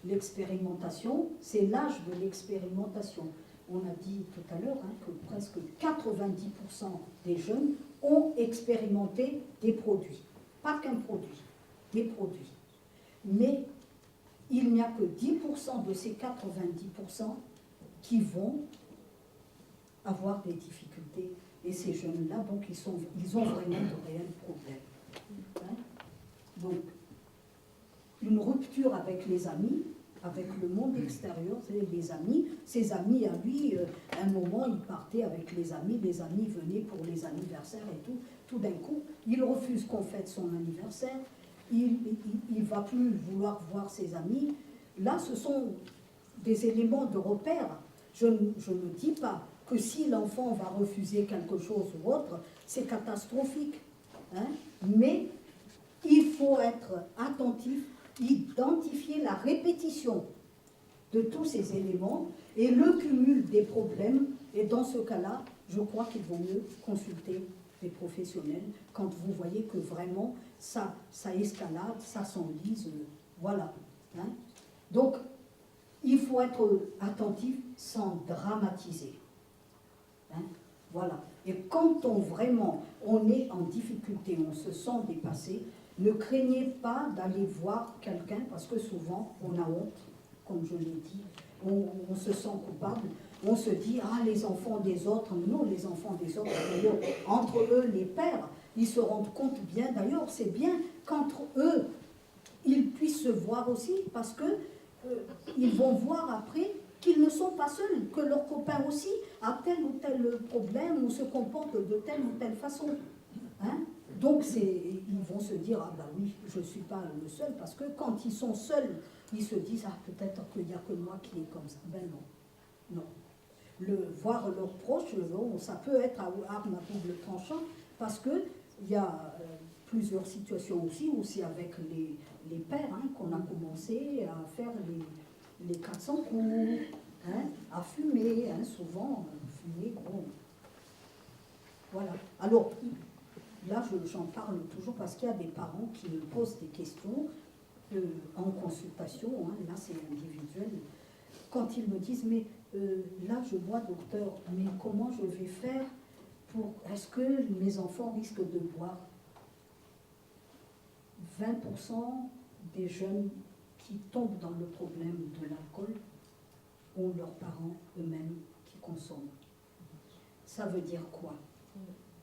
l'expérimentation, c'est l'âge de l'expérimentation. On a dit tout à l'heure que presque 90% des jeunes ont expérimenté des produits. Pas qu'un produit, des produits. Mais il n'y a que 10% de ces 90% qui vont avoir des difficultés. Et ces jeunes-là, donc, ils ont vraiment de réels problèmes. Donc, une rupture avec les amis, avec le monde extérieur, c'est les amis. Ses amis, à lui, à un moment, il partait avec les amis venaient pour les anniversaires et tout. Tout d'un coup, il refuse qu'on fête son anniversaire, il ne va plus vouloir voir ses amis. Là, ce sont des éléments de repère. Je ne dis pas que si l'enfant va refuser quelque chose ou autre, c'est catastrophique. Mais il faut être attentif, identifier la répétition de tous ces éléments et le cumul des problèmes. Et dans ce cas-là, je crois qu'il vaut mieux consulter des professionnels quand vous voyez que vraiment ça escalade, ça s'enlise, voilà. Donc, il faut être attentif sans dramatiser. Voilà. Et quand on est en difficulté, on se sent dépassé, ne craignez pas d'aller voir quelqu'un, parce que souvent, on a honte, comme je l'ai dit, on se sent coupable, on se dit, les enfants des autres, non, les enfants des autres, d'ailleurs, entre eux, les pères, ils se rendent compte bien, d'ailleurs, c'est bien qu'entre eux, ils puissent se voir aussi, parce que ils vont voir après qu'ils ne sont pas seuls, que leur copain aussi a tel ou tel problème ou se comporte de telle ou telle façon. Donc ils vont se dire, oui, je ne suis pas le seul, parce que quand ils sont seuls, ils se disent, peut-être qu'il n'y a que moi qui est comme ça. Ben non. Voir leurs proches, ça peut être arme à double tranchant, parce qu'il y a plusieurs situations aussi avec les pères, qu'on a commencé à faire les 400 coups, à fumer, souvent, fumer, bon. Voilà. Alors, là, j'en parle toujours parce qu'il y a des parents qui me posent des questions en consultation, là c'est individuel, quand ils me disent, mais là je bois docteur, mais comment je vais faire est-ce que mes enfants risquent de boire? 20% des jeunes qui tombent dans le problème de l'alcool ont leurs parents eux-mêmes qui consomment. Ça veut dire quoi?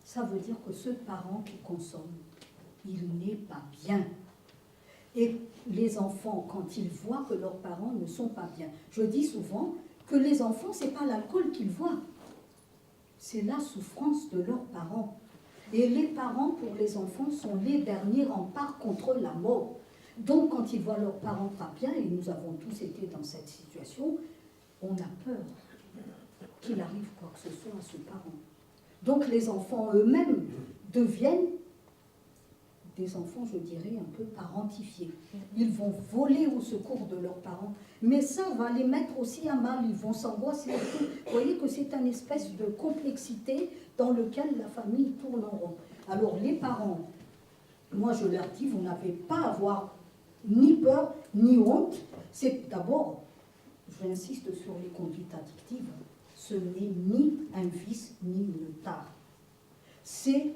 Ça veut dire que ce parent qui consomme, il n'est pas bien. Et les enfants, quand ils voient que leurs parents ne sont pas bien, je dis souvent que les enfants, ce n'est pas l'alcool qu'ils voient, c'est la souffrance de leurs parents. Et les parents, pour les enfants, sont les derniers remparts contre la mort. Donc, quand ils voient leurs parents pas bien, et nous avons tous été dans cette situation, on a peur. qu'il arrive quoi que ce soit à ce parent. Donc les enfants eux-mêmes deviennent des enfants, je dirais, un peu parentifiés. Ils vont voler au secours de leurs parents, mais ça va les mettre aussi à mal, ils vont s'angoisser. Vous voyez que c'est une espèce de complexité dans laquelle la famille tourne en rond. Alors les parents, moi je leur dis, vous n'avez pas à avoir ni peur, ni honte. C'est d'abord, j'insiste sur les conduites addictives, ce n'est ni un vice, ni une tare. C'est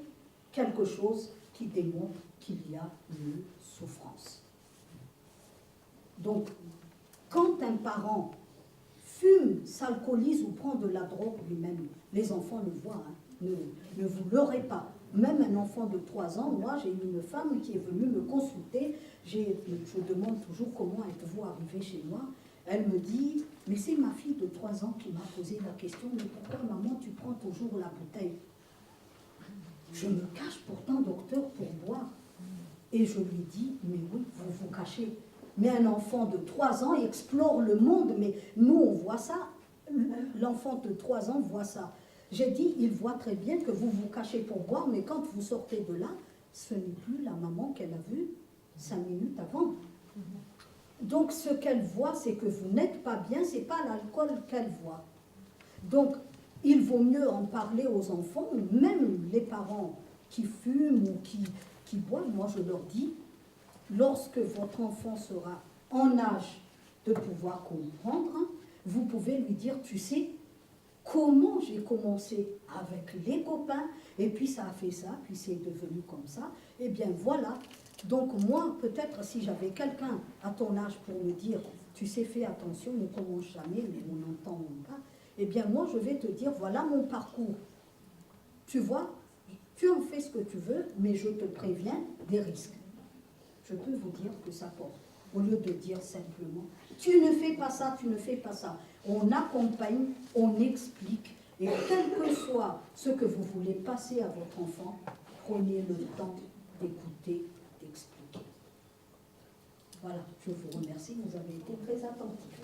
quelque chose qui démontre qu'il y a une souffrance. Donc, quand un parent fume, s'alcoolise ou prend de la drogue lui-même, les enfants le voient, hein, ne vous leurrez pas. Même un enfant de 3 ans, moi j'ai une femme qui est venue me consulter, je demande toujours comment êtes-vous arrivé chez moi. Elle me dit, mais c'est ma fille de 3 ans qui m'a posé la question, mais pourquoi maman tu prends toujours la bouteille? Je me cache pourtant, docteur, pour boire. Et je lui dis, mais oui, vous vous cachez. Mais un enfant de 3 ans explore le monde, mais nous on voit ça, l'enfant de 3 ans voit ça. J'ai dit, il voit très bien que vous vous cachez pour boire, mais quand vous sortez de là, ce n'est plus la maman qu'elle a vue 5 minutes avant. Donc ce qu'elle voit, c'est que vous n'êtes pas bien, ce n'est pas l'alcool qu'elle voit. Donc il vaut mieux en parler aux enfants, même les parents qui fument ou qui boivent. Moi je leur dis, lorsque votre enfant sera en âge de pouvoir comprendre, vous pouvez lui dire, tu sais, comment j'ai commencé avec les copains, et puis ça a fait ça, puis c'est devenu comme ça, et bien voilà. Donc moi, peut-être si j'avais quelqu'un à ton âge pour me dire, tu sais, fais attention, ne commence jamais, mais on n'entend pas, eh bien moi je vais te dire, voilà mon parcours. Tu vois, tu en fais ce que tu veux, mais je te préviens des risques. Je peux vous dire que ça porte, au lieu de dire simplement, tu ne fais pas ça, tu ne fais pas ça. On accompagne, on explique, et quel que soit ce que vous voulez passer à votre enfant, prenez le temps d'écouter, d'expliquer. Voilà, je vous remercie, vous avez été très attentifs.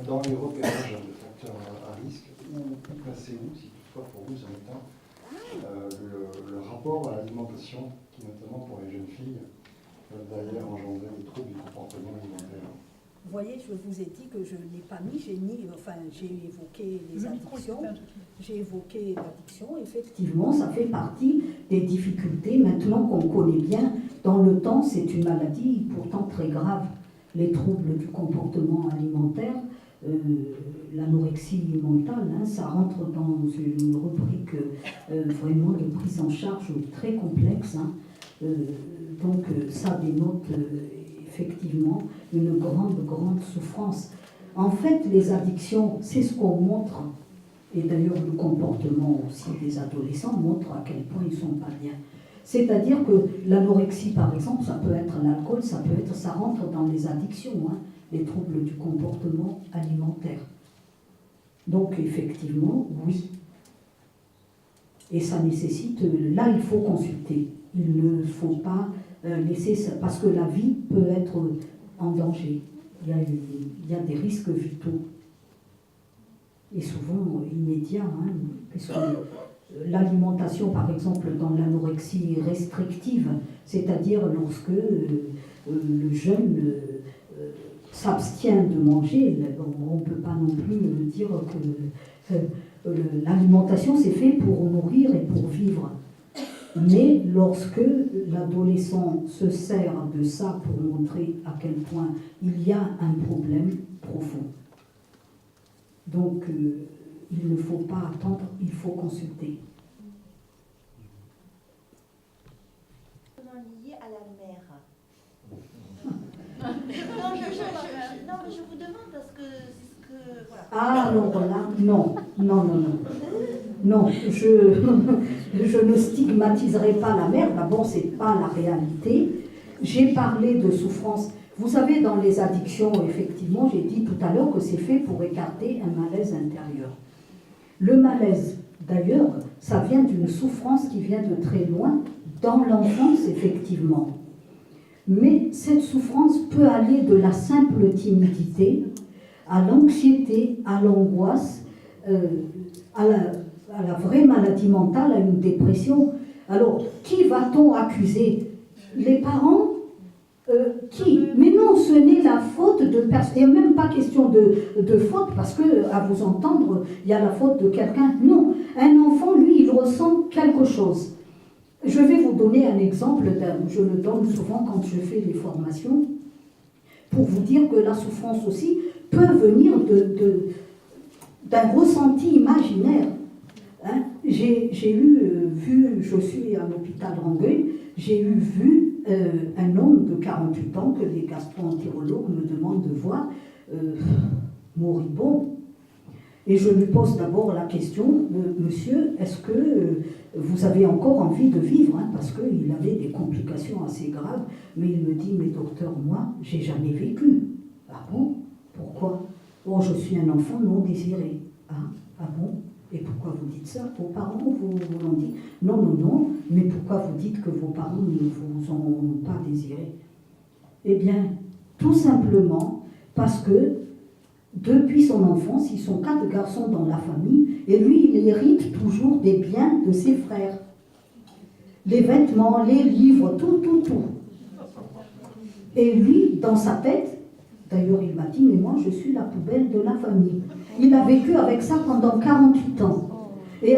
Dans les repérages de facteurs à risque, où placez-vous, si toutefois pour vous, en étant le rapport à l'alimentation, qui notamment pour les jeunes filles, d'ailleurs engendrer des troubles du comportement alimentaire? Vous voyez, je vous ai dit que je n'ai pas mis, j'ai évoqué les addictions, j'ai évoqué l'addiction, effectivement, ça fait partie des difficultés, maintenant qu'on connaît bien, dans le temps, c'est une maladie pourtant très grave. Les troubles du comportement alimentaire, l'anorexie mentale, hein, ça rentre dans une rubrique vraiment de prise en charge très complexe. Hein. Donc ça dénote effectivement une grande souffrance. En fait, les addictions, c'est ce qu'on montre, et d'ailleurs le comportement aussi des adolescents montre à quel point ils ne sont pas bien. C'est-à-dire que l'anorexie, par exemple, ça peut être l'alcool, ça rentre dans les addictions, hein, les troubles du comportement alimentaire. Donc, effectivement, oui. Et ça nécessite, là, il faut consulter. Il ne faut pas laisser ça, parce que la vie peut être en danger. Il y a des risques vitaux. Et souvent immédiats, hein, parce que l'alimentation, par exemple, dans l'anorexie restrictive, c'est-à-dire lorsque le jeune s'abstient de manger, on ne peut pas non plus dire que l'alimentation c'est fait pour nourrir et pour vivre. Mais lorsque l'adolescent se sert de ça pour montrer à quel point il y a un problème profond. Donc, il ne faut pas attendre, il faut consulter. Lié à la mère. Non, mais je vous demande parce que voilà. Ah, alors là, non. Non, je ne stigmatiserai pas la mère. D'abord, ce n'est pas la réalité. j'ai parlé de souffrance. Vous savez, dans les addictions, effectivement, j'ai dit tout à l'heure que c'est fait pour écarter un malaise intérieur. Le malaise, d'ailleurs, ça vient d'une souffrance qui vient de très loin, dans l'enfance, effectivement. Mais cette souffrance peut aller de la simple timidité à l'anxiété, à l'angoisse, à la vraie maladie mentale, à une dépression. Alors, qui va-t-on accuser? Les parents? Qui? Mais non, ce n'est la faute de personne. Il n'y a même pas question de faute, parce que, à vous entendre, il y a la faute de quelqu'un. Non, un enfant, lui, il ressent quelque chose. Je vais vous donner un exemple, je le donne souvent quand je fais les formations, pour vous dire que la souffrance aussi peut venir d'un ressenti imaginaire. Hein? J'ai vu, je suis à l'hôpital Rangueil, j'ai vu un homme de 48 ans que les gastro-entérologues me demandent de voir, moribond. Et je lui pose d'abord la question, monsieur, est-ce que vous avez encore envie de vivre, hein, parce qu'il avait des complications assez graves, mais il me dit, mais docteur, moi, j'ai jamais vécu. Ah bon? Pourquoi? Oh, je suis un enfant non désiré. Ah bon? Et pourquoi vous dites ça? Vos parents vous l'ont dit? Non, non, non, mais pourquoi vous dites que vos parents ne vous ont pas désiré? Eh bien, tout simplement parce que depuis son enfance, ils sont 4 garçons dans la famille, et lui, il hérite toujours des biens de ses frères. Les vêtements, les livres, tout. Et lui, dans sa tête, d'ailleurs, il m'a dit, mais moi, je suis la poubelle de la famille. Il a vécu avec ça pendant 48 ans. Et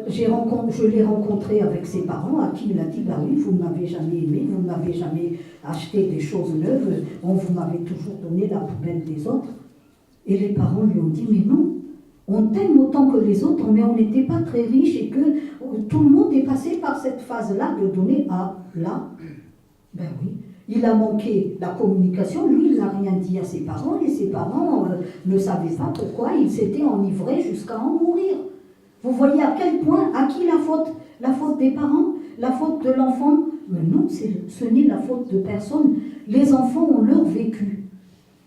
je l'ai rencontré avec ses parents, à qui il a dit, bah oui, vous ne m'avez jamais aimé, vous ne m'avez jamais acheté des choses neuves, vous m'avez toujours donné la poubelle des autres. Et les parents lui ont dit, mais non, on t'aime autant que les autres, mais on n'était pas très riches et que tout le monde est passé par cette phase-là de donner à là. Ben oui, il a manqué la communication, lui il n'a rien dit à ses parents et ses parents ne savaient pas pourquoi il s'était enivré jusqu'à en mourir. Vous voyez à quel point, à qui la faute? La faute des parents? La faute de l'enfant? Mais non, ce n'est la faute de personne. Les enfants ont leur vécu.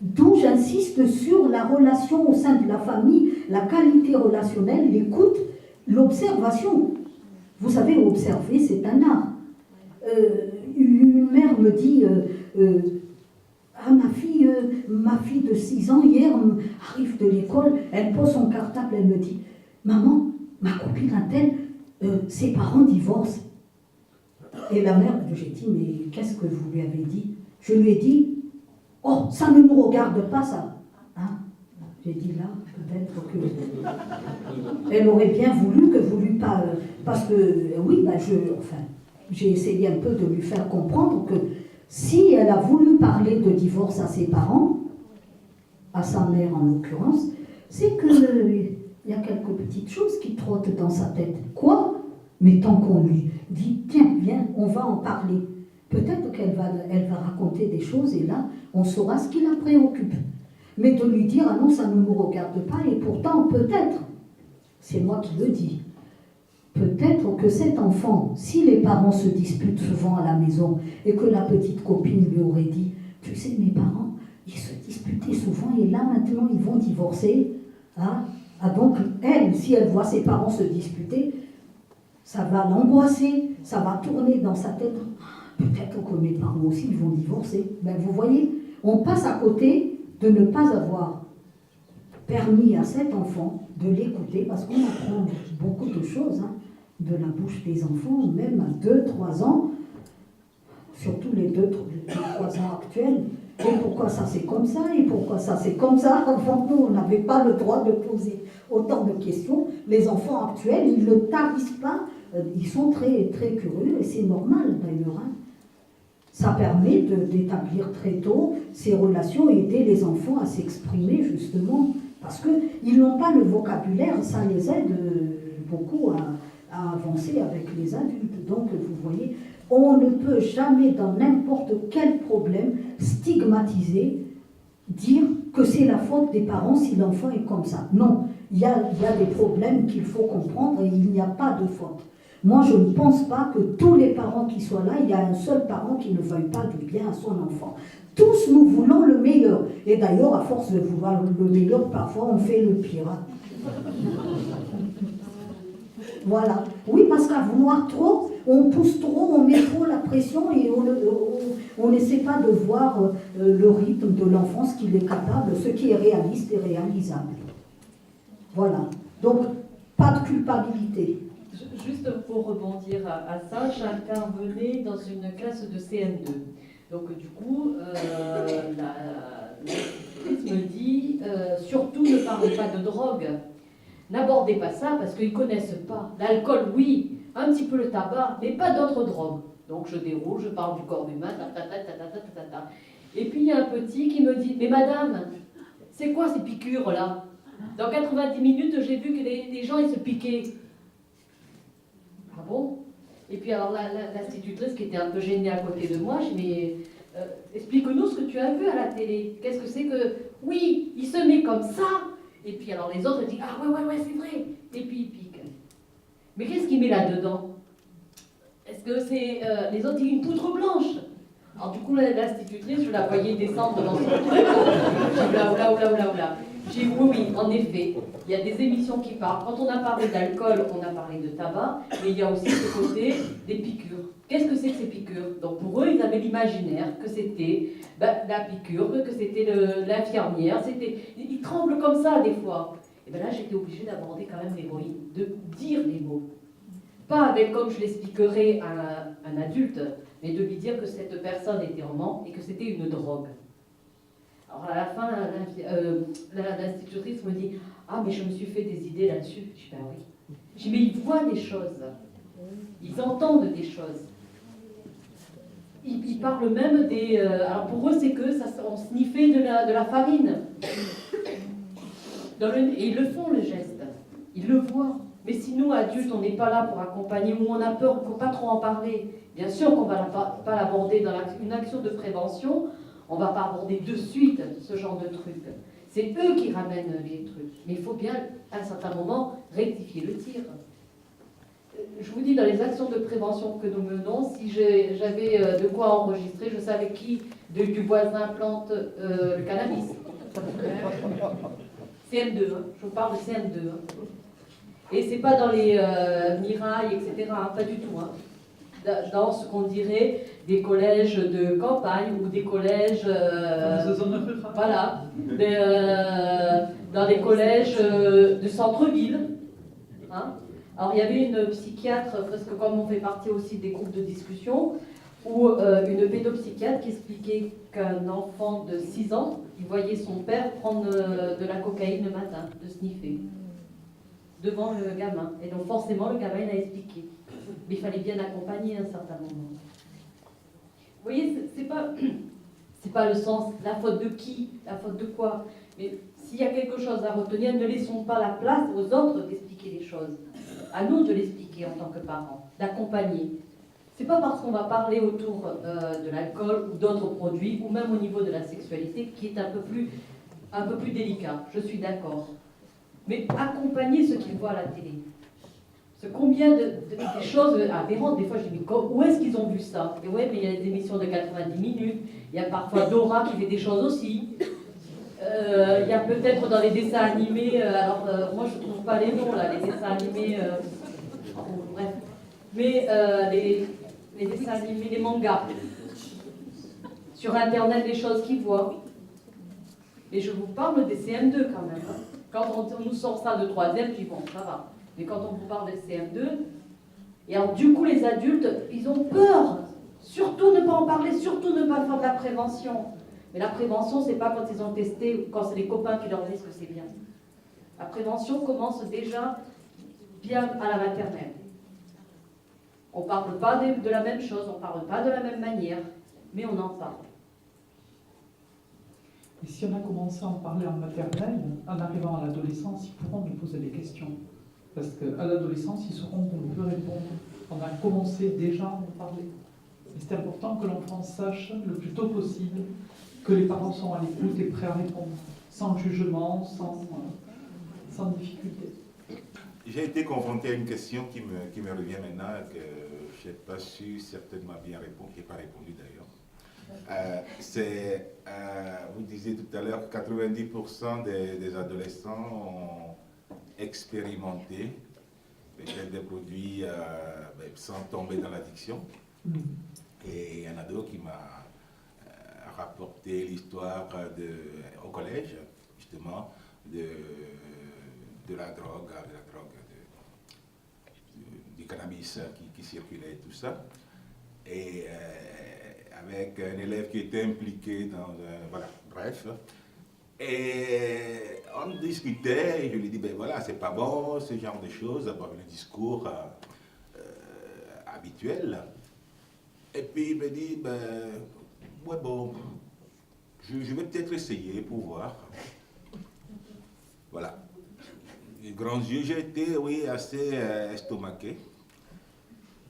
D'où j'insiste sur la relation au sein de la famille, la qualité relationnelle, l'écoute, l'observation. Vous savez, observer, c'est un art. Une mère me dit, ma fille de 6 ans, hier, arrive de l'école, elle pose son cartable, elle me dit, maman, ma copine a-t-elle, ses parents divorcent. Et la mère, j'ai dit, mais qu'est-ce que vous lui avez dit? Je lui ai dit, oh, ça ne nous regarde pas, ça. Hein? J'ai dit là, peut-être que elle aurait bien voulu que vous lui parliez. Parce que, oui, ben j'ai essayé un peu de lui faire comprendre que si elle a voulu parler de divorce à ses parents, à sa mère en l'occurrence, c'est qu'il y a quelques petites choses qui trottent dans sa tête. Quoi? Mais tant qu'on lui dit, tiens, viens, on va en parler. Peut-être qu'elle va raconter des choses et là, on saura ce qui la préoccupe. Mais de lui dire, ah non, ça ne nous regarde pas, et pourtant, peut-être, c'est moi qui le dis, peut-être que cet enfant, si les parents se disputent souvent à la maison et que la petite copine lui aurait dit, tu sais, mes parents, ils se disputaient souvent et là, maintenant, ils vont divorcer. Hein? Ah, donc, elle, si elle voit ses parents se disputer, ça va l'angoisser, ça va tourner dans sa tête. Peut-être que mes parents aussi, ils vont divorcer. Ben, vous voyez, on passe à côté de ne pas avoir permis à cet enfant de l'écouter, parce qu'on apprend beaucoup de choses hein, de la bouche des enfants, même à 2-3 ans, surtout les 2-3 ans actuels. Et pourquoi ça c'est comme ça? Et pourquoi ça c'est comme ça? Avant nous, on n'avait pas le droit de poser autant de questions. Les enfants actuels, ils ne tarissent pas, ils sont très, très curieux, et c'est normal d'ailleurs. Hein. Ça permet d'établir très tôt ces relations et aider les enfants à s'exprimer justement. Parce qu'ils n'ont pas le vocabulaire, ça les aide beaucoup à avancer avec les adultes. Donc vous voyez, on ne peut jamais dans n'importe quel problème stigmatiser, dire que c'est la faute des parents si l'enfant est comme ça. Non, il y a des problèmes qu'il faut comprendre et il n'y a pas de faute. Moi, je ne pense pas que tous les parents qui soient là, il y a un seul parent qui ne veuille pas du bien à son enfant. Tous nous voulons le meilleur. Et d'ailleurs, à force de vouloir le meilleur, parfois on fait le pire. Voilà. Oui, parce qu'à vouloir trop, on pousse trop, on met trop la pression et on n'essaie pas de voir le rythme de l'enfant, ce qu'il est capable, ce qui est réaliste et réalisable. Voilà. Donc, pas de culpabilité. Juste pour rebondir à ça, j'intervenais dans une classe de CM2. Donc du coup, l'institutrice me dit, surtout ne parlez pas de drogue. N'abordez pas ça parce qu'ils ne connaissent pas. L'alcool, oui, un petit peu le tabac, mais pas d'autres drogues. Donc je déroule, je parle du corps humain, et puis il y a un petit qui me dit, mais madame, c'est quoi ces piqûres là? Dans 90 minutes, j'ai vu que les gens ils se piquaient. Ah bon? Et puis alors l'institutrice qui était un peu gênée à côté de moi, je dis, mais explique-nous ce que tu as vu à la télé. Qu'est-ce que c'est que... Oui, il se met comme ça. Et puis alors les autres disent, ah ouais, c'est vrai. Et puis il pique. Mais qu'est-ce qu'il met là-dedans? Est-ce que c'est... les autres disent une poudre blanche. Alors du coup, l'institutrice, je la voyais descendre dans son truc. J'ai dit, oula. J'ai dit, oui, en effet, il y a des émissions qui parlent. Quand on a parlé d'alcool, on a parlé de tabac, mais il y a aussi ce côté des piqûres. Qu'est-ce que c'est que ces piqûres? Donc pour eux, ils avaient l'imaginaire que c'était la piqûre, que c'était l'infirmière. Ils tremblent comme ça des fois. Et bien là, j'étais obligée d'aborder quand même les mots, de dire les mots. Pas avec, comme je l'expliquerai à un adulte, mais de lui dire que cette personne était en manque et que c'était une drogue. Alors à la fin, l'institutrice me dit, ah mais je me suis fait des idées là-dessus. Je dis, ben oui. Je dis, mais ils voient des choses. Ils entendent des choses. Ils parlent même des... alors pour eux, c'est que on sniffait de la farine. Et ils le font, le geste. Ils le voient. Mais si nous, adultes, on n'est pas là pour accompagner, ou on a peur, il ne faut pas trop en parler. Bien sûr qu'on ne va pas l'aborder dans une action de prévention, on ne va pas aborder de suite ce genre de truc. C'est eux qui ramènent les trucs. Mais il faut bien, à un certain moment, rectifier le tir. Je vous dis, dans les actions de prévention que nous menons, si j'avais de quoi enregistrer, je savais qui du voisin plante le cannabis. CM2, hein. Je vous parle de CM2. Hein. Et c'est pas dans les mirailles, etc. Hein, pas du tout. Hein. Dans ce qu'on dirait des collèges de campagne ou des collèges... voilà. Dans des collèges de centre-ville. Hein. Alors il y avait une psychiatre, parce que comme on fait partie aussi des groupes de discussion, où une pédopsychiatre qui expliquait qu'un enfant de 6 ans, il voyait son père prendre de la cocaïne le matin, de sniffer, devant le gamin. Et donc forcément, le gamin, il a expliqué. Mais il fallait bien accompagner à un certain moment. Vous voyez, c'est pas le sens, la faute de qui, la faute de quoi. Mais s'il y a quelque chose à retenir, ne laissons pas la place aux autres d'expliquer les choses. À nous de l'expliquer en tant que parents, d'accompagner. C'est pas parce qu'on va parler autour de l'alcool ou d'autres produits, ou même au niveau de la sexualité, qui est un peu plus délicat, je suis d'accord. Mais accompagner ceux qu'ils voient à la télé. Combien des choses aberrantes, des fois je dis, mais où est-ce qu'ils ont vu ça? Et ouais, mais il y a des émissions de 90 minutes, il y a parfois Dora qui fait des choses aussi. Il y a peut-être dans les dessins animés, moi je ne trouve pas les noms là, les dessins animés, bref. Mais les dessins animés, les mangas. Sur Internet, les choses qu'ils voient. Et je vous parle des CM2 quand même. Hein. Quand on nous sort ça de 3e, je dis bon, ça va. Mais quand on vous parle des CM2, et alors du coup les adultes, ils ont peur. Surtout ne pas en parler, surtout ne pas faire de la prévention. Mais la prévention, c'est pas quand ils ont testé ou quand c'est les copains qui leur disent que c'est bien. La prévention commence déjà bien à la maternelle. On ne parle pas de la même chose, on ne parle pas de la même manière, mais on en parle. Et si on a commencé à en parler en maternelle, en arrivant à l'adolescence, ils pourront nous poser des questions. Parce qu'à l'adolescence, ils sauront qu'on peut répondre. On a commencé déjà à en parler. Et c'est important que l'enfant sache le plus tôt possible que les parents sont à l'écoute et prêts à répondre, sans jugement, sans difficulté. j'ai été confronté à une question qui me revient maintenant, que je n'ai pas su certainement bien répondre, je n'ai pas répondu d'ailleurs. Vous disiez tout à l'heure que 90% des adolescents ont expérimenté peut-être des produits sans tomber dans l'addiction. Et il y en a d'autres qui m'a rapporté l'histoire au collège, justement, de la drogue, du cannabis qui circulait et tout ça. Et avec un élève qui était impliqué dans... voilà, bref. Et on discutait et je lui dis, ben voilà, c'est pas bon, ce genre de choses, avoir le discours habituel. Et puis il me dit, ben, ouais bon, je vais peut-être essayer pour voir. Voilà. Les grands yeux, j'ai été, oui, assez estomaqué.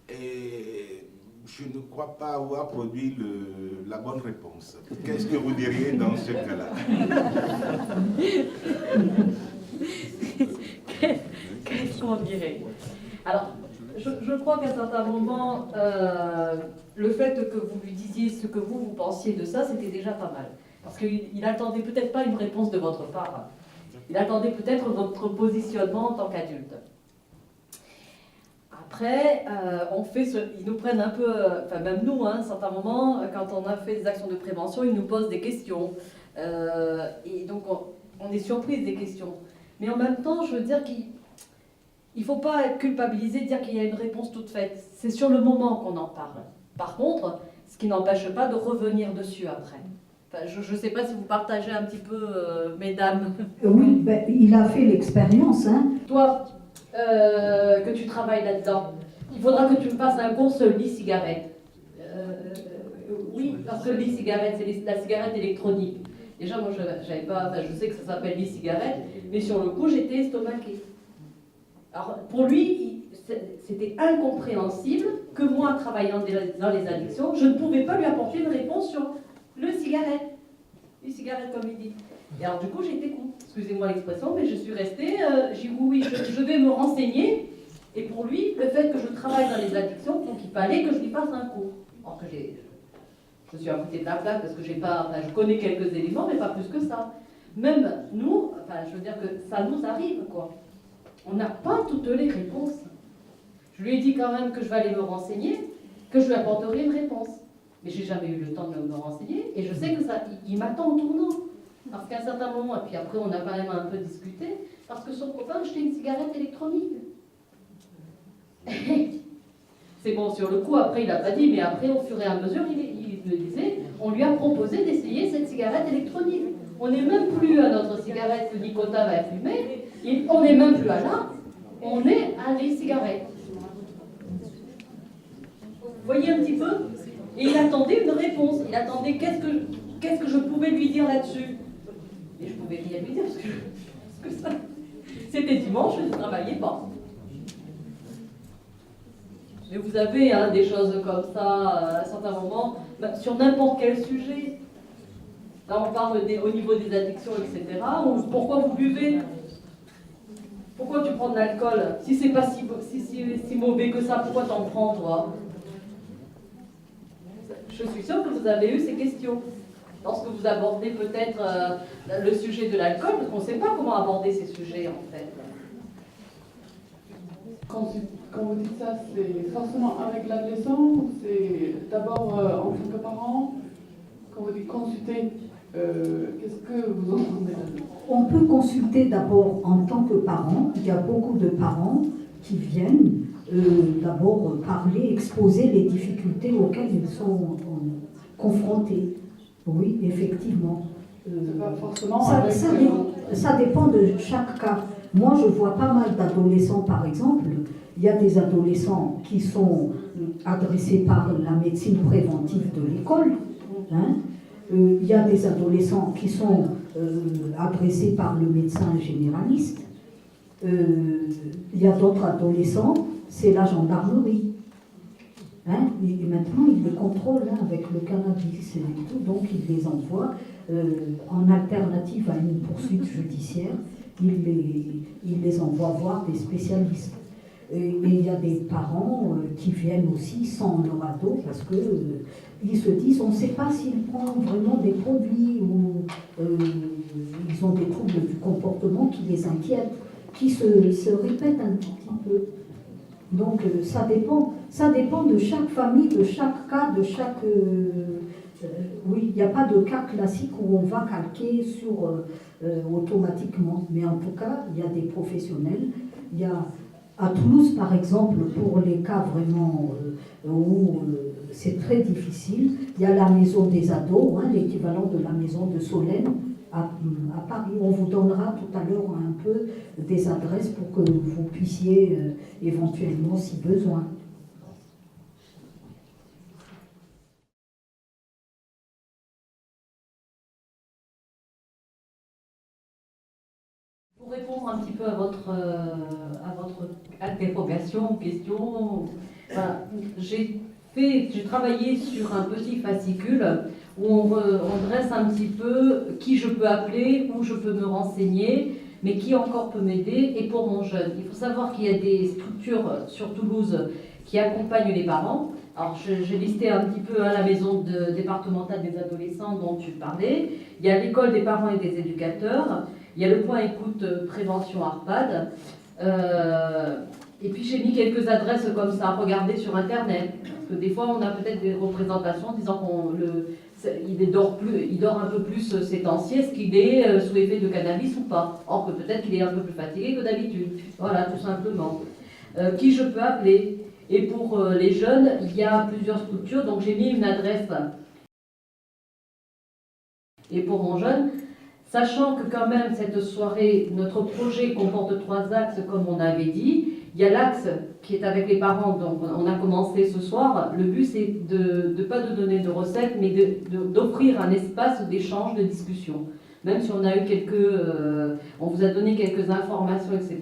Et je ne crois pas avoir produit la bonne réponse. Qu'est-ce que vous diriez dans ce cas-là? Qu'est-ce qu'on dirait? Alors, je crois qu'à un certain moment, le fait que vous lui disiez ce que vous pensiez de ça, c'était déjà pas mal. Parce qu'il n'attendait peut-être pas une réponse de votre part. Il attendait peut-être votre positionnement en tant qu'adulte. Après, ils nous prennent un peu, enfin même nous, à un certain moment, quand on a fait des actions de prévention, ils nous posent des questions. Et donc, on est surprise des questions. Mais en même temps, je veux dire qu'il ne faut pas être culpabilisé, dire qu'il y a une réponse toute faite. C'est sur le moment qu'on en parle. Par contre, ce qui n'empêche pas de revenir dessus après. Enfin, je ne sais pas si vous partagez un petit peu, mesdames. Oui, ben, il a fait l'expérience. Hein. Toi, que tu travailles là-dedans, il faudra que tu me fasses un cours sur l'e-cigarette. Oui, parce que l'e-cigarette, c'est la cigarette électronique. Déjà, moi, j'avais pas, enfin, je sais que ça s'appelle l'e-cigarette, mais sur le coup, j'étais estomaquée. Alors, pour lui, c'était incompréhensible que moi, travaillant dans les addictions, je ne pouvais pas lui apporter une réponse sur le cigarette. Les cigarettes, comme il dit. Et alors, du coup, j'étais con. Excusez-moi l'expression, mais je suis restée. J'ai dit oui, je vais me renseigner. Et pour lui, le fait que je travaille dans les addictions, donc il fallait que je lui fasse un cours. Alors que je suis à côté de la plaque parce que j'ai pas, enfin, je connais quelques éléments, mais pas plus que ça. Même nous, enfin, je veux dire que ça nous arrive, quoi. On n'a pas toutes les réponses. Je lui ai dit quand même que je vais aller me renseigner, que je lui apporterai une réponse. Mais j'ai jamais eu le temps de me renseigner, et je sais que ça, il m'attend au tournant. Parce qu'à un certain moment, et puis après on a quand même un peu discuté, parce que son copain achetait une cigarette électronique. C'est bon, sur le coup, après il n'a pas dit, mais après au fur et à mesure, il me disait, on lui a proposé d'essayer cette cigarette électronique. On n'est même plus à notre cigarette que Nicotas va fumer, on n'est même plus à là, on est à les cigarettes. Vous voyez un petit peu? Et il attendait une réponse, il attendait qu'est-ce que je pouvais lui dire là-dessus. Et je ne pouvais rien lui dire parce que ça, c'était dimanche, je ne travaillais pas. Mais vous avez des choses comme ça à un certain moment, sur n'importe quel sujet. Là, on parle au niveau des addictions, etc. Ou pourquoi vous buvez? Pourquoi tu prends de l'alcool? Si c'est pas si mauvais que ça, pourquoi t'en prends, toi? Je suis sûre que vous avez eu ces questions. Lorsque vous abordez peut-être le sujet de l'alcool, parce qu'on ne sait pas comment aborder ces sujets, en fait. Quand vous dites ça, c'est forcément avec l'adolescent ou c'est d'abord en tant que parent? Quand vous dites consulter, qu'est-ce que vous entendez là-dedans? On peut consulter d'abord en tant que parent. Il y a beaucoup de parents qui viennent d'abord parler, exposer les difficultés auxquelles ils sont confrontés. Oui, effectivement. Pas forcément Ça dépend de chaque cas. Moi, je vois pas mal d'adolescents, par exemple. Il y a des adolescents qui sont adressés par la médecine préventive de l'école. Hein. Il y a des adolescents qui sont adressés par le médecin généraliste. Il y a d'autres adolescents, c'est la gendarmerie. Hein, et maintenant, ils les contrôlent avec le cannabis et tout, donc ils les envoient en alternative à une poursuite judiciaire. il les envoie voir des spécialistes. Et il y a des parents qui viennent aussi sans leur ado parce que ils se disent on ne sait pas s'ils prennent vraiment des produits ou ils ont des troubles du comportement qui les inquiètent, qui se répètent un petit peu. Donc ça dépend de chaque famille, de chaque cas, de chaque... oui, il n'y a pas de cas classique où on va calquer sur automatiquement. Mais en tout cas, il y a des professionnels. Il y a à Toulouse, par exemple, pour les cas vraiment où c'est très difficile, il y a la maison des ados, hein, l'équivalent de la maison de Solène à Paris. On vous donnera tout à l'heure un peu des adresses pour que vous puissiez éventuellement, si besoin. Pour répondre un petit peu à votre interrogation ou question, voilà, j'ai travaillé sur un petit fascicule où on dresse un petit peu qui je peux appeler, où je peux me renseigner, mais qui encore peut m'aider, et pour mon jeune. Il faut savoir qu'il y a des structures sur Toulouse qui accompagnent les parents. Alors, j'ai listé un petit peu la maison départementale des adolescents dont tu parlais. Il y a l'école des parents et des éducateurs. Il y a le point écoute prévention ARPAD. Et puis j'ai mis quelques adresses comme ça à regarder sur Internet. Parce que des fois, on a peut-être des représentations disant qu'il dort un peu plus ces temps-ci. Est-ce qu'il est sous effet de cannabis ou pas? Or que peut-être qu'il est un peu plus fatigué que d'habitude. Voilà, tout simplement. Qui je peux appeler? Et pour les jeunes, il y a plusieurs structures. Donc j'ai mis une adresse. Et pour mon jeune, sachant que quand même cette soirée, notre projet comporte 3 axes comme on avait dit. Il y a l'axe qui est avec les parents, donc on a commencé ce soir. Le but c'est de pas de donner de recettes, mais d'offrir un espace d'échange, de discussion. Même si on a eu on vous a donné quelques informations, etc.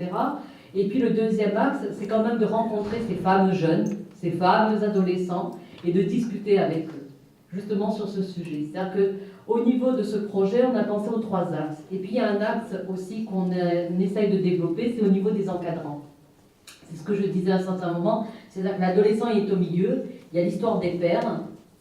Et puis le deuxième axe, c'est quand même de rencontrer ces femmes jeunes, ces femmes adolescents, et de discuter avec eux, justement sur ce sujet. C'est-à-dire qu'au niveau de ce projet, on a pensé aux 3 axes. Et puis il y a un axe aussi qu'on essaye de développer, c'est au niveau des encadrants. C'est ce que je disais à un certain moment, c'est-à-dire que l'adolescent est au milieu, il y a l'histoire des pères,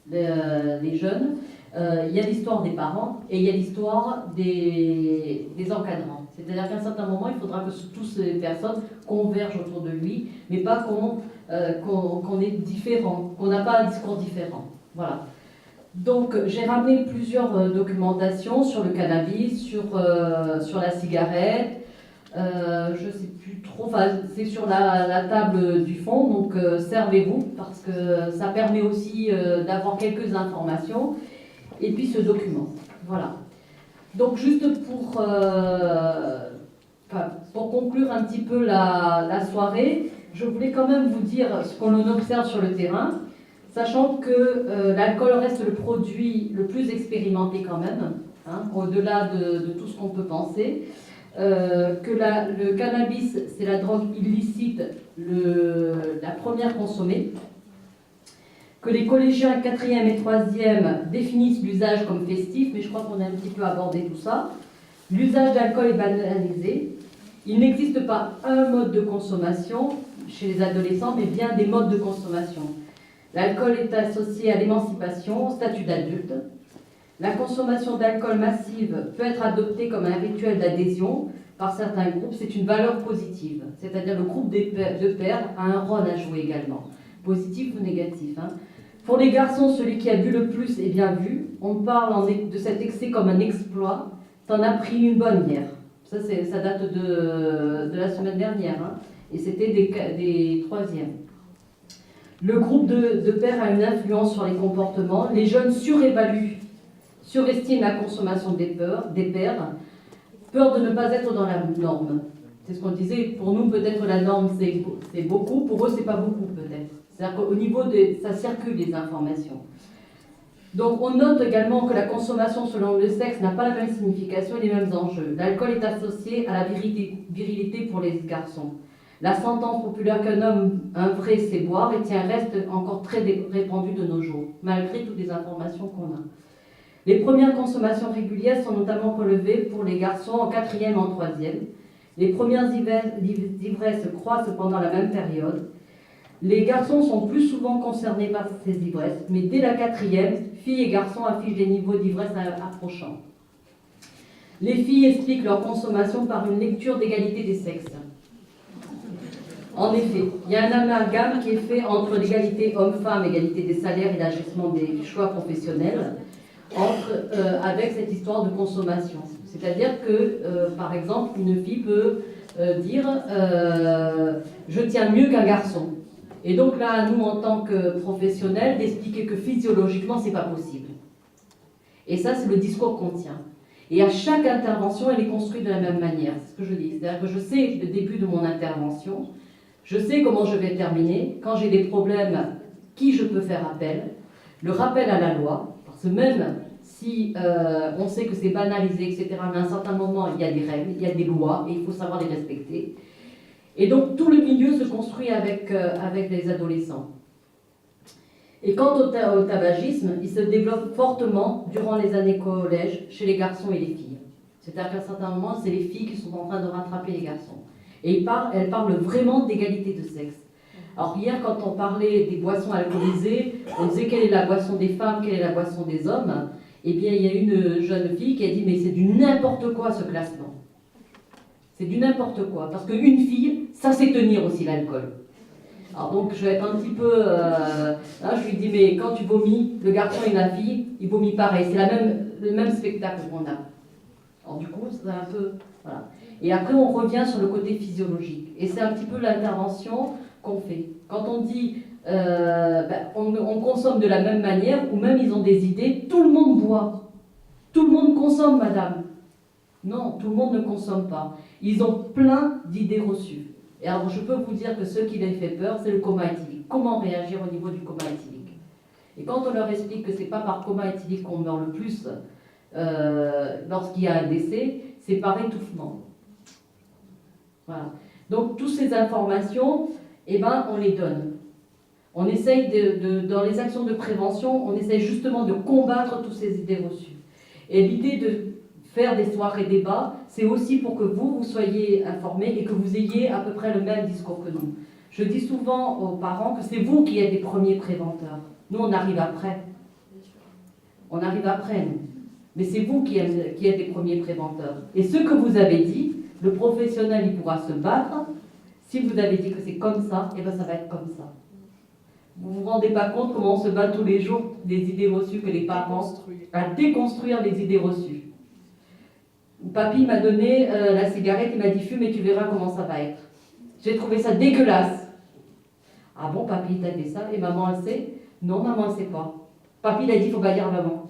les jeunes, il y a l'histoire des parents et il y a l'histoire des encadrants. C'est-à-dire qu'à un certain moment, il faudra que toutes ces personnes convergent autour de lui, mais pas qu'on est différent, qu'on n'a pas un discours différent. Voilà. Donc j'ai ramené plusieurs documentations sur le cannabis, sur la cigarette. Je ne sais plus trop, enfin, c'est sur la table du fond, donc servez-vous parce que ça permet aussi d'avoir quelques informations et puis ce document. Voilà. Donc juste pour conclure un petit peu la soirée, je voulais quand même vous dire ce qu'on observe sur le terrain, sachant que l'alcool reste le produit le plus expérimenté quand même, hein, au-delà de tout ce qu'on peut penser. Que le cannabis, c'est la drogue illicite, la première consommée, que les collégiens 4e et 3e définissent l'usage comme festif, mais je crois qu'on a un petit peu abordé tout ça. L'usage d'alcool est banalisé. Il n'existe pas un mode de consommation chez les adolescents, mais bien des modes de consommation. L'alcool est associé à l'émancipation, au statut d'adulte. La consommation d'alcool massive peut être adoptée comme un rituel d'adhésion par certains groupes. C'est une valeur positive, c'est-à-dire le groupe de pairs a un rôle à jouer également, positif ou négatif. Hein. Pour les garçons, celui qui a bu le plus est bien vu. On parle de cet excès comme un exploit. T'en as pris une bonne hier. Ça date de la semaine dernière, hein. Et c'était des 3e. Le groupe de pairs a une influence sur les comportements. Les jeunes surestiment la consommation des pairs, peur de ne pas être dans la norme. C'est ce qu'on disait, pour nous peut-être la norme c'est beaucoup, pour eux c'est pas beaucoup peut-être. C'est-à-dire qu'au niveau ça circule les informations. Donc on note également que la consommation selon le sexe n'a pas la même signification et les mêmes enjeux. L'alcool est associé à la virilité pour les garçons. La sentence populaire qu'un homme, un vrai, sait boire reste encore très répandue de nos jours, malgré toutes les informations qu'on a. Les premières consommations régulières sont notamment relevées pour les garçons en 4e et en 3e. Les premières ivresses croissent pendant la même période. Les garçons sont plus souvent concernés par ces ivresses, mais dès la 4e, filles et garçons affichent des niveaux d'ivresse approchants. Les filles expliquent leur consommation par une lecture d'égalité des sexes. En effet, il y a un amalgame qui est fait entre l'égalité homme-femme, égalité des salaires et l'agissement des choix professionnels, avec cette histoire de consommation. C'est-à-dire que, par exemple, une fille peut dire « je tiens mieux qu'un garçon ». Et donc là, à nous, en tant que professionnels, d'expliquer que physiologiquement, c'est pas possible. Et ça, c'est le discours qu'on tient. Et à chaque intervention, elle est construite de la même manière. C'est ce que je dis. C'est-à-dire que je sais le début de mon intervention, je sais comment je vais terminer, quand j'ai des problèmes, qui je peux faire appel, le rappel à la loi, parce que même si on sait que c'est banalisé, etc., mais à un certain moment, il y a des règles, il y a des lois, et il faut savoir les respecter. Et donc, tout le milieu se construit avec les adolescents. Et quant au tabagisme, il se développe fortement durant les années collège chez les garçons et les filles. C'est-à-dire qu'à un certain moment, c'est les filles qui sont en train de rattraper les garçons. Et elles parlent vraiment d'égalité de sexe. Alors hier, quand on parlait des boissons alcoolisées, on disait quelle est la boisson des femmes, quelle est la boisson des hommes. Eh bien, il y a une jeune fille qui a dit « mais c'est du n'importe quoi ce classement. C'est du n'importe quoi. Parce qu'une fille, ça sait tenir aussi l'alcool. » Alors donc, je vais être un petit peu... je lui dis « mais quand tu vomis, le garçon et la fille, ils vomissent pareil. C'est le même spectacle qu'on a. » Alors du coup, c'est un peu... Voilà. Et après, on revient sur le côté physiologique. Et c'est un petit peu l'intervention qu'on fait. Quand on dit on consomme de la même manière, ou même ils ont des idées, tout le monde boit. Tout le monde consomme, madame. Non, tout le monde ne consomme pas. Ils ont plein d'idées reçues. Et alors, je peux vous dire que ce qui les fait peur, c'est le coma éthylique. Comment réagir au niveau du coma éthylique? Et quand on leur explique que c'est pas par coma éthylique qu'on meurt le plus lorsqu'il y a un décès, c'est par étouffement. Voilà. Donc, toutes ces informations, on les donne. On essaye dans les actions de prévention, on essaye justement de combattre toutes ces idées reçues. Et l'idée de faire des soirées débats, c'est aussi pour que vous soyez informés et que vous ayez à peu près le même discours que nous. Je dis souvent aux parents que c'est vous qui êtes les premiers préventeurs. Nous, on arrive après. On arrive après, nous. Mais c'est vous qui êtes les premiers préventeurs. Et ce que vous avez dit, le professionnel, il pourra se battre. Si vous avez dit que c'est comme ça, ça va être comme ça. Vous ne vous rendez pas compte comment on se bat tous les jours des idées reçues que les parents... À déconstruire les idées reçues. Papy m'a donné la cigarette, il m'a dit fume et tu verras comment ça va être. J'ai trouvé ça dégueulasse. Ah bon, papy, t'as fait ça? Et maman, elle sait? Non, maman, elle sait pas. Papy, il a dit, faut pas dire maman.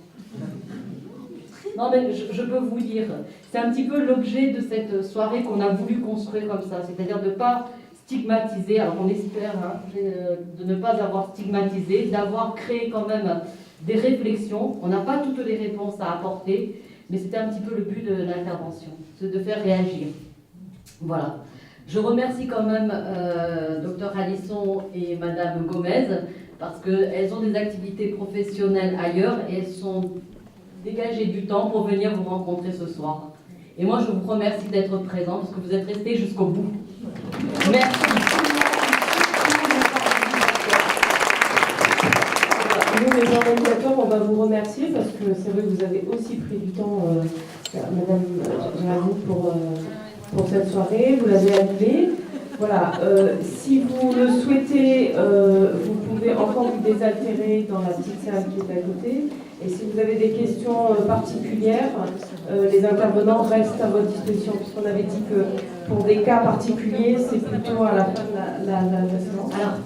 Non, mais je peux vous dire, c'est un petit peu l'objet de cette soirée qu'on a voulu construire comme ça, c'est-à-dire de ne pas stigmatiser, alors on espère de ne pas avoir stigmatisé, d'avoir créé quand même des réflexions. On n'a pas toutes les réponses à apporter, mais c'était un petit peu le but de l'intervention, c'est de faire réagir. Voilà. Je remercie quand même Dr Alisson et Madame Gomez, parce qu'elles ont des activités professionnelles ailleurs et elles sont dégagées du temps pour venir vous rencontrer ce soir. Et moi, je vous remercie d'être présents parce que vous êtes restés jusqu'au bout. Merci. Nous, les organisateurs, on va vous remercier parce que c'est vrai que vous avez aussi pris du temps, Madame Géraldine, pour cette soirée. Vous l'avez annulée. Voilà. Si vous le souhaitez, vous pouvez encore vous désaltérer dans la petite salle qui est à côté. Et si vous avez des questions particulières, les intervenants restent à votre disposition, puisqu'on avait dit que pour des cas particuliers, c'est plutôt à la fin de la séance. Alors,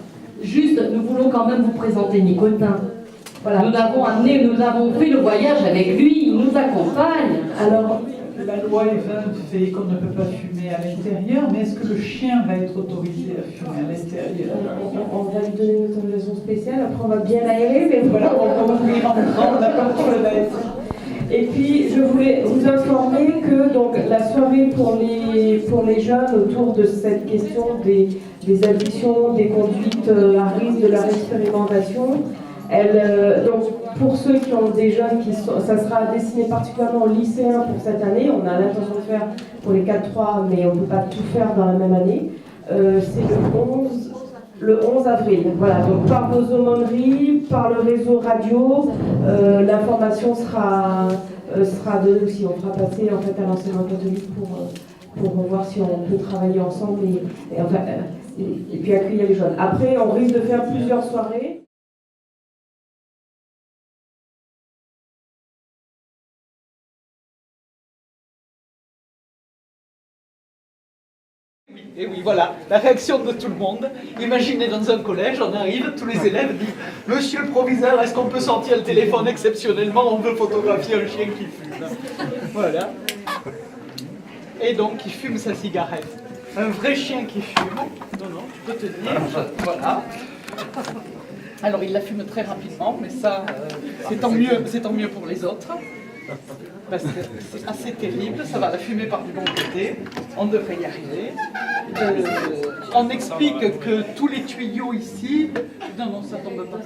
juste, nous voulons quand même vous présenter Nicotin. Voilà. Nous l'avons amené, nous avons fait le voyage avec lui, il nous accompagne. Alors, la loi E20 fait qu'on ne peut pas fumer à l'intérieur, mais est-ce que le chien va être autorisé à fumer à l'intérieur? On va lui donner une autorisation spéciale, après on va bien l'aérer, mais voilà, on va ouvrir en grand, on n'a pas trop le l'aérer. Et puis, je voulais vous informer que donc, la soirée pour les jeunes autour de cette question des addictions, des conduites à risque de leur expérimentation, Donc, pour ceux qui ont des jeunes, ça sera destiné particulièrement aux lycéens pour cette année. On a l'intention de faire pour les 4-3, mais on ne peut pas tout faire dans la même année. C'est le 11 avril. Voilà, donc par vos aumôneries, par le réseau radio, l'information sera donnée aussi. On fera passer en fait à l'enseignement catholique pour voir si on peut travailler ensemble et puis accueillir les jeunes. Après, on risque de faire plusieurs soirées. Et oui, voilà, la réaction de tout le monde. Imaginez dans un collège, on arrive, tous les élèves disent « Monsieur le proviseur, est-ce qu'on peut sortir le téléphone exceptionnellement? On veut photographier un chien qui fume. » Voilà. Et donc, il fume sa cigarette. Un vrai chien qui fume. Non, non, tu peux te dire, voilà. Alors, il la fume très rapidement, mais ça, c'est tant mieux pour les autres. Parce que c'est assez terrible, ça va la fumer par du bon côté, on devrait y arriver. On explique que tous les tuyaux ici, non, ça tombe pas,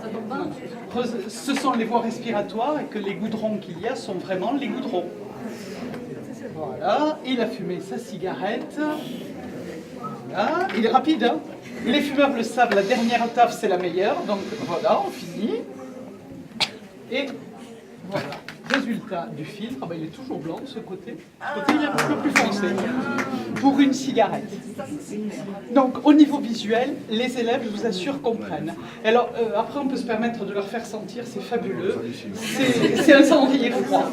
ce sont les voies respiratoires et que les goudrons qu'il y a sont vraiment les goudrons. Voilà, il a fumé sa cigarette. Voilà, il est rapide, hein. Les fumeurs le savent, la dernière taf c'est la meilleure, donc voilà, on finit. Et voilà. Résultat du filtre, ah ben il est toujours blanc de ce côté. Ce côté il est un peu plus foncé. Pour une cigarette. Donc au niveau visuel, les élèves, je vous assure, comprennent. Alors après on peut se permettre de leur faire sentir, c'est fabuleux. C'est un cendrier froid.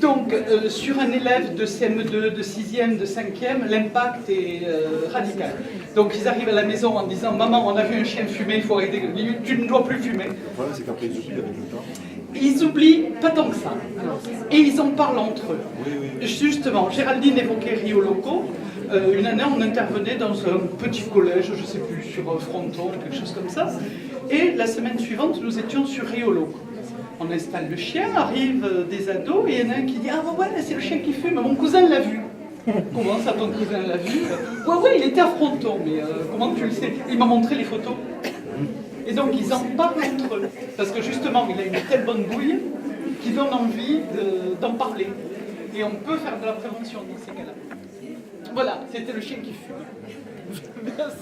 Donc sur un élève de CM2, de 6e, de 5e, l'impact est radical. Donc ils arrivent à la maison en disant « Maman, on a vu un chien fumer, il faut arrêter, tu ne dois plus fumer. » Le problème c'est qu'après ils oublient avec le temps. Ils oublient pas tant que ça. Et ils en parlent entre eux. Justement, Géraldine évoquait Rio Loco. Une année, on intervenait dans un petit collège, je ne sais plus, sur Fronton, quelque chose comme ça. Et la semaine suivante, nous étions sur Rio Loco. On installe le chien, arrivent des ados, et il y en a un qui dit « Ah ouais, c'est le chien qui fume, mon cousin l'a vu. » Comment ça, ton cousin l'a vu? Ouais, il était à Fronton, mais comment tu le sais? Il m'a montré les photos. Et donc ils en parlent entre eux, parce que justement il a une telle bonne bouille qui donne envie d'en parler. Et on peut faire de la prévention dans ces cas-là. Voilà, c'était le chien qui fume. Merci.